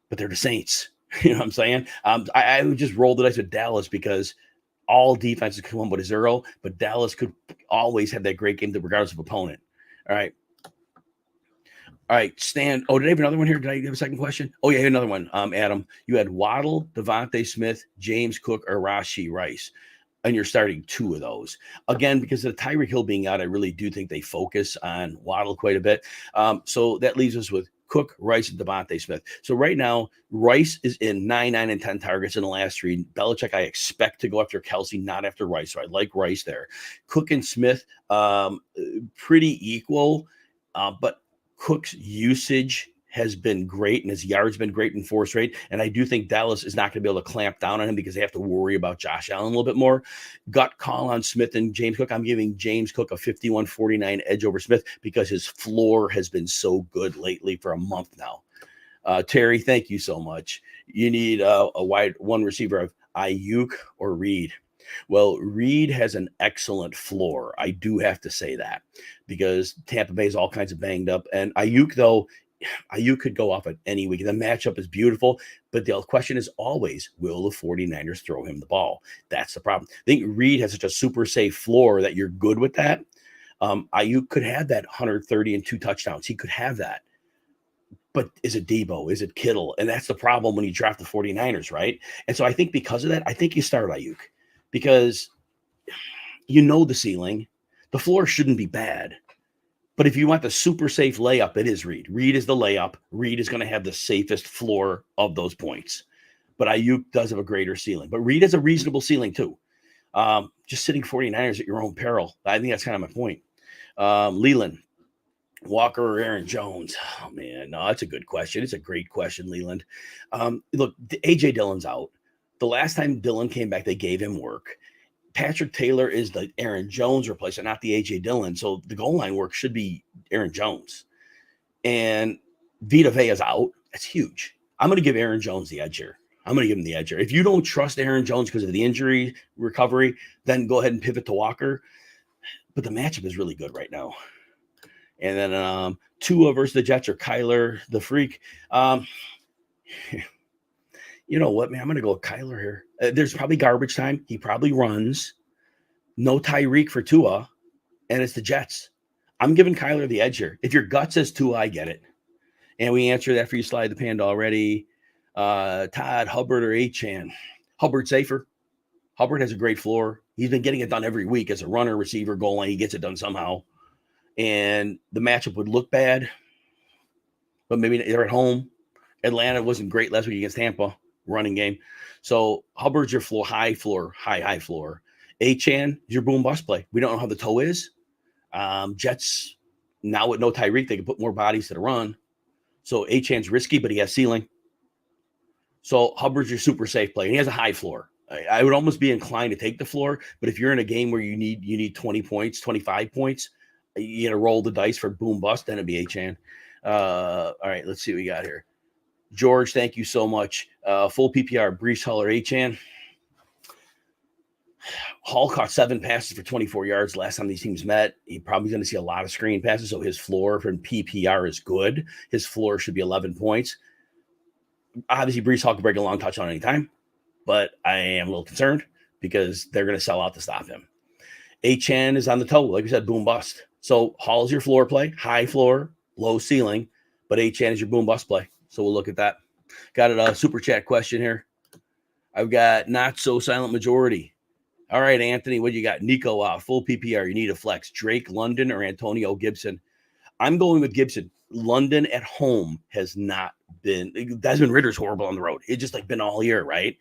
But they're the Saints. You know what I'm saying? I would just roll the dice with Dallas because all defenses come home with a 0, but Dallas could always have that great game regardless of opponent. All right, Stan. Oh, did I have another one here? Did I have a second question? Oh, yeah, another one. Adam, you had Waddle, Devontae Smith, James Cook, or Rashee Rice. And you're starting 2 of those. Again, because of Tyreek Hill being out, I really do think they focus on Waddle quite a bit. So that leaves us with Cook, Rice, and Devontae Smith. So right now, Rice is in 9, 9, and 10 targets in the last 3. Belichick, I expect to go after Kelsey, not after Rice. So I like Rice there. Cook and Smith, pretty equal, but Cook's usage has been great and his yards been great in force rate. And I do think Dallas is not going to be able to clamp down on him because they have to worry about Josh Allen a little bit more. Gut call on Smith and James Cook. I'm giving James Cook a 51-49 edge over Smith because his floor has been so good lately for a month now. Terry, thank you so much. You need a wide one receiver of Ayuk or Reed. Well, Reed has an excellent floor. I do have to say that because Tampa Bay is all kinds of banged up. And Ayuk, though, Ayuk could go off at any week. The matchup is beautiful, but the question is always, will the 49ers throw him the ball? That's the problem. I think Reed has such a super safe floor that you're good with that. Ayuk could have that 130 and 2 touchdowns. He could have that. But is it Debo? Is it Kittle? And that's the problem when you draft the 49ers, right? And so I think because of that, I think you start Ayuk because you know the ceiling. The floor shouldn't be bad. But if you want the super safe layup, it is Reed. Reed is the layup. Reed is going to have the safest floor of those points. But Ayuk does have a greater ceiling. But Reed has a reasonable ceiling too. Just sitting 49ers at your own peril. I think that's kind of my point. Leland, Walker or Aaron Jones? Oh, man. No, that's a good question. It's a great question, Leland. Look, A.J. Dillon's out. The last time Dillon came back, they gave him work. Patrick Taylor is the Aaron Jones replacement, not the A.J. Dillon. So the goal line work should be Aaron Jones. And Vita Vea is out. That's huge. I'm going to give Aaron Jones the edge here. I'm going to give him the edge here. If you don't trust Aaron Jones because of the injury recovery, then go ahead and pivot to Walker. But the matchup is really good right now. And then Tua versus the Jets or Kyler the Freak. You know what, man? I'm going to go with Kyler here. There's probably garbage time. He probably runs. No Tyreek for Tua, and it's the Jets. I'm giving Kyler the edge here. If your gut says Tua, I get it. And we answered that for you, Slide the Panda already. Todd, Hubbard, or Achan. Hubbard safer. Hubbard has a great floor. He's been getting it done every week as a runner, receiver, goal line. He gets it done somehow. And the matchup would look bad, but maybe they're at home. Atlanta wasn't great last week against Tampa. Running game. So Hubbard's your floor, high floor. Achan is your boom bust play. We don't know how the toe is. Jets, now with no Tyreek, they can put more bodies to the run. So Achan's risky, but he has ceiling. So Hubbard's your super safe play, and he has a high floor. I would almost be inclined to take the floor, but if you're in a game where you need 20 points, 25 points, you roll the dice for boom bust, then it'd be Achan. All right, let's see what we got here. George, thank you so much. Full PPR, Brees Hall or Achan. Hall caught 7 passes for 24 yards last time these teams met. He's probably going to see a lot of screen passes, so his floor from PPR is good. His floor should be 11 points. Obviously, Brees Hall can break a long touchdown anytime, but I am a little concerned because they're going to sell out to stop him. Achan is on the toe. Like we said, boom bust. So Hall is your floor play, high floor, low ceiling, but Achan is your boom bust play. So we'll look at that. Got a super chat question here. I've got not so silent majority. All right, Anthony, what do you got? Nacua, full PPR. You need a flex. Drake London or Antonio Gibson? I'm going with Gibson. London at home has not been. Desmond Ritter's horrible on the road. It's just been all year, right?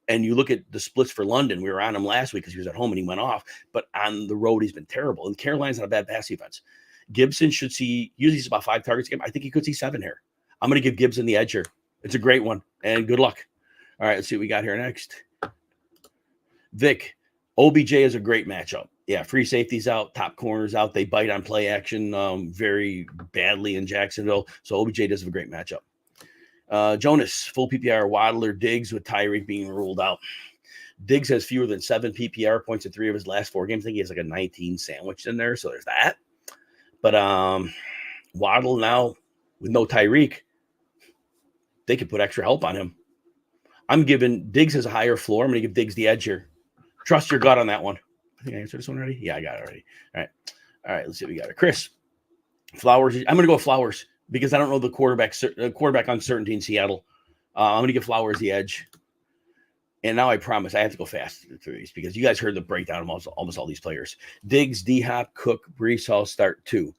And you look at the splits for London. We were on him last week because he was at home and he went off. But on the road, he's been terrible. And Carolina's not a bad pass defense. Gibson should see, usually it's about 5 targets a game. I think he could see 7 here. I'm going to give Gibson the edge here. It's a great one. And good luck. All right, let's see what we got here next. Vic, OBJ is a great matchup. Yeah, free safeties out, top corners out. They bite on play action very badly in Jacksonville. So OBJ does have a great matchup. Jonas, full PPR, Waddler, Diggs with Tyreek being ruled out. Diggs has fewer than 7 PPR points in 3 of his last 4 games. I think he has a 19 sandwiched in there. So there's that. But Waddle now with no Tyreek, they could put extra help on him. I'm giving Diggs has a higher floor. I'm going to give Diggs the edge here. Trust your gut on that one. I think I answered this one already. Yeah, I got it already. All right. Let's see what we got. Chris, Flowers. I'm going to go with Flowers because I don't know the quarterback uncertainty in Seattle. I'm going to give Flowers the edge. And now I promise I have to go fast through these because you guys heard the breakdown of almost all these players. Diggs, D-Hop, Cook, Brees Hall start 2.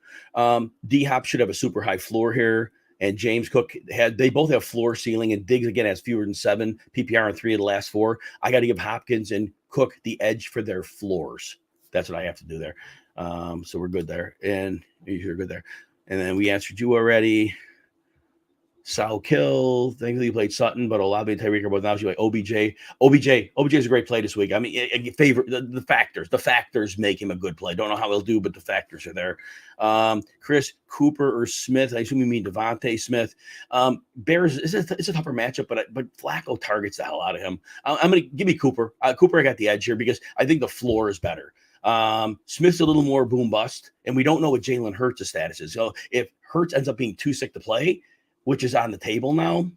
D-Hop should have a super high floor here. And James Cook they both have floor ceiling, and Diggs again has fewer than 7 PPR in 3 of the last 4. I got to give Hopkins and Cook the edge for their floors. That's what I have to do there. So we're good there, and you're good there. And then we answered you already. Sal Kill, thankfully you played Sutton, but Olave and Tyreek are both now. You like OBJ. OBJ is a great play this week. I mean, the factors make him a good play. Don't know how he'll do, but the factors are there. Chris, Cooper or Smith. I assume you mean Devontae Smith. Bears. It's a tougher matchup, but Flacco targets the hell out of him. I'm gonna give me Cooper. Cooper, I got the edge here because I think the floor is better. Smith's a little more boom bust, and we don't know what Jalen Hurts' status is. So if Hurts ends up being too sick to play, which is on the table now.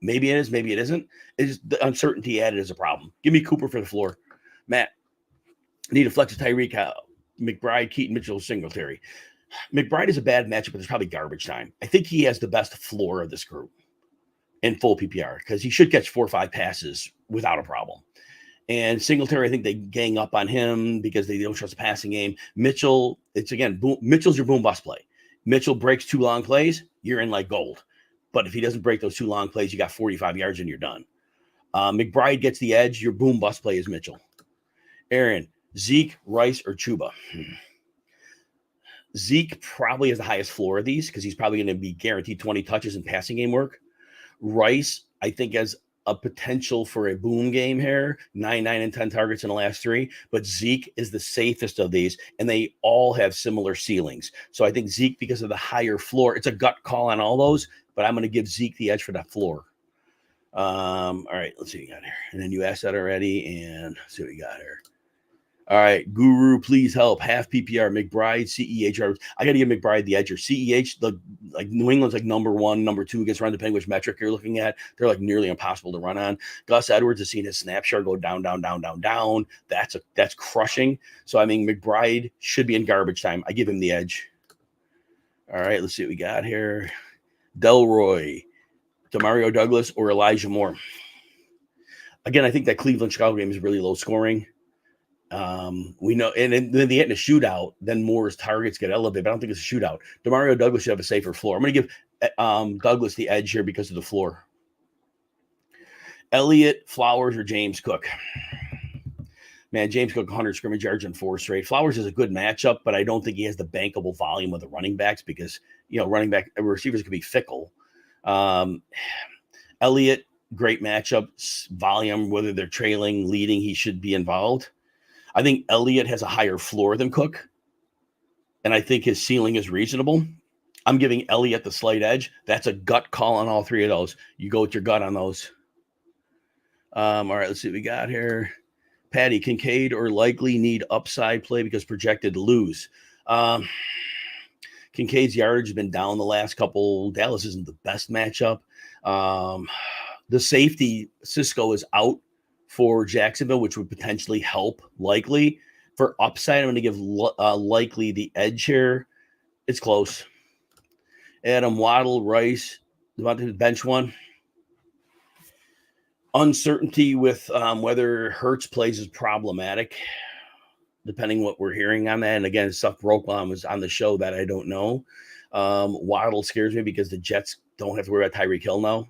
Maybe it is, maybe it isn't. It's the uncertainty added is a problem. Give me Cooper for the floor. Matt, need a flex of Tyreek, McBride, Keaton, Mitchell, Singletary. McBride is a bad matchup, but there's probably garbage time. I think he has the best floor of this group in full PPR because he should catch 4 or 5 passes without a problem. And Singletary, I think they gang up on him because they don't trust the passing game. Mitchell, Mitchell's your boom bust play. Mitchell breaks 2 long plays, you're in like gold. But if he doesn't break those 2 long plays, you got 45 yards and you're done. McBride gets the edge. Your boom bust play is Mitchell. Aaron, Zeke, Rice, or Chuba? Zeke probably has the highest floor of these because he's probably going to be guaranteed 20 touches in passing game work. Rice, I think, has a potential for a boom game here, 9, 9, and 10 targets in the last 3. But Zeke is the safest of these, and they all have similar ceilings. So I think Zeke, because of the higher floor, it's a gut call on all those, but I'm going to give Zeke the edge for that floor. All right, let's see what we got here. And then you asked that already, and let's see what we got here. All right, Guru, please help. Half PPR, McBride, CEH. I got to give McBride the edge or CEH. New England's like number 1, number 2 against run, depending which metric you're looking at. They're like nearly impossible to run on. Gus Edwards has seen his snapshot go down. That's crushing. So I mean, McBride should be in garbage time. I give him the edge. All right, let's see what we got here. Delroy, Demario Douglas, or Elijah Moore. Again, I think that Cleveland-Chicago game is really low scoring. We know, and then they get in a shootout, then Moore's targets get elevated. But I don't think it's a shootout. Demario Douglas should have a safer floor. I'm going to give Douglas the edge here because of the floor. Elliott, Flowers, or James Cook? Man, James Cook, 100 scrimmage yards and 4 straight. Flowers is a good matchup, but I don't think he has the bankable volume of the running backs because, running back receivers could be fickle. Elliott, great matchup, volume, whether they're trailing, leading, he should be involved. I think Elliott has a higher floor than Cook, and I think his ceiling is reasonable. I'm giving Elliott the slight edge. That's a gut call on all three of those. You go with your gut on those. All right, let's see what we got here. Patty, Kincaid or likely need upside play because projected to lose. Kincaid's yardage has been down the last couple. Dallas isn't the best matchup. The safety, Cisco, is out for Jacksonville, which would potentially help likely. For upside, I'm going to give likely the edge here. It's close. Adam, Waddle, Rice, about to bench one. Uncertainty with whether Hurts plays is problematic, depending what we're hearing on that. And again, stuff Roquan was on the show that I don't know. Waddle scares me because the Jets don't have to worry about Tyreek Hill now,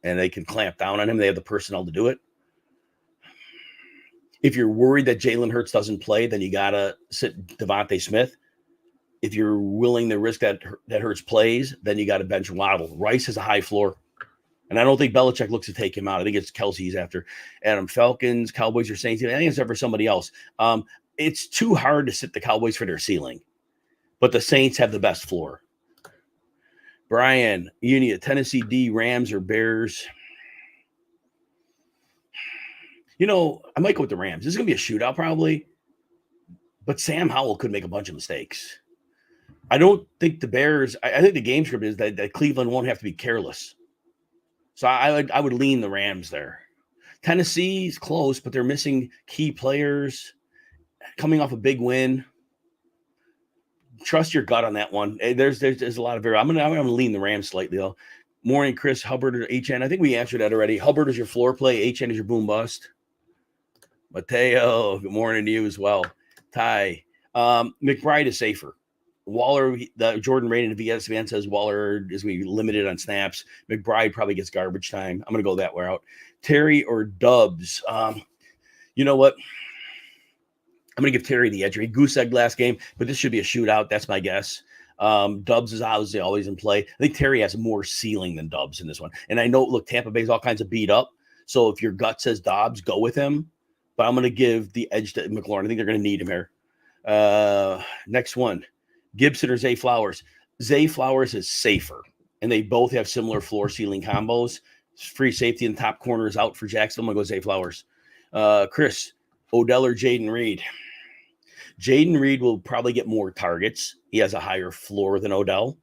and they can clamp down on him. They have the personnel to do it. If you're worried that Jalen Hurts doesn't play, then you got to sit Devontae Smith. If you're willing to risk that Hurts plays, then you got to bench Waddle. Rice has a high floor, and I don't think Belichick looks to take him out. I think it's Kelsey's after. Adam, Falcons, Cowboys, or Saints. I think it's ever somebody else. It's too hard to sit the Cowboys for their ceiling, but the Saints have the best floor. Brian, Unia, Tennessee D, Rams, or Bears? I might go with the Rams. This is going to be a shootout probably, but Sam Howell could make a bunch of mistakes. I don't think the Bears – I think the game script is that Cleveland won't have to be careless. So I would lean the Rams there. Tennessee's close, but they're missing key players coming off a big win. Trust your gut on that one. There's a lot of I'm gonna lean the Rams slightly though. Morning, Chris, Hubbard or HN. I think we answered that already. Hubbard is your floor play. HN is your boom bust. Mateo, good morning to you as well. Ty, McBride is safer. Waller, the Jordan Rain and VSVN says Waller is going to be limited on snaps. McBride probably gets garbage time. I'm going to go that route. Terry or Dubs. You know what? I'm going to give Terry the edge. He goose-egged last game, but this should be a shootout. That's my guess. Dubs is obviously always in play. I think Terry has more ceiling than Dubs in this one. And I know, look, Tampa Bay's all kinds of beat up. So if your gut says Dobbs, go with him. But I'm going to give the edge to McLaurin. I think they're going to need him here. Next one. Gibson or Zay Flowers. Zay Flowers is safer, and they both have similar floor ceiling combos. Free safety in the top corner is out for Jacksonville. I'm going to go Zay Flowers. Chris, Odell or Jaden Reed. Jaden Reed will probably get more targets. He has a higher floor than Odell.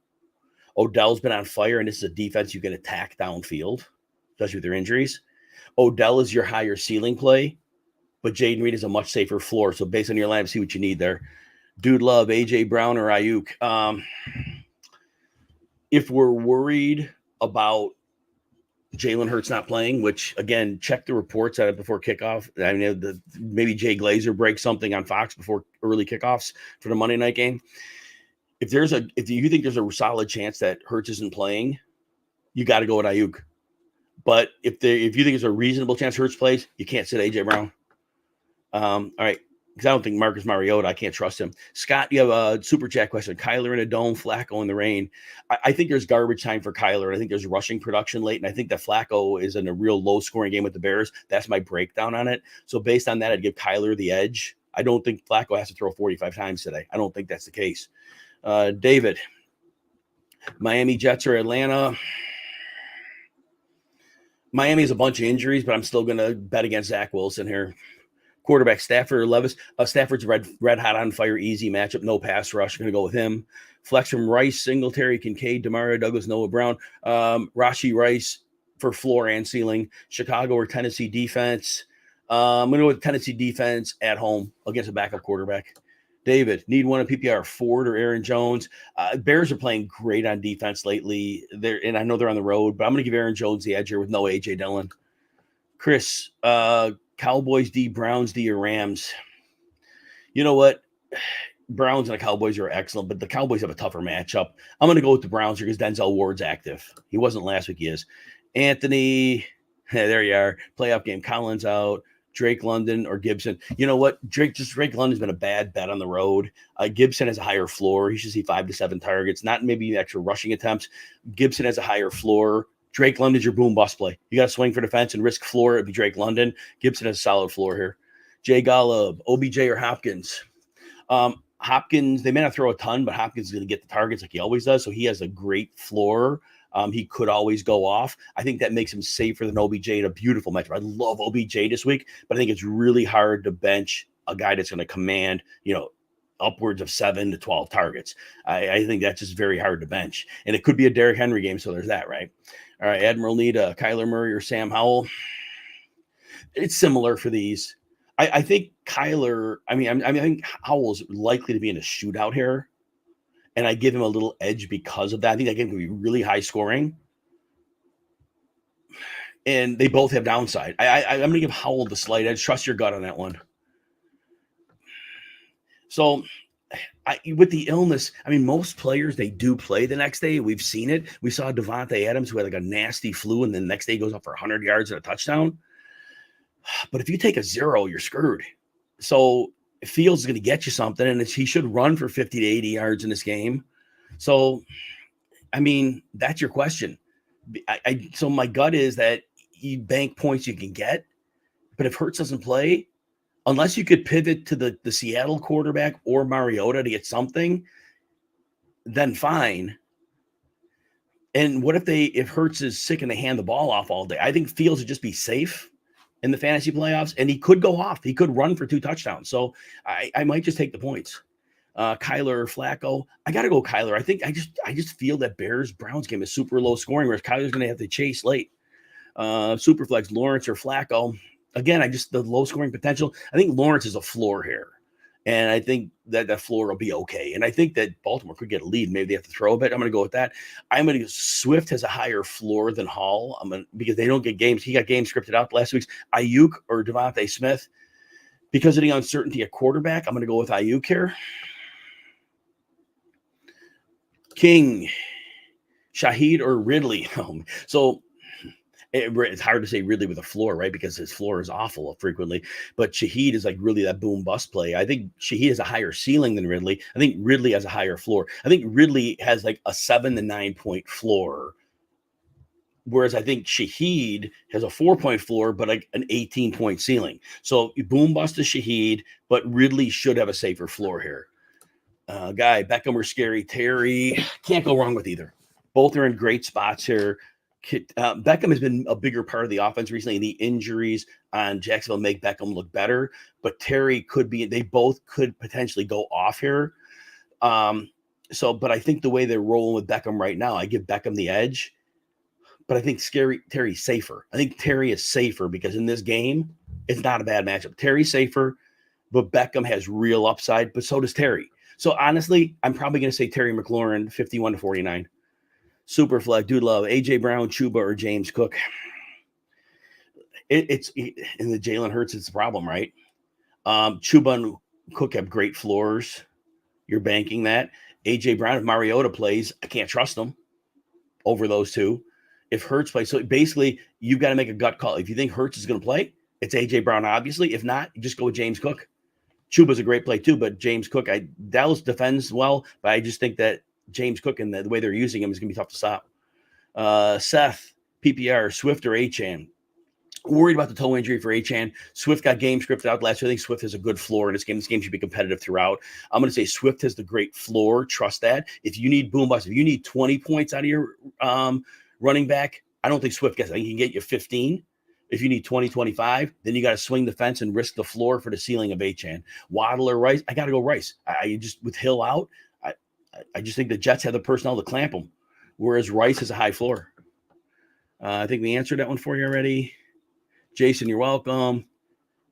Odell's been on fire, and this is a defense you can attack downfield, especially with their injuries. Odell is your higher ceiling play, but Jaden Reed is a much safer floor. So based on your lineup, see what you need there. Dude Love, A.J. Brown or Ayuk. If we're worried about Jalen Hurts not playing, which, again, check the reports on it before kickoff. I mean, maybe Jay Glazer breaks something on Fox before early kickoffs for the Monday night game. If you think there's a solid chance that Hurts isn't playing, you got to go with Ayuk. But if you think there's a reasonable chance Hurts plays, you can't sit A.J. Brown. All right. Because I don't think Marcus Mariota, I can't trust him. Scott, you have a super chat question. Kyler in a dome, Flacco in the rain. I think there's garbage time for Kyler. I think there's rushing production late, and I think that Flacco is in a real low-scoring game with the Bears. That's my breakdown on it. So based on that, I'd give Kyler the edge. I don't think Flacco has to throw 45 times today. I don't think that's the case. David, Miami Jets or Atlanta? Miami has a bunch of injuries, but I'm still going to bet against Zach Wilson here. Quarterback, Stafford or Levis. Stafford's red hot on fire, easy matchup, no pass rush. Going to go with him. Flex from Rice, Singletary, Kincaid, Demario Douglas, Noah Brown. Rashi Rice for floor and ceiling. Chicago or Tennessee defense. I'm going to go with Tennessee defense at home against a backup quarterback. David, need one in PPR, Ford or Aaron Jones. Bears are playing great on defense lately. And I know they're on the road, but I'm going to give Aaron Jones the edge here with no A.J. Dillon. Chris, Cowboys D, Browns D, or Rams. You know what? Browns and the Cowboys are excellent, but the Cowboys have a tougher matchup. I'm going to go with the Browns here because Denzel Ward's active. He wasn't last week. He is. Anthony, there you are. Playoff game. Collins out. Drake London or Gibson. You know what? Drake London's been a bad bet on the road. Gibson has a higher floor. He should see 5 to 7 targets, not maybe extra rushing attempts. Gibson has a higher floor. Drake London's your boom bust play. You got to swing for defense and risk floor. It'd be Drake London. Gibson has a solid floor here. Jay Golub, OBJ or Hopkins. Hopkins, they may not throw a ton, but Hopkins is going to get the targets like he always does. So he has a great floor. He could always go off. I think that makes him safer than OBJ in a beautiful matchup. I love OBJ this week, but I think it's really hard to bench a guy that's going to command, upwards of 7 to 12 targets. I think that's just very hard to bench. And it could be a Derrick Henry game, so there's that, right? All right, Admiral Nita, Kyler Murray or Sam Howell. It's similar for these. I think Kyler, I think Howell's likely to be in a shootout here, and I give him a little edge because of that. I think that game could be really high scoring, and they both have downside. I'm going to give Howell the slight edge. Trust your gut on that one. So with the illness, most players, they do play the next day. We've seen it. We saw Devontae Adams, who had like a nasty flu, and then the next day goes up for 100 yards and a touchdown. But if you take a 0, you're screwed. So Fields is going to get you something, and he should run for 50 to 80 yards in this game. So, that's your question. So my gut is that you bank points you can get, but if Hurts doesn't play, unless you could pivot to the Seattle quarterback or Mariota to get something, then fine. And what if Hurts is sick and they hand the ball off all day? I think Fields would just be safe in the fantasy playoffs, and he could go off. He could run for 2 touchdowns. So I might just take the points. Kyler or Flacco. I got to go Kyler. I just feel that Bears-Browns game is super low scoring, whereas Kyler's going to have to chase late. Superflex, Lawrence or Flacco. Again, the low scoring potential. I think Lawrence is a floor here. And I think that floor will be okay. And I think that Baltimore could get a lead. Maybe they have to throw a bit. I'm going to go with that. I'm going to go Swift has a higher floor than Hall. Because they don't get games. He got games scripted out last week's. Ayuk or Devontae Smith. Because of the uncertainty at quarterback, I'm going to go with Ayuk here. King, Shaheed or Ridley. So it's hard to say Ridley with a floor, right? Because his floor is awful frequently. But Shaheed is like really that boom bust play. I think Shaheed has a higher ceiling than Ridley. I think Ridley has a higher floor. I think Ridley has like a 7 to 9 point floor. Whereas I think Shaheed has a 4-point floor, but like an 18-point ceiling. So you boom bust to Shaheed, but Ridley should have a safer floor here. Guy, Beckham or Scary Terry. Can't go wrong with either. Both are in great spots here. Beckham has been a bigger part of the offense recently. The injuries on Jacksonville make Beckham look better, but Terry they both could potentially go off here. But I think the way they're rolling with Beckham right now, I give Beckham the edge, but I think Terry's safer. I think Terry is safer because in this game, it's not a bad matchup. Terry's safer, but Beckham has real upside, but so does Terry. So honestly, I'm probably going to say Terry McLaurin, 51 to 49. Superflex, Dude Love, AJ Brown, Chuba, or James Cook. It's in the Jalen Hurts, it's the problem, right? Chuba and Cook have great floors. You're banking that. AJ Brown, if Mariota plays, I can't trust them over those two. If Hurts plays, so basically you've got to make a gut call. If you think Hurts is going to play, it's AJ Brown, obviously. If not, you just go with James Cook. Chuba's a great play too, but James Cook, Dallas defends well, but I just think that James Cook and the way they're using him is going to be tough to stop. Seth, PPR, Swift or Achane. Worried about the toe injury for Achane. Swift got game scripted out last year. I think Swift has a good floor in this game. This game should be competitive throughout. I'm going to say Swift has the great floor. Trust that. If you need boom bust, if you need 20 points out of your running back, I don't think Swift gets it. I think he can get you 15. If you need 20, 25, then you got to swing the fence and risk the floor for the ceiling of Achane. Waddle or Rice, I got to go Rice. I just, with Hill out, I just think the Jets have the personnel to clamp them, whereas Rice has a high floor. I think we answered that one for you already. Jason, you're welcome.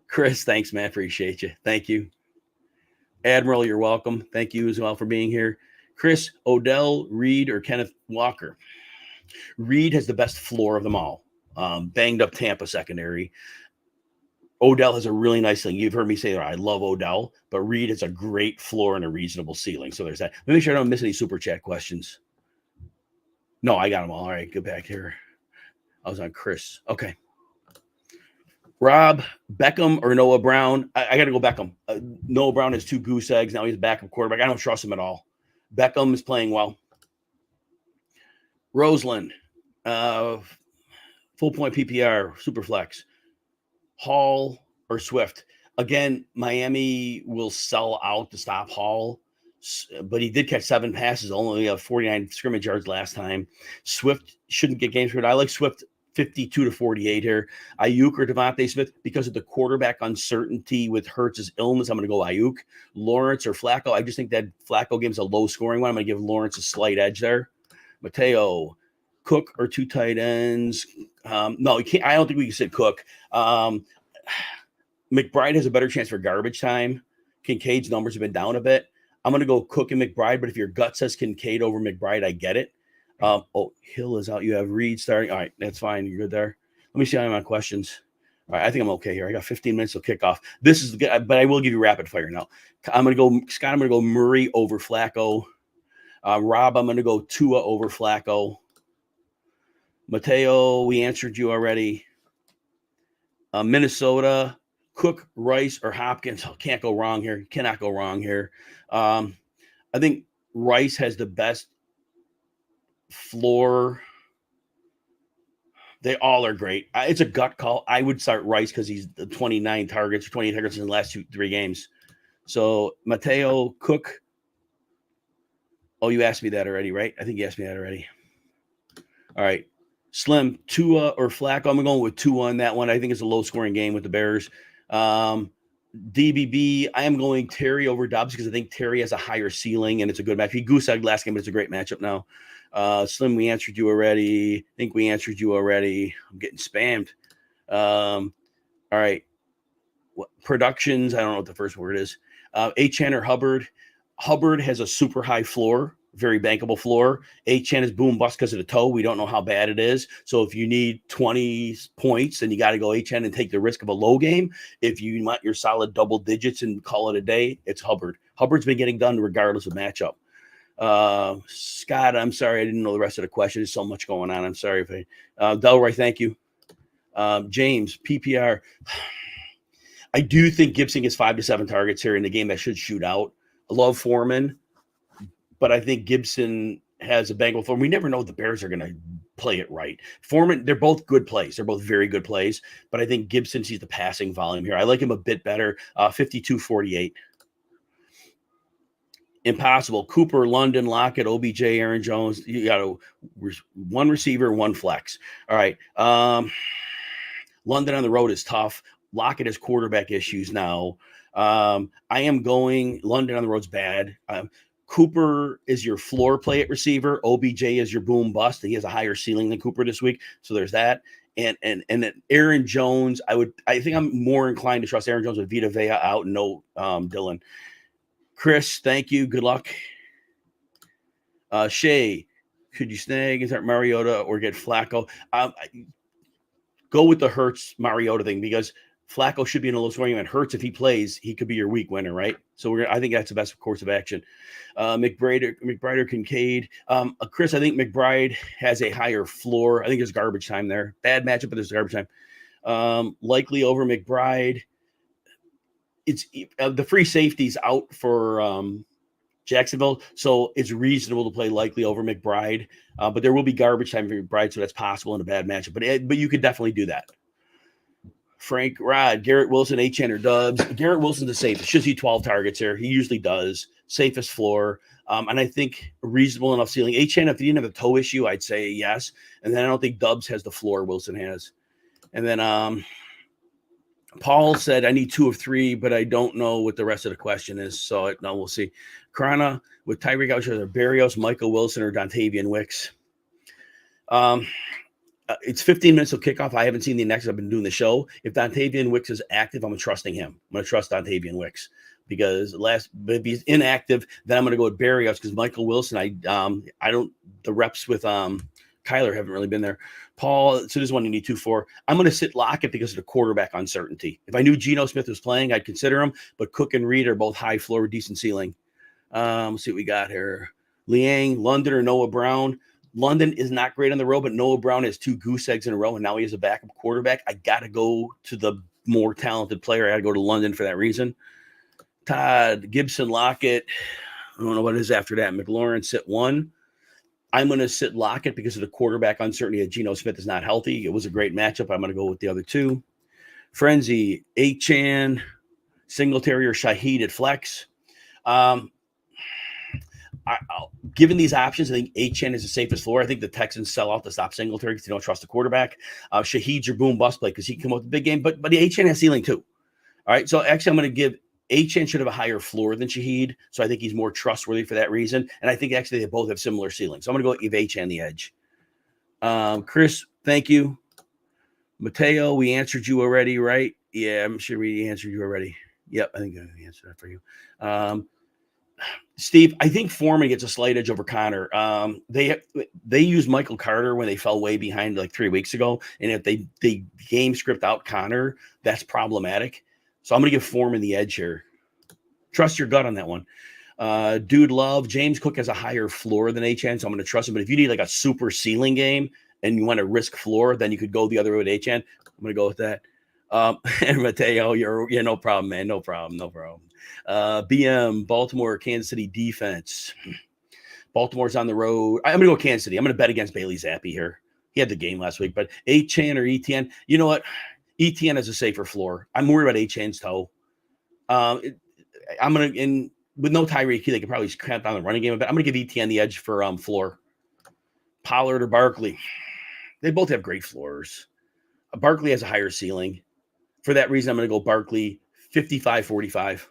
Chris, thanks, man. Appreciate you. Thank you. Admiral, you're welcome. Thank you as well for being here. Chris, Odell, Reed, or Kenneth Walker? Reed has the best floor of them all. Banged up Tampa secondary. Odell has a really nice thing. You've heard me say that I love Odell, but Reed has a great floor and a reasonable ceiling. So there's that. Let me make sure I don't miss any super chat questions. No, I got them all. All right, get back here. I was on Chris. Okay. Rob, Beckham or Noah Brown? I got to go Beckham. Noah Brown has 2 goose eggs. Now he's a backup quarterback. I don't trust him at all. Beckham is playing well. Roseland, full point PPR, super flex. Hall or Swift. Again, Miami will sell out to stop Hall, but he did catch 7 passes, only 49 scrimmage yards last time. Swift shouldn't get games for it. I like Swift 52-48 here. Ayuk or Devontae Smith, because of the quarterback uncertainty with Hurts' illness, I'm going to go Ayuk. Lawrence or Flacco. I just think that Flacco game's a low scoring one. I'm going to give Lawrence a slight edge there. Mateo, Cook or 2 tight ends. No, you can't. I don't think we can sit Cook. McBride has a better chance for garbage time. Kincaid's numbers have been down a bit. I'm going to go Cook and McBride, but if your gut says Kincaid over McBride, I get it. Hill is out. You have Reed starting. All right, that's fine. You're good there. Let me see how many questions. All right, I think I'm okay here. I got 15 minutes till kickoff. This is good, but I will give you rapid fire now. I'm going to go, Scott, I'm going to go Murray over Flacco. Rob, I'm going to go Tua over Flacco. Mateo, we answered you already. Minnesota, Cook, Rice, or Hopkins. Can't go wrong here. Cannot go wrong here. I think Rice has the best floor. They all are great. It's a gut call. I would start Rice because he's the 29 targets or 28 targets in the last 2-3 games. So Mateo, Cook. Oh, you asked me that already, right? I think you asked me that already. All right. Slim, Tua or Flacco. I'm going with Tua on that one. I think it's a low-scoring game with the Bears. DBB, I am going Terry over Dobbs because I think Terry has a higher ceiling and it's a good match. He goose-egged last game, but it's a great matchup now. Slim, we answered you already. I think we answered you already. I'm getting spammed. All right. Productions, I don't know what the first word is. H.N. or Hubbard. Hubbard has a super high floor, very bankable floor. H.N. is boom bust because of the toe. We don't know how bad it is. So if you need 20 points, then you got to go H.N. and take the risk of a low game. If you want your solid double digits and call it a day, it's Hubbard. Hubbard's been getting done regardless of matchup. Scott, I'm sorry. I didn't know the rest of the question. There's so much going on. I'm sorry if Delroy, thank you. James, PPR. I do think Gibson gets 5 to 7 targets here in the game that should shoot out. I love Foreman, but I think Gibson has a bankable form. We never know the Bears are going to play it right. Foreman, they're both good plays. They're both very good plays, but I think Gibson sees the passing volume here. I like him a bit better, 52-48. Impossible. Cooper, London, Lockett, OBJ, Aaron Jones. You got one receiver, one flex. All right. London on the road is tough. Lockett has quarterback issues now. I am going London on the road's bad. Cooper is your floor play at receiver. OBJ is your boom bust. He has a higher ceiling than Cooper this week. So there's that. And then Aaron Jones, I think I'm more inclined to trust Aaron Jones with Vita Vea out and no Dylan. Chris, thank you. Good luck. Shay, could you snag and start Mariota or get Flacco? Go with the Hurts Mariota thing because Flacco should be in a low scoring game. And Hurts, if he plays, he could be your week winner, right? So I think that's the best course of action. McBride or Kincaid. Chris, I think McBride has a higher floor. I think there's garbage time there. Bad matchup, but there's garbage time. Likely over McBride. It's the free safety's out for Jacksonville, so it's reasonable to play likely over McBride. But there will be garbage time for McBride, so that's possible in a bad matchup. But you could definitely do that. Frank, Rod, Garrett Wilson, H.N. or Dubs. Garrett Wilson's the safest. Should see 12 targets here. He usually does. Safest floor. And I think reasonable enough ceiling. H.N., if he didn't have a toe issue, I'd say yes. And then I don't think Dubs has the floor Wilson has. And then Paul said, I need 2 of 3, but I don't know what the rest of the question is. So no, we'll see. Krana with Tyreek out there, Barrios, Michael Wilson, or Dontavian Wicks. It's 15 minutes till kickoff. I haven't seen the next. I've been doing the show. If Dontavian Wicks is active, I'm trusting him. I'm going to trust Dontavian Wicks because if he's inactive, then I'm going to go with Barrios because Michael Wilson. I don't. The reps with Kyler haven't really been there. Paul, so this one you need 2 for. I'm going to sit Lockett because of the quarterback uncertainty. If I knew Geno Smith was playing, I'd consider him. But Cook and Reed are both high floor, decent ceiling. Let's see what we got here. Liang, London, or Noah Brown. London is not great on the road, but Noah Brown has 2 goose eggs in a row, and now he has a backup quarterback. I got to go to the more talented player. I got to go to London for that reason. Todd Gibson Lockett. I don't know what it is after that. McLaurin sit 1. I'm going to sit Lockett because of the quarterback uncertainty that Geno Smith is not healthy. It was a great matchup. I'm going to go with the other 2. Frenzy, Achane, Singletary, or Shaheed at flex. Given these options, I think Achane is the safest floor. I think the Texans sell out to stop Singletary because they don't trust the quarterback. Shaheed's your boom bust play because he can come up with a big game, but Achane has ceiling too. All right, so actually I'm going to give Achane should have a higher floor than Shaheed, so I think he's more trustworthy for that reason. And I think actually they both have similar ceilings. So I'm going to go give Achane the edge. Chris, thank you. Mateo, we answered you already, right? Yeah, I'm sure we answered you already. Yep, I think I answered that for you. Steve, I think Foreman gets a slight edge over Connor. They used Michael Carter when they fell way behind like 3 weeks ago, and if they game script out Connor, that's problematic. So I'm going to give Foreman the edge here. Trust your gut on that one. Dude Love, James Cook has a higher floor than Achane, so I'm going to trust him. But if you need like a super ceiling game and you want to risk floor, then you could go the other way with Achane. I'm going to go with that. And Mateo, you're no problem, man. No problem. BM, Baltimore, Kansas City defense. Baltimore's on the road. I'm going to go Kansas City. I'm going to bet against Bailey Zappi here. He had the game last week, but Achane or ETN, you know what? ETN has a safer floor. I'm worried about Achane's toe. I'm going to, with no Tyreek Hill, they could probably cramp down the running game a bit. I'm going to give ETN the edge for floor. Pollard or Barkley. They both have great floors. Barkley has a higher ceiling. For that reason, I'm going to go Barkley 55-45.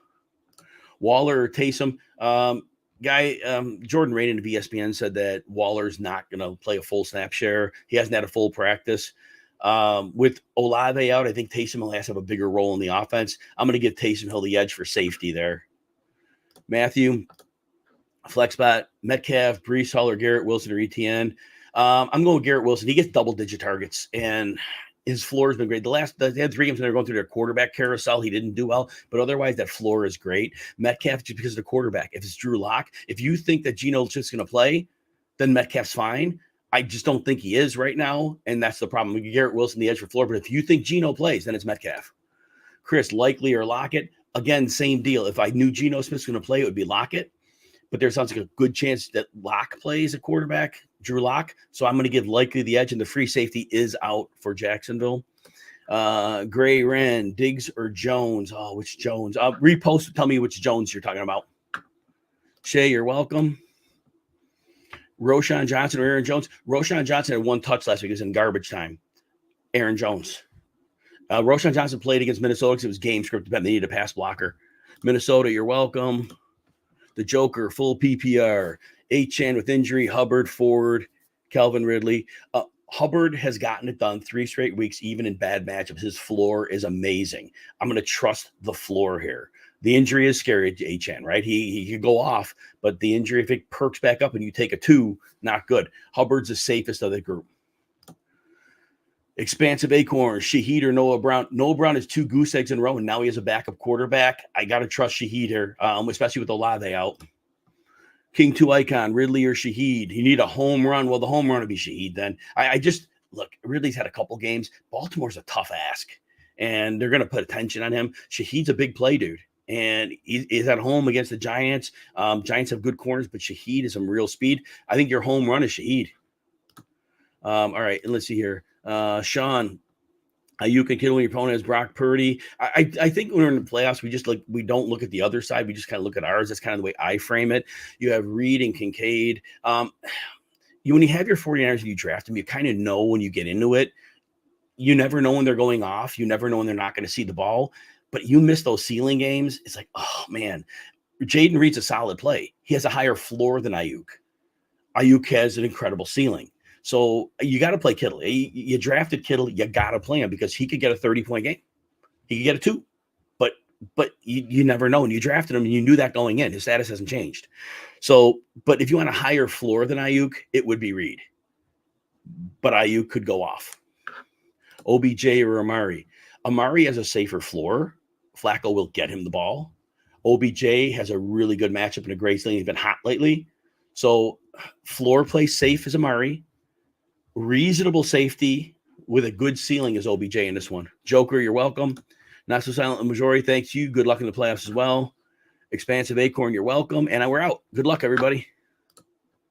Waller or Taysom. Jordan Raiden of ESPN said that Waller's not going to play a full snap share. He hasn't had a full practice. With Olave out, I think Taysom Hill has to have a bigger role in the offense. I'm going to give Taysom Hill the edge for safety there. Matthew, flex spot, Metcalf, Breece Hall, or Garrett Wilson or ETN. I'm going with Garrett Wilson. He gets double-digit targets, and his floor has been great. They had 3 games when they were going through their quarterback carousel. He didn't do well, but otherwise that floor is great. Metcalf, just because of the quarterback. If it's Drew Lock, if you think that Geno's just going to play, then Metcalf's fine. I just don't think he is right now, and that's the problem. We can Garrett Wilson the edge for floor, but if you think Geno plays, then it's Metcalf. Chris, Likely or Lockett? Again, same deal. If I knew Geno Smith's going to play, it would be Lockett, but there sounds like a good chance that Lock plays at quarterback, Drew Lock. So I'm going to give Likely the edge, and the free safety is out for Jacksonville. Gray Wren, Diggs or Jones? Oh, which Jones? Repost. Tell me which Jones you're talking about. Shay, you're welcome. Roshan Johnson or Aaron Jones? Roshan Johnson had 1 touch last week. It was in garbage time. Aaron Jones. Roshan Johnson played against Minnesota because it was game script. They needed a pass blocker. Minnesota, you're welcome. The Joker, full PPR. Achane with injury. Hubbard, Ford, Calvin Ridley. Hubbard has gotten it done 3 straight weeks, even in bad matchups. His floor is amazing. I'm going to trust the floor here. The injury is scary to Achane, right? He could go off, but the injury, if it perks back up and you take a 2, not good. Hubbard's the safest of the group. Expansive Acorn, Shaheed or Noah Brown. Noah Brown is 2 goose eggs in a row, and now he has a backup quarterback. I got to trust Shaheed here, especially with Olave out. King 2 Icon, Ridley or Shaheed. You need a home run. Well, the home run would be Shaheed then. I just, look, Ridley's had a couple games. Baltimore's a tough ask, and they're going to put attention on him. Shaheed's a big play dude, and he's at home against the Giants. Giants have good corners, but Shaheed is some real speed. I think your home run is Shaheed. All right, and let's see here. Sean, you can kill when your opponent has Brock Purdy. I think when we're in the playoffs, we don't look at the other side. We just kind of look at ours. That's kind of the way I frame it. You have Reed and Kincaid. When you have your 49ers and you draft them, you kind of know when you get into it. You never know when they're going off. You never know when they're not going to see the ball. But you miss those ceiling games. It's like, oh, man. Jaden Reed's a solid play. He has a higher floor than Ayuk. Ayuk has an incredible ceiling. So you got to play Kittle. You drafted Kittle. You got to play him because he could get a 30-point game. He could get a 2. But you never know. And you drafted him, and you knew that going in. His status hasn't changed. So, but if you want a higher floor than Ayuk, it would be Reed. But Ayuk could go off. OBJ or Amari. Amari has a safer floor. Flacco will get him the ball. OBJ has a really good matchup and a great ceiling. He's been hot lately. So floor play safe is Amari. Reasonable safety with a good ceiling is OBJ in this one. Joker, you're welcome. Not So Silent Majority, thanks you. Good luck in the playoffs as well. Expansive Acorn, you're welcome. And we're out. Good luck, everybody.